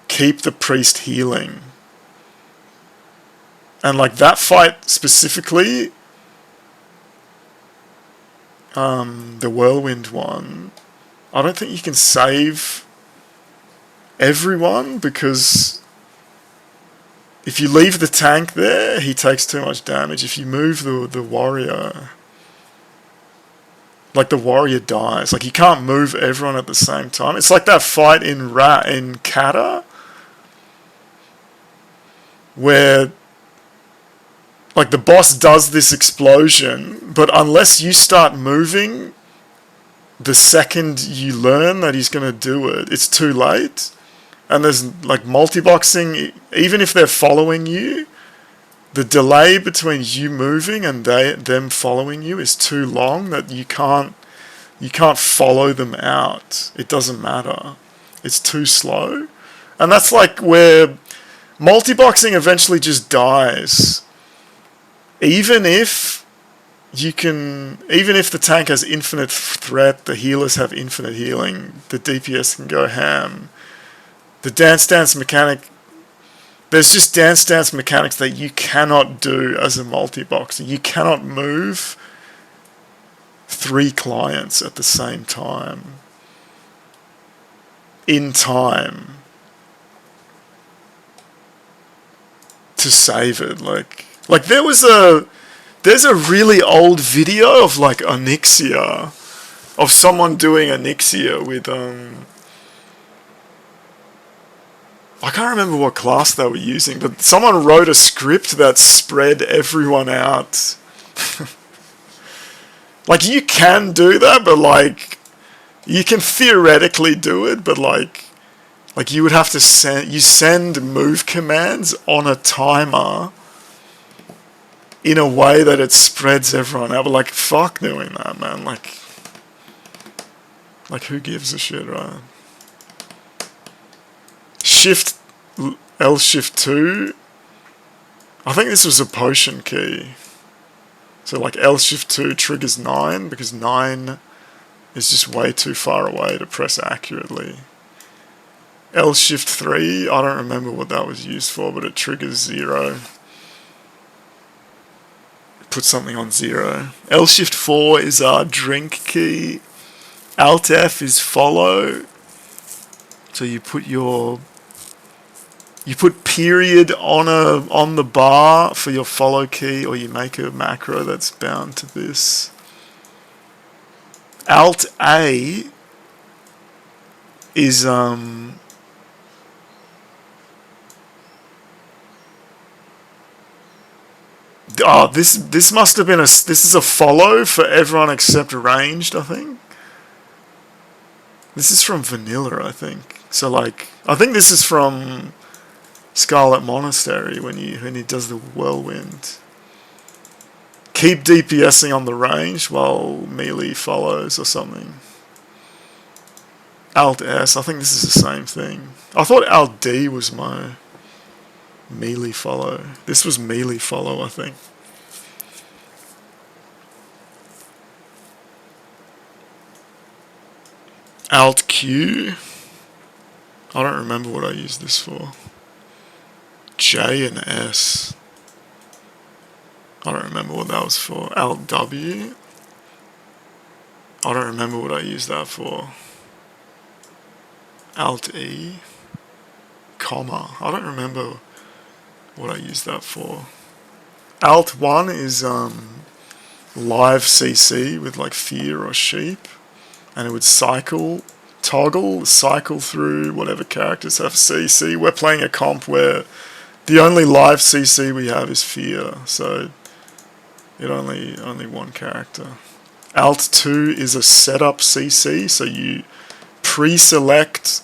keep the priest healing. And like that fight specifically, the whirlwind one, I don't think you can save everyone, because if you leave the tank there, he takes too much damage. If you move the warrior, like the warrior dies. Like you can't move everyone at the same time. It's like that fight in Kata, where like the boss does this explosion, but unless you start moving the second you learn that he's going to do it, it's too late. And there's like multiboxing, even if they're following you, the delay between you moving and them following you is too long that you can't follow them out. It doesn't matter. It's too slow. And that's like where multiboxing eventually just dies. Even if the tank has infinite threat, the healers have infinite healing, the DPS can go ham. The dance mechanic, there's just dance mechanics that you cannot do as a multi-boxer. You cannot move 3 clients at the same time in time to save it. Like there's a really old video of like Onyxia, of someone doing Onyxia with I can't remember what class they were using, but someone wrote a script that spread everyone out. Like you can do that, but you can theoretically do it, but like you would have to send move commands on a timer in a way that it spreads everyone out. But fuck doing that, man. Like who gives a shit, right? L shift 2. I think this was a potion key. So L shift 2 triggers 9 because 9 is just way too far away to press accurately. L shift 3, I don't remember what that was used for, but it triggers 0. Put something on 0. L shift 4 is our drink key. Alt F is follow. So you put period on the bar for your follow key, or you make a macro that's bound to this. Alt A is oh, this must have been this is a follow for everyone except ranged, I think. This is from vanilla, I think. So like, I think this is from Scarlet Monastery when he does the whirlwind. Keep DPSing on the range while melee follows or something. Alt S, I think this is the same thing. I thought Alt D was my melee follow. This was melee follow, I think. Alt Q. I don't remember what I used this for. J and S. I don't remember what that was for. Alt W. I don't remember what I used that for. Alt E. Comma. I don't remember what I used that for. Alt 1 is live CC with like fear or sheep. And it would toggle through whatever characters have CC. We're playing a comp where the only live CC we have is fear, so it only one character. Alt 2 is a setup CC, so you pre-select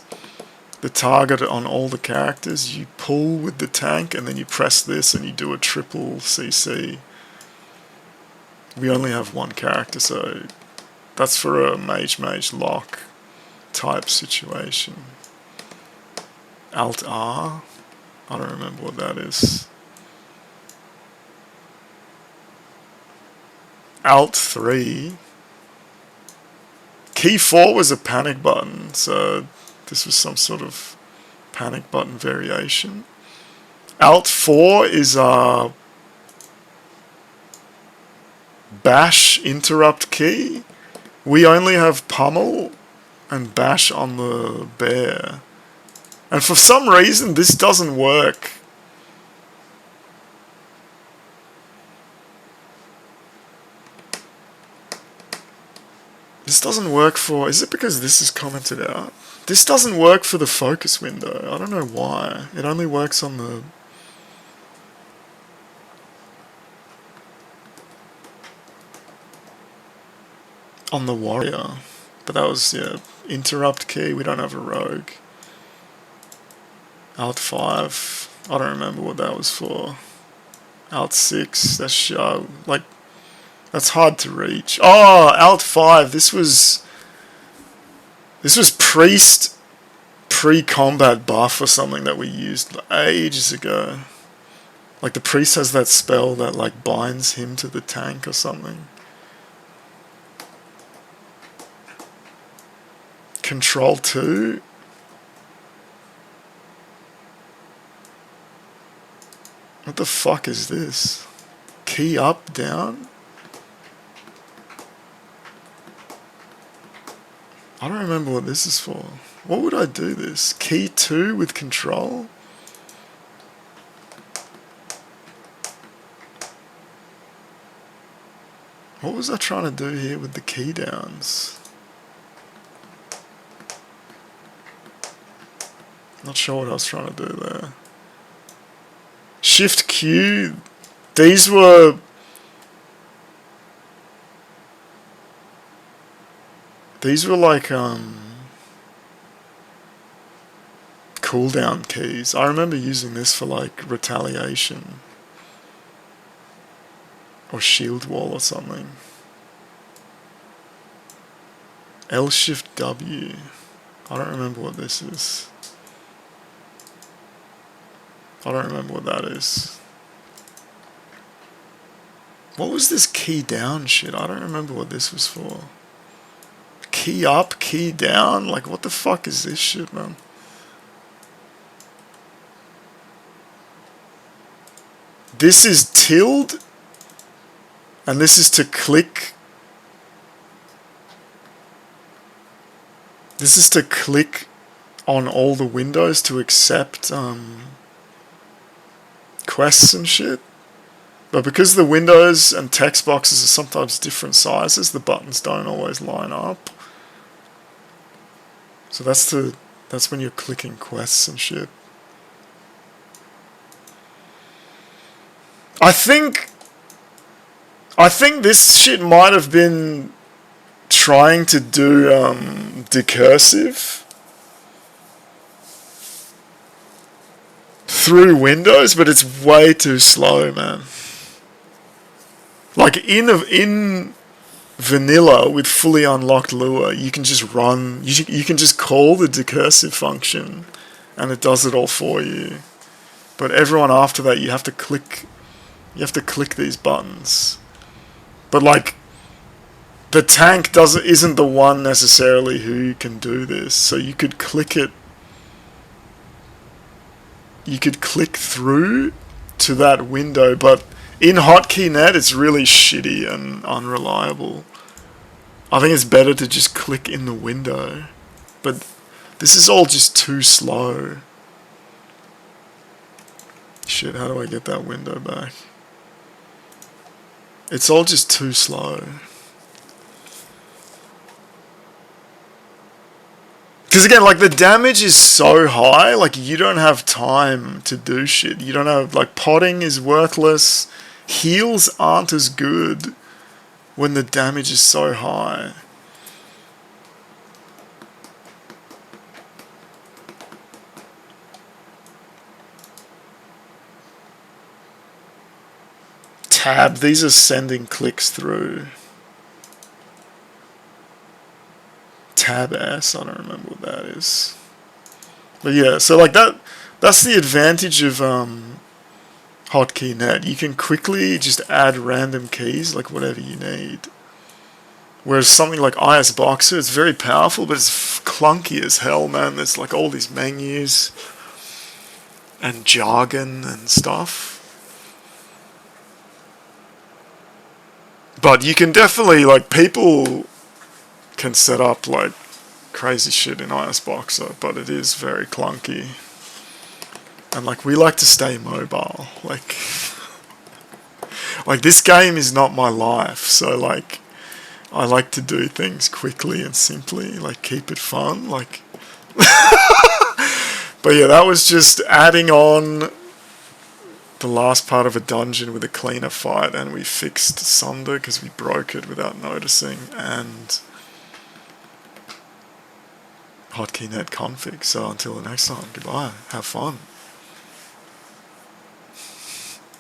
the target on all the characters, you pull with the tank, and then you press this and you do a triple CC. We only have one character, so that's for a mage lock type situation. Alt R, I don't remember what that is. Alt 3. Key 4 was a panic button, so this was some sort of panic button variation. Alt 4 is a bash interrupt key. We only have pummel and bash on the bear. And for some reason, this doesn't work. This doesn't work for... Is it because this is commented out? This doesn't work for the focus window. I don't know why. It only works on the... on the warrior. But that was, yeah, interrupt key. We don't have a rogue. Alt 5. I don't remember what that was for. Alt 6. That's like, that's hard to reach. Oh, Alt 5. This was priest pre-combat buff or something that we used ages ago. Like the priest has that spell that like binds him to the tank or something. Control 2. What the fuck is this? Key up, down? I don't remember what this is for. What would I do this? Key 2 with control? What was I trying to do here with the key downs? Not sure what I was trying to do there. Shift Q. These were like cooldown keys. I remember using this for like retaliation or shield wall or something. L shift W. I don't remember what this is. I don't remember what that is. What was this key down shit? I don't remember what this was for. Key up, key down? Like, what the fuck is this shit, man? This is tilde, and this is to click. This is to click on all the windows to accept quests and shit. But because the windows and text boxes are sometimes different sizes, the buttons don't always line up. So that's when you're clicking quests and shit. I think this shit might have been trying to do decursive through Windows, but it's way too slow, man. Like in vanilla with fully unlocked Lua, you can just run, you can just call the decursive function and it does it all for you. But everyone after that, you have to click these buttons. But like the tank isn't the one necessarily who can do this. So you could click it, you could click through to that window, but in Hotkeynet it's really shitty and unreliable. I think it's better to just click in the window. But this is all just too slow. Shit, how do I get that window back? It's all just too slow. Because again, like the damage is so high, like you don't have time to do shit. You don't have, like, potting is worthless. Heals aren't as good when the damage is so high. Tab, these are sending clicks through. Tab S, I don't remember what that is. But yeah, so like that's the advantage of Hotkeynet. You can quickly just add random keys, like whatever you need. Whereas something like IS Boxer, it's very powerful, but it's clunky as hell, man. There's like all these menus and jargon and stuff. But you can definitely, like, people can set up like crazy shit in IS Boxer, but it is very clunky. And like we like to stay mobile. Like this game is not my life, so like I like to do things quickly and simply, like keep it fun, like but yeah, that was just adding on the last part of a dungeon with a cleaner fight, and we fixed Sunder because we broke it without noticing, and Hotkeynet config. So until the next time, goodbye, have fun.